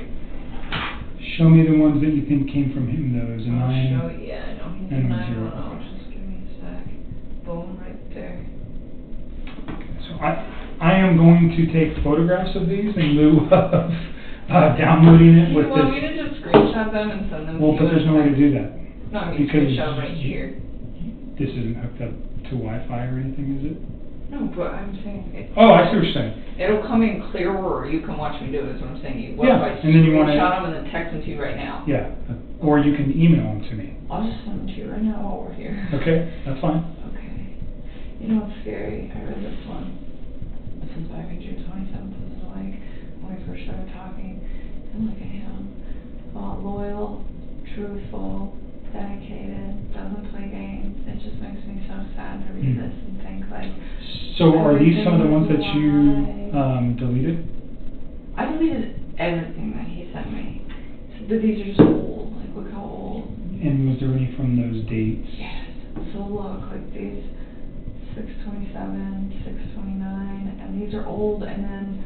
Show me the ones that you think came from him, those. I'll show you. Yeah, I know he's and 910. 0. Just give me a sec. Boom, right there. So I am going to take photographs of these in lieu of downloading it with You want this. me to just screenshot them and send them to you? Well, but there's no way to do that. No, I mean because screenshot right here. This isn't hooked up to Wi-Fi or anything, is it? No, but I'm saying it. Oh, I see what you're saying. It'll come in clearer, or you can watch me do it. Is what I'm saying. What Yeah, if I and then you wanna- screenshot them and then text them to you right now? Yeah, or you can email them to me. I'll just send them to you right now while we're here. Okay, that's fine. Okay. You know what's scary? I read this one. This is back in June 27th. This is like when we first started talking. And look at him. Loyal, truthful, dedicated, doesn't play games. It just makes me so sad to read this and think like. So are these some of the ones that everything you is a lie. deleted? I deleted everything that he sent me. But these are just old. Like, look how old. And was there any from those dates? Yes. So look, like these 6/27, 6/29, and these are old, and then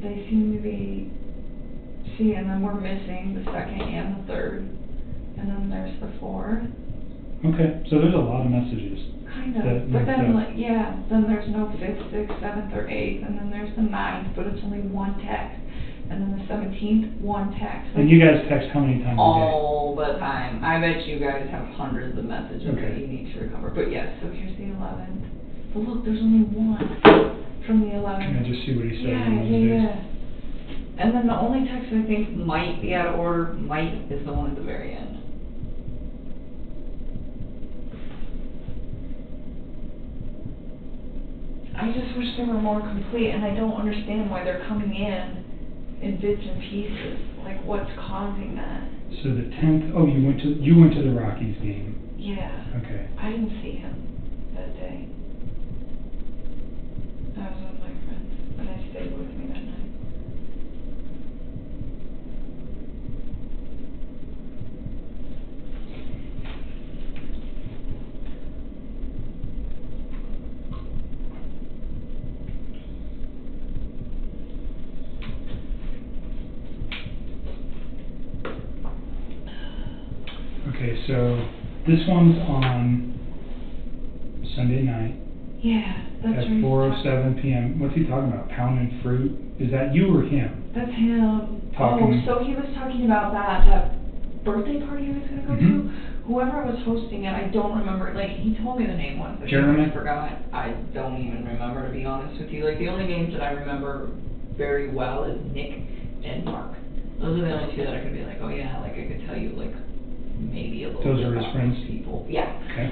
they seem to be. See, and then we're missing the 2nd and the 3rd, and then there's the 4th. Okay, so there's a lot of messages. Kind of, that but mixed then up. like, yeah, then there's no 5th, 6th, 7th, or 8th, and then there's the 9th, but it's only one text, and then the 17th, one text. And you guys text how many times a day? All the time. I bet you guys have hundreds of messages Okay. that you need to recover. But yes, so here's the 11th. But look, there's only one from the 11th. Can I just see what he said Yeah, on those yeah, days? yeah. And then the only text I think might be out of order, is the one at the very end. I just wish they were more complete, and I don't understand why they're coming in bits and pieces. Like, what's causing that? So the 10th, oh, you went to the Rockies game. Yeah. Okay. I didn't see him that day. I was with my friends, and I stayed with me that night. Okay, so this one's on Sunday night. Yeah, that's at right. 4:07 p.m. What's he talking about? Pounding fruit? Is that you or him? That's him. Talking. Oh, so he was talking about that birthday party I was going to go to. Whoever was hosting it, I don't remember. Like, he told me the name once, but Jeremy? I forgot. I don't even remember, to be honest with you. Like, the only names that I remember very well is Nick and Mark. Those are the only two that I could be like, oh yeah, like I could tell you like maybe a little Those bit are his about friends? those people. Yeah. Okay.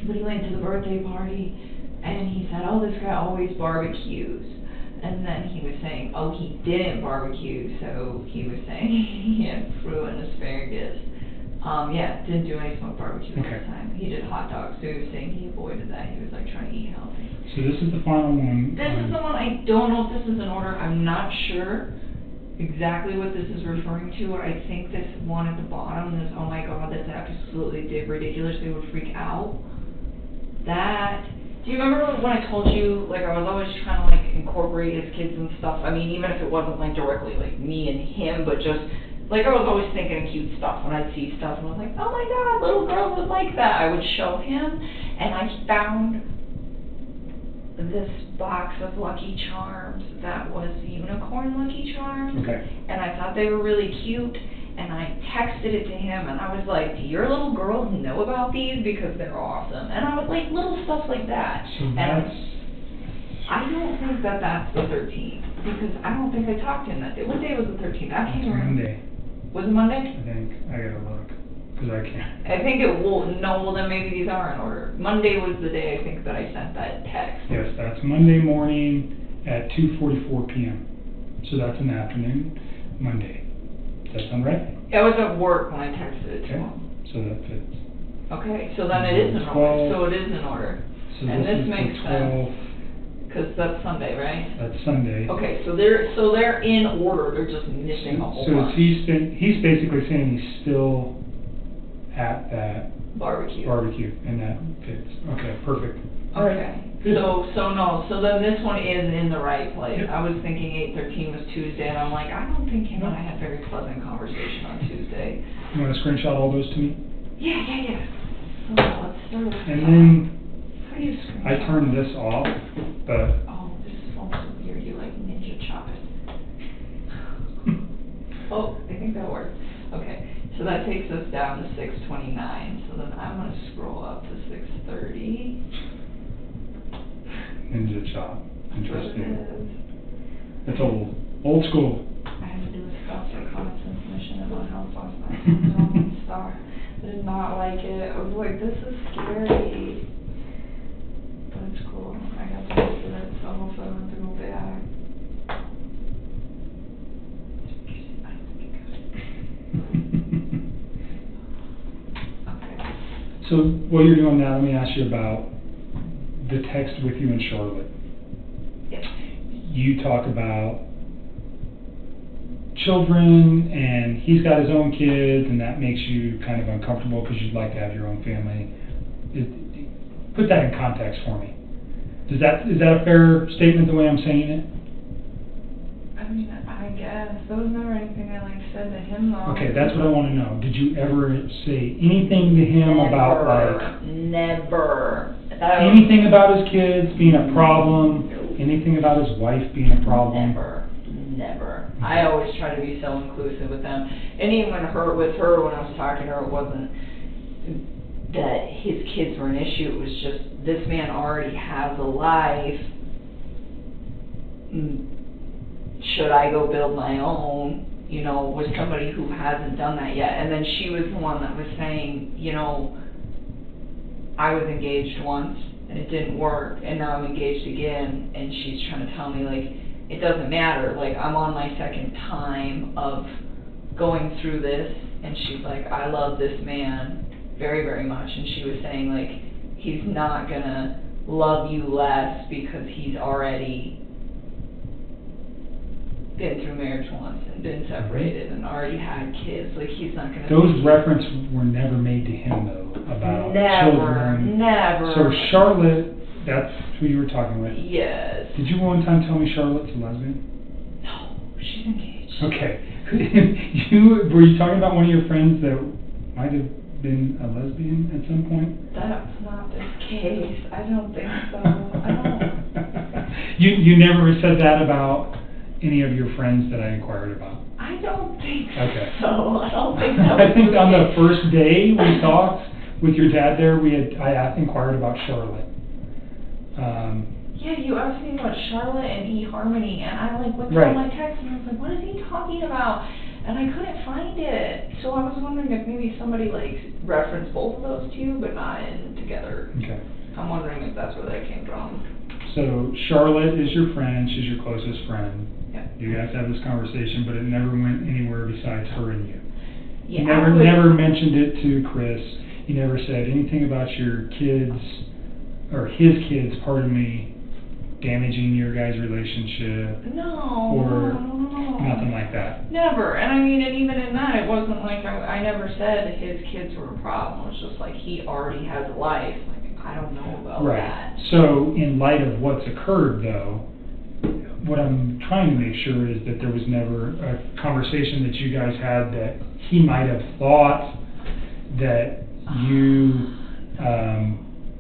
But he went to the birthday party, and he said, oh, this guy always barbecues. And then he was saying, oh, he didn't barbecue, so he was saying he had fruit and asparagus. Yeah, didn't do any smoked barbecue last time. He did hot dogs, so he was saying he avoided that. He was like trying to eat healthy. So this is the final one. This is the one, I don't know if this is in order. I'm not sure exactly what this is referring to. I think this one at the bottom, this, oh my god, that's absolutely ridiculous. They would freak out. That, do you remember when I told you, like, I was always trying to, like, incorporate his kids and stuff? I mean, even if it wasn't, like, directly, like, me and him, but just, like, I was always thinking of cute stuff when I'd see stuff, and I was like, oh my god, little girls would like that. I would show him, and I found this box of Lucky Charms that was unicorn Lucky Charms. Okay. And I thought they were really cute, and I texted it to him, and I was like, do your little girls know about these? Because they're awesome. And I was like, little stuff like that. So and that's... I don't think that that's the 13th, because I don't think I talked to him that day. What day was the 13th? I can't remember. Monday, Was it Monday? I think. I gotta look, because I can't. I think it will, no, well then maybe these are in order. Monday was the day I think that I sent that text. Yes, that's Monday morning at 2:44 p.m. So that's in the afternoon, Monday. Does that sound right? I was at work when I texted it to Okay. him. So that fits. Okay, so then it is in order. So it is in order. So And this is makes the sense. 12th. Because that's Sunday, right? That's Sunday. Okay, so they're in order. They're just missing a whole So bunch. he's basically saying he's still at that Barbecue. and that fits. Okay, perfect. Okay. So then this one is in the right place. Yep. I was thinking 8/13 was Tuesday, and I'm like, I don't think him and I had very pleasant conversation on Tuesday. You want to screenshot all those to me? Yeah. So let's start with And then how do you screenshot? I turned this off, but Oh, this is so weird. You like ninja chop it. Oh, I think that worked. Okay, so that takes us down to 6:29. So then I'm gonna scroll up to 6:30. ninja chop. Interesting. It is. It's old school. I had to do a self-psychotic transmission in my house last night. I was on one star. I did not like it. I was like, this is scary. But it's cool. I got to look at it, so hopefully I don't have to go back. So while you're doing that, let me ask you about the text with you and Charlotte. Yes. You talk about children, and he's got his own kids, and that makes you kind of uncomfortable because you'd like to have your own family. Put that in context for me. Is that a fair statement the way I'm saying it? I mean, I guess. There was never anything I said to him though. Okay, that's what I want to know. Did you ever say anything to him about Never. anything about his kids being a problem? Anything about his wife being a problem? Never. I always try to be so inclusive with them. And even with her, when I was talking to her, it wasn't that his kids were an issue. It was just, this man already has a life. Should I go build my own, with somebody who hasn't done that yet? And then she was the one that was saying, I was engaged once and it didn't work, and now I'm engaged again, and she's trying to tell me, it doesn't matter, I'm on my second time of going through this, and she's like, I love this man very, very much, and she was saying, he's not gonna love you less because he's already been through marriage once and been separated and already had kids. He's not gonna. Those references were never made to him though about children. Never. So Charlotte, that's who you were talking with. Yes. Did you one time tell me Charlotte's a lesbian? No, she's engaged. Okay. Were you talking about one of your friends that might have been a lesbian at some point? That's not the case. I don't think so. I don't. You never said that about any of your friends that I inquired about? I don't think Okay. so. I don't think that was I think on the first day we talked with your dad there, I inquired about Charlotte. Yeah, you asked me about Charlotte and eHarmony, and I went through Right. my text and I was like, what is he talking about? And I couldn't find it. So I was wondering if maybe somebody referenced both of those to you, but not in together. Okay. I'm wondering if that's where that came from. So Charlotte is your friend, she's your closest friend. Yeah. You guys have this conversation, but it never went anywhere besides her and you. Yeah, You never mentioned it to Chris. You never said anything about your kids, or his kids, pardon me, damaging your guys' relationship. No. Or nothing like that. Never. And I mean, and even in that, it wasn't like I never said his kids were a problem. It was just he already has a life. I don't know about that. So in light of what's occurred though, what I'm trying to make sure is that there was never a conversation that you guys had that he might have thought that you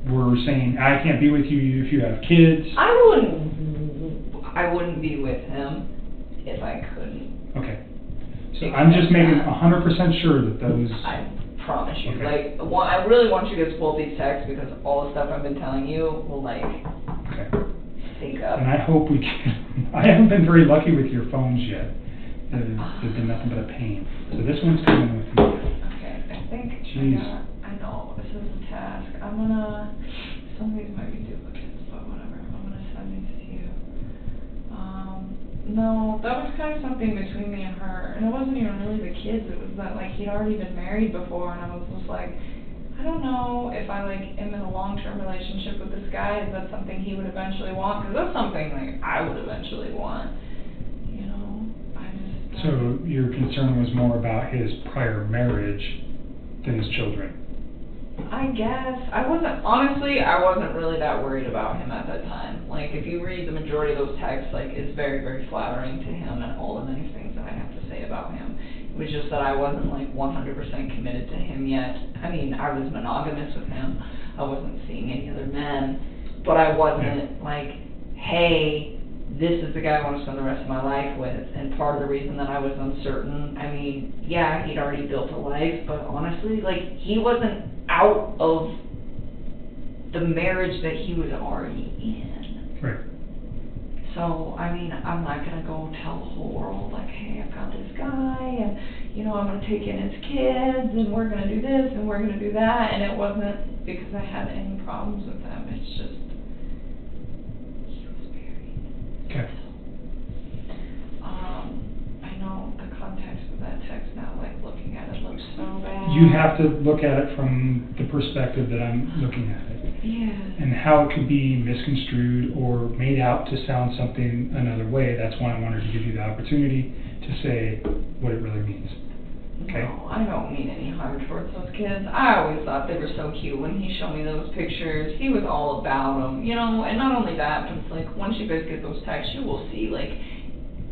were saying, I can't be with you if you have kids. I wouldn't be with him if I couldn't. Okay. So I'm just making 100% sure that those... I promise you. Okay. I really want you to get both these texts because all the stuff I've been telling you will Okay. sync up. And I hope we can... I haven't been very lucky with your phones yet. They've been nothing but a pain. So this one's coming with me. Okay, I think Jeez. I know, this is a task. some of these might be duplicates, but whatever. I'm gonna send these to you. No, that was kind of something between me and her, and it wasn't even really the kids. It was that like he'd already been married before, and I was just like, I don't know if I like am in a long-term relationship with this guy. Is that something he would eventually want? Because that's something like I would eventually want. You know, I just. So your concern was more about his prior marriage than his children? I guess. I wasn't really that worried about him at that time. Like, if you read the majority of those texts, like, it's very, very flattering to him and all the nice things that I have to say about him. It was just that I wasn't, like, 100% committed to him yet. I mean, I was monogamous with him. I wasn't seeing any other men. But I wasn't, like, hey, this is the guy I want to spend the rest of my life with. And part of the reason that I was uncertain, I mean, yeah, he'd already built a life, but honestly, like, he wasn't out of the marriage that he was already in. Right. So, I mean, I'm not going to go tell the whole world, like, hey, I've got this guy, and, you know, I'm going to take in his kids, and we're going to do this, and we're going to do that, and it wasn't because I had any problems with them. It's just, he was married. Okay. I know the context of that text now, like, looking at it looks so bad. You have to look at it from the perspective that I'm looking at it. Yeah. And how it could be misconstrued or made out to sound something another way. That's why I wanted to give you the opportunity to say what it really means. Okay? No, I don't mean any harm towards those kids. I always thought they were so cute when he showed me those pictures. He was all about them, you know, and not only that, but it's like, once you guys get those texts, you will see, like,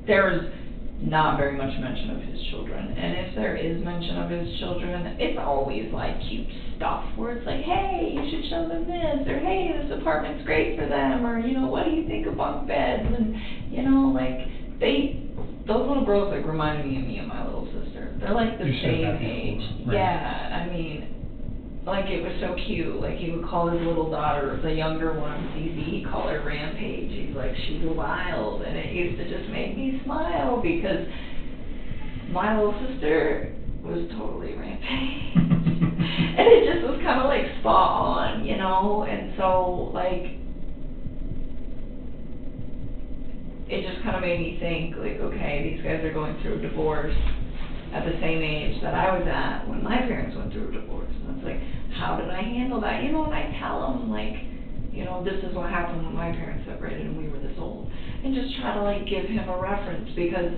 there's not very much mention of his children. And if there is mention of his children, it's always, like, cute stuff where it's like, hey, you should show them this, or hey, this apartment's great for them, or, you know, what do you think of bunk beds? And, you know, like, those little girls, like, reminded me and my little sister. They're, like, the same age. Right. Yeah, I mean, like, it was so cute. Like, he would call his little daughter, the younger one, Cece, he'd call her Rampage. He's like, she's wild. And it used to just make me smile because my little sister was totally Rampage. And it just was kind of, like, spot on, you know? And so, like, it just kind of made me think, like, okay, these guys are going through a divorce at the same age that I was at when my parents went through a divorce. And it's like, how did I handle that? You know, and I tell them, like, you know, this is what happened when my parents separated and we were this old. And just try to, like, give him a reference because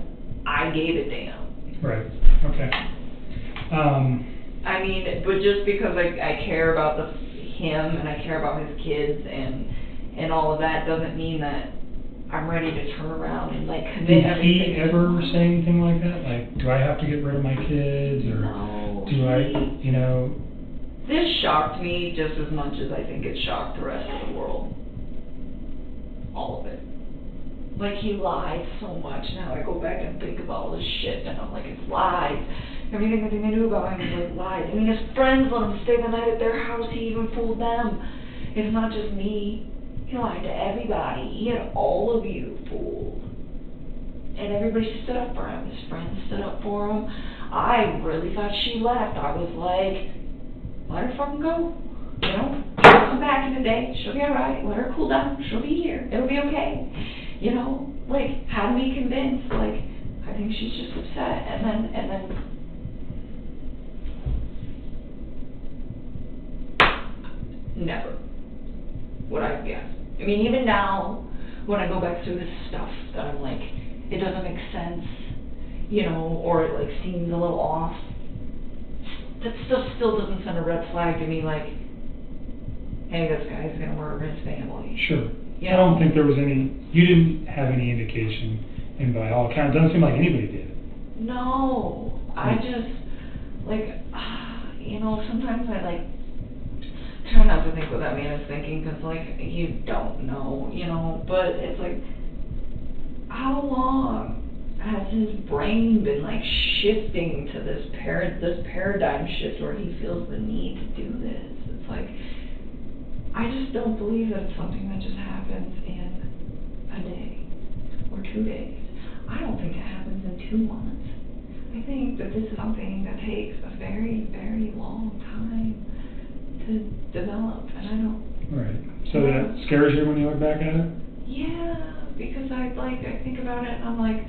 I gave a damn. Right. Okay. I mean, but just because I care about him and I care about his kids and all of that doesn't mean that I'm ready to turn around and, like, commit everything. Did he ever say anything like that? Like, do I have to get rid of my kids? Or no. Do I, you know? This shocked me just as much as I think it shocked the rest of the world. All of it. Like, he lied so much. Now I go back and think of all this shit, and I'm like, it's lies. Everything that they knew about him was like lies. I mean, his friends let him stay the night at their house. He even fooled them. It's not just me. He lied to everybody. He had all of you fooled. And everybody stood up for him. His friends stood up for him. I really thought she left. I was like, let her fucking go. You know, she'll come back in a day. She'll be alright. Let her cool down. She'll be here. It'll be okay. You know, like, had me convinced, like, I think she's just upset. And then never would I guess. I mean, even now, when I go back through this stuff, that I'm like, it doesn't make sense, you know, or it, like, seems a little off. That stuff still doesn't send a red flag to me, like, hey, this guy's gonna murder his family. Sure. You I don't know? think there was any, you didn't have any indication, and by all accounts, it doesn't seem like anybody did. No, I just, like, you know, sometimes I, like, try not to think what that man is thinking, because, like, you don't know, you know, but it's like, how long has his brain been, like, shifting to this paradigm shift where he feels the need to do this? It's like, I just don't believe that it's something that just happens in a day or 2 days. I don't think it happens in 2 months. I think that this is something that takes a very, very long time to develop, and I don't. Right. So that scares you when you look back at it? Yeah, because I think about it and I'm like,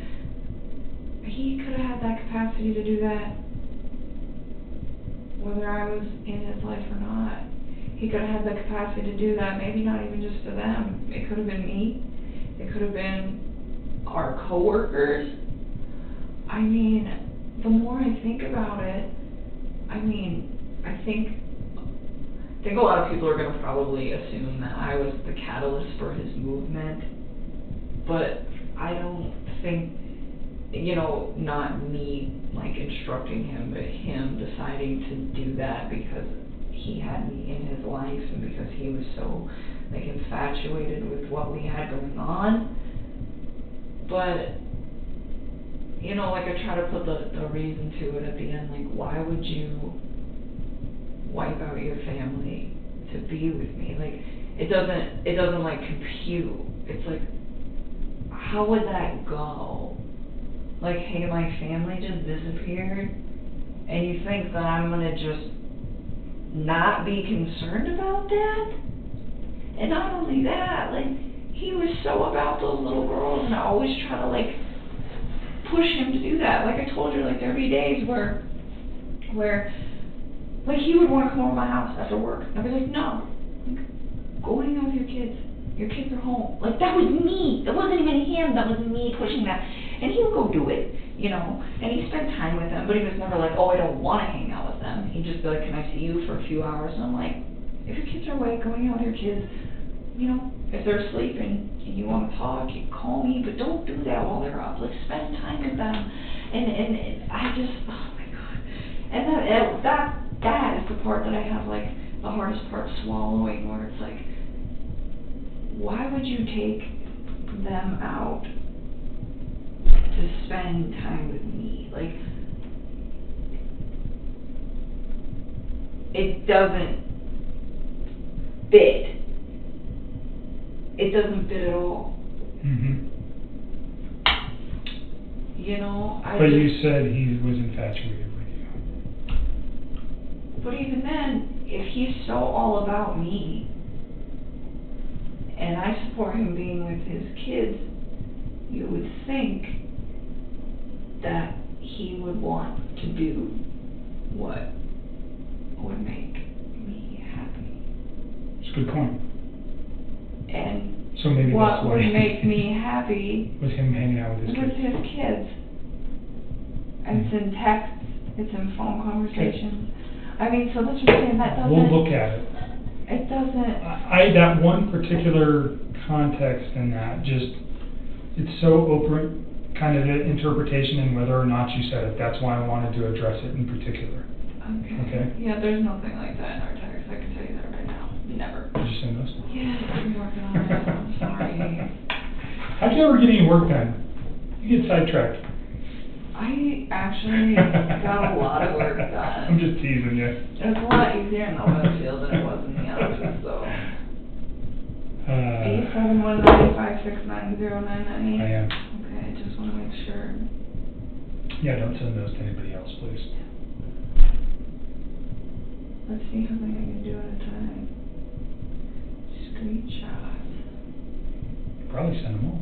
he could have had that capacity to do that whether I was in his life or not. He could have had the capacity to do that, maybe not even just to them. It could have been me. It could have been our coworkers. I mean, the more I think about it, I think a lot of people are going to probably assume that I was the catalyst for his movement, but I don't think, not me instructing him, but him deciding to do that because he had me in his life and because he was so infatuated with what we had going on. But I try to put the reason to it at the end, why would you wipe out your family to be with me? It doesn't compute. It's how would that go? Hey, my family just disappeared, and you think that I'm gonna just not be concerned about that? And not only that, he was so about those little girls, and I always try to push him to do that. I told you, there'd be days where he would want to come over to my house after work. I'd be like, no, go hang out with your kids. Your kids are home. That was me. That wasn't even him. That was me pushing that. And he would go do it, and he'd spend time with them, but he was never oh, I don't want to hang out with them. He'd just be like, can I see you for a few hours? And I'm like, if your kids are awake, go hang out with your kids. If they're asleep and you want to talk, you call me, but don't do that while they're up. Spend time with them. And I just, oh my God. And that is the part that I have the hardest part swallowing, where it's why would you take them out to spend time with me? It doesn't fit. It doesn't fit at all. Mm-hmm. But you said he was infatuated with you. But even then, if he's so all about me, and I support him being with his kids, you would think that he would want to do what would make me happy. It's a good point. And so maybe what that's why would make me happy was him hanging out with his kids. And it's in texts, it's in phone conversations. Okay. So that's what I'm saying, that doesn't... We'll look at it. It doesn't... That one particular context in that, it's so open kind of interpretation and whether or not you said it. That's why I wanted to address it in particular. Okay? Yeah, there's nothing like that in our text. I can tell you that right now. Never. Did you send those? Yes, I'm working on it. I'm sorry. How'd you ever get any work done? You get sidetracked. I actually got a lot of work done. I'm just teasing you. It's a lot easier in the web field than it was in the office, so. 87195690998. I am. Okay, I just want to make sure. Yeah, don't send those to anybody else, please. Let's see how many I can do at a time. Screenshots. Probably send them all.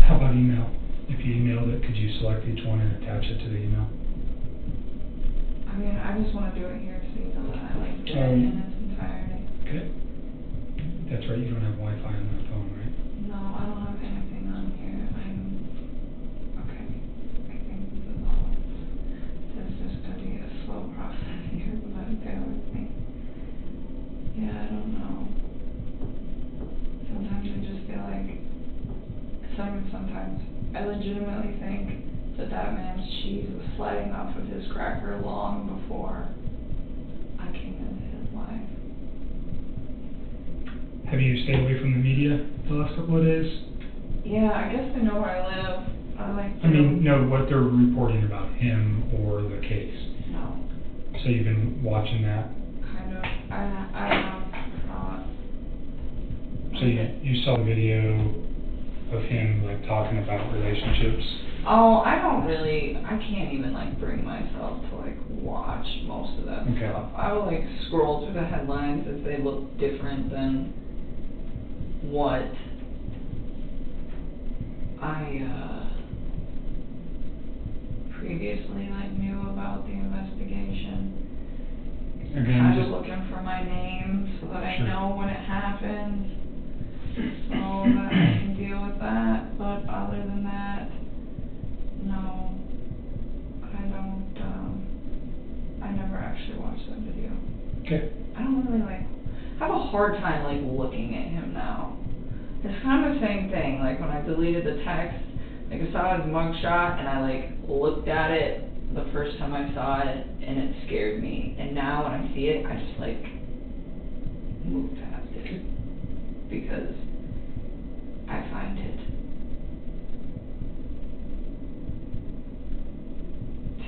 How about email? If you emailed it, could you select each one and attach it to the email? I just want to do it here so you know that I did it in its entirety. Okay. That's right, you don't have Wi-Fi on that phone, right? No, I don't have anything on here. Okay. I think this is all. This is just going to be a slow process here, but bear with me. Yeah, I don't know. Sometimes I just feel sometimes I legitimately think that man's cheese was sliding off of his cracker long before I came into his life. Have you stayed away from the media the last couple of days? Yeah, I guess they know where I live. No, what they're reporting about him or the case. No. So you've been watching that? Kind of. I have not. So you saw the video of him talking about relationships? Oh, I can't even like bring myself to like watch most of that Okay. stuff. I will like scroll through the headlines if they look different than what I previously like knew about the investigation. Again, Kind of just- looking for my name so that I Sure. know when it happens, so that I can deal with that. But other than that, no, I don't. I never actually watched that video. Okay. I don't really like. I have a hard time like looking at him now. It's kind of the same thing. Like when I deleted the text, like I saw his mugshot and I like looked at it the first time I saw it and it scared me. And now when I see it, I just like move past it because I find it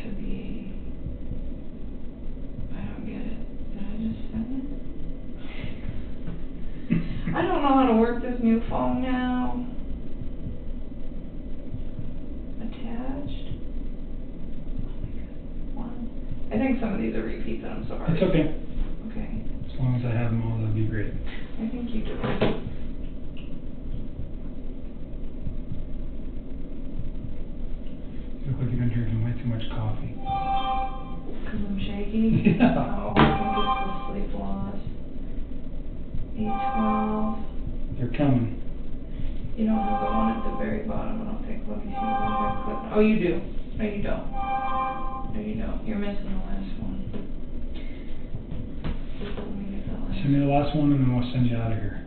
to be. I don't get it. Did I just send it? I don't know how to work this new phone now. Attached. One. I think some of these are repeats and I'm sorry. It's okay. Okay. As long as I have them all, that'd be great. I think you do. You look like you've been drinking way too much coffee. Because I'm shaky? Yeah. Oh, I think it's the sleep loss. 8:12. They're coming. You don't have the one at the very bottom. I don't think. Let me see if I can click. Oh, you do. No, you don't. No, you don't. You're missing the last one. Let me get that last Send me the last one and then we'll send you out of here.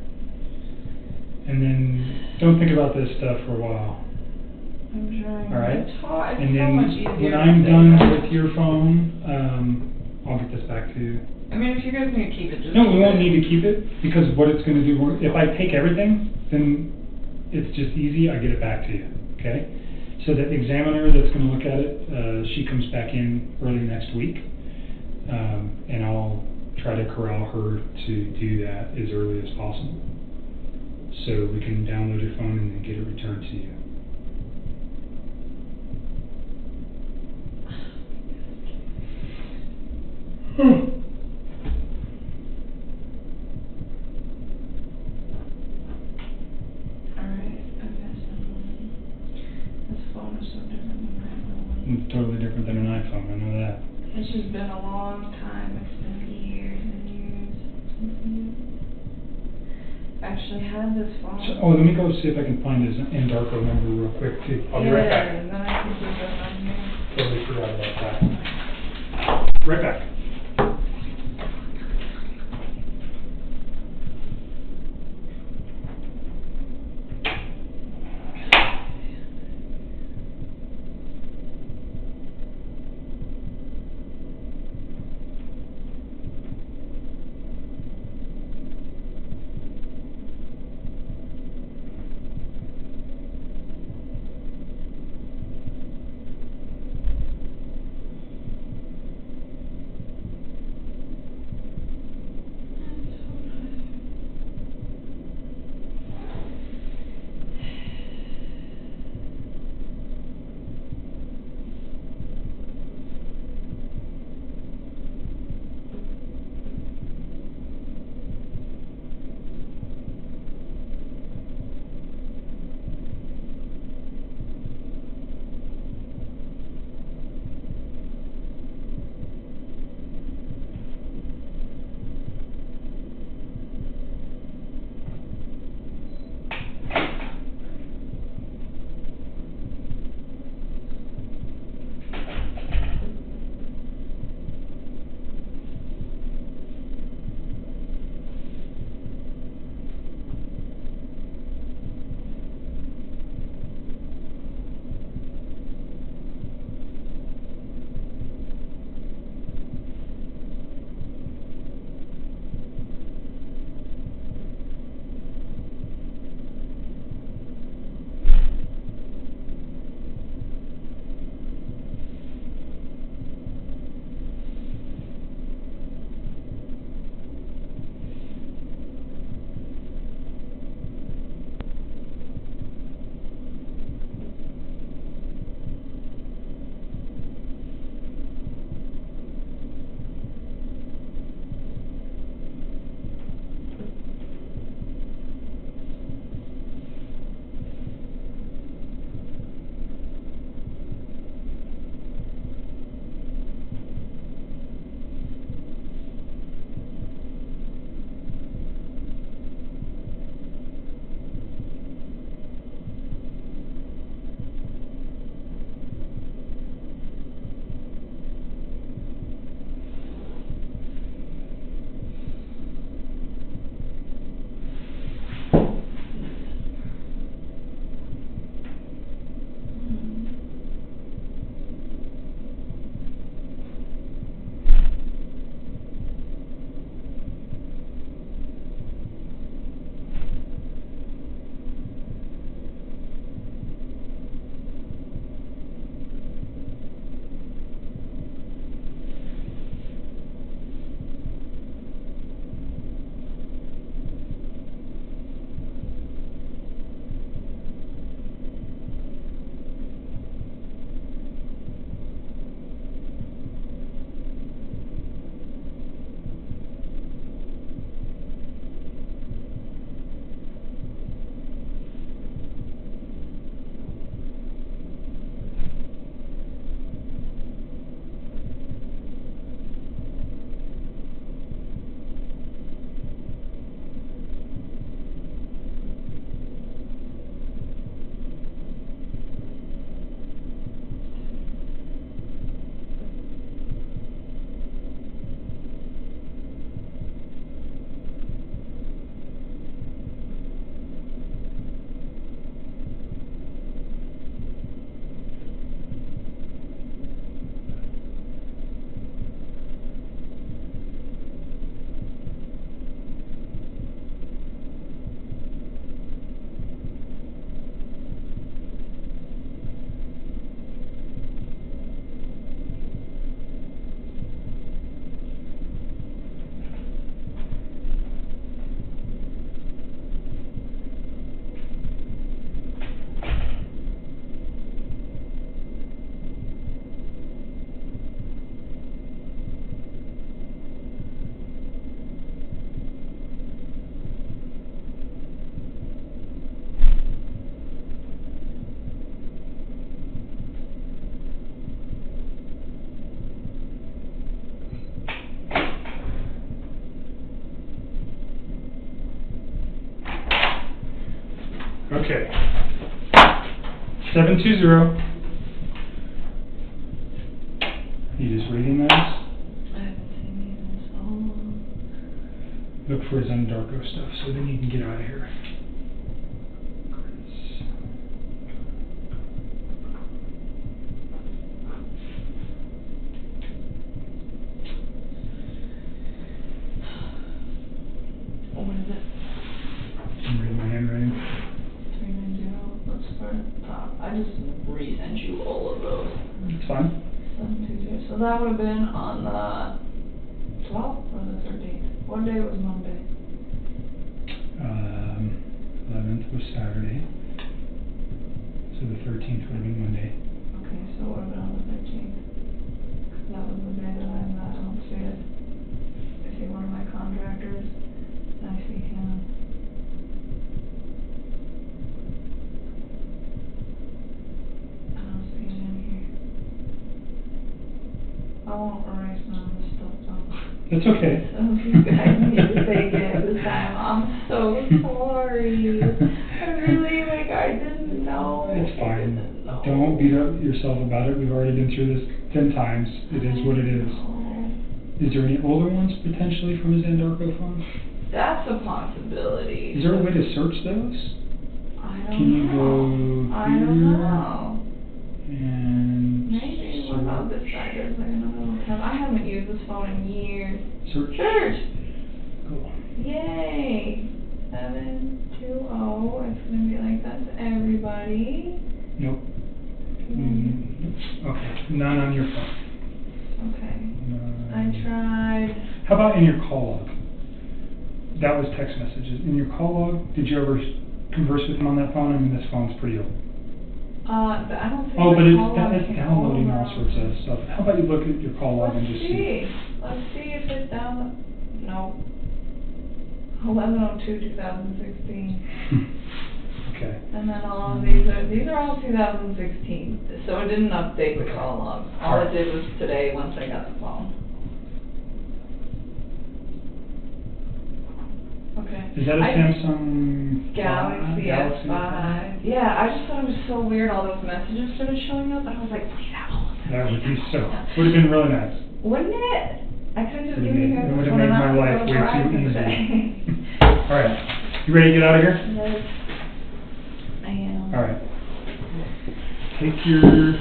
And then don't think about this stuff for a while. I'm trying. All right? It's hard. It's And so then much easier when to I'm say done that. with your phone, I'll get this back to you. I mean, if you guys need to keep it, just No, we keep won't it. need to keep it because what it's going to do, if I take everything, then it's just easy. I get it back to you. Okay? So the examiner that's going to look at it, she comes back in early next week, and I'll try to corral her to do that as early as possible, so we can download your phone and then get it returned to you. Alright, I guess this phone is so different than my other one. It's totally different than an iPhone, I know that. It's just been a long time. It's been years and years since I actually had this phone. So, let me go see if I can find his Endarco number real quick too. I'll be right back. And then I can do that on here. Totally forgot about that. Right back. Okay. 720. You just reading those? I haven't seen these in so long. Look for his Undarko stuff so then you can get out of here. What is it? I'm reading my handwriting. 390. Let's start top. I just resent you all of those. It's fine. 720. So that would have been on the 12th or the 13th. What day was Monday? 11th was Saturday. So the 13th would be Monday. Okay, so it would have been on the 13th. 'Cause that was the day that I'm not downstairs. I see one of my contractors. And I see him. I don't see it in here. I won't erase none of this stuff though. That's okay. So you guys need to take it this time. I'm so sorry. I really, like, I didn't know. It's fine. Don't beat up yourself about it. We've already been through this 10 times. It is what it is. Is there any older ones potentially from his Andarko phone? That's a possibility. Is there a way to search those? I don't Can you know. go I don't here? know. And Maybe. What about this side? There's like another tab. I haven't used this phone in years. Search. Search! Cool. Yay! 720. It's gonna be like that to everybody. Nope. Okay. None on your phone. Okay. I tried. How about in your call log? That was text messages. In your call log, did you ever converse with him on that phone? I mean, this phone's pretty old. I don't think Oh, but the it's call log came downloading all over. sorts of stuff. How about you look at your call log and Let's just see? see. Let's see if it's down. No. 11/02/2016. Okay. And then all of these are all 2016. So it didn't update the call log. All it did was today once I got the phone. Okay. Is that a Samsung Galaxy S5? Yeah, I just thought it was so weird. All those messages started showing up, and I was like, please have all of them. That would be so. Would have been really nice. Wouldn't it? I could have just Would have given you made, guys it would this have one made and my I life would way go too drive easy. today. All right. You ready to get out of here? Yes, I am. All right. Take your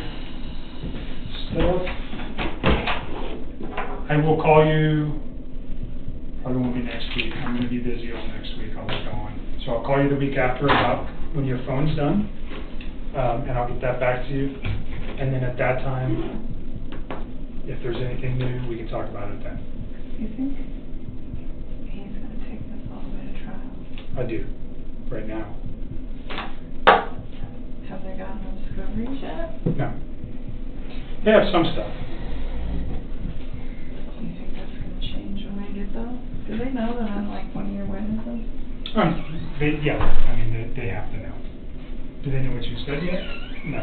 stuff. I will call you. Probably won't be next week. I'm going to be busy all next week. I'll be going. So I'll call you the week after about when your phone's done. And I'll get that back to you. And then at that time, if there's anything new, we can talk about it then. You think he's going to take this all the way to trial? I do. Right now. Have they gotten no discoveries yet? No. They have some stuff. Do you think that's going to change when I get those? Do they know that I'm like one of your witnesses? Yeah, I mean, they have to know. Do they know what you said yet? No.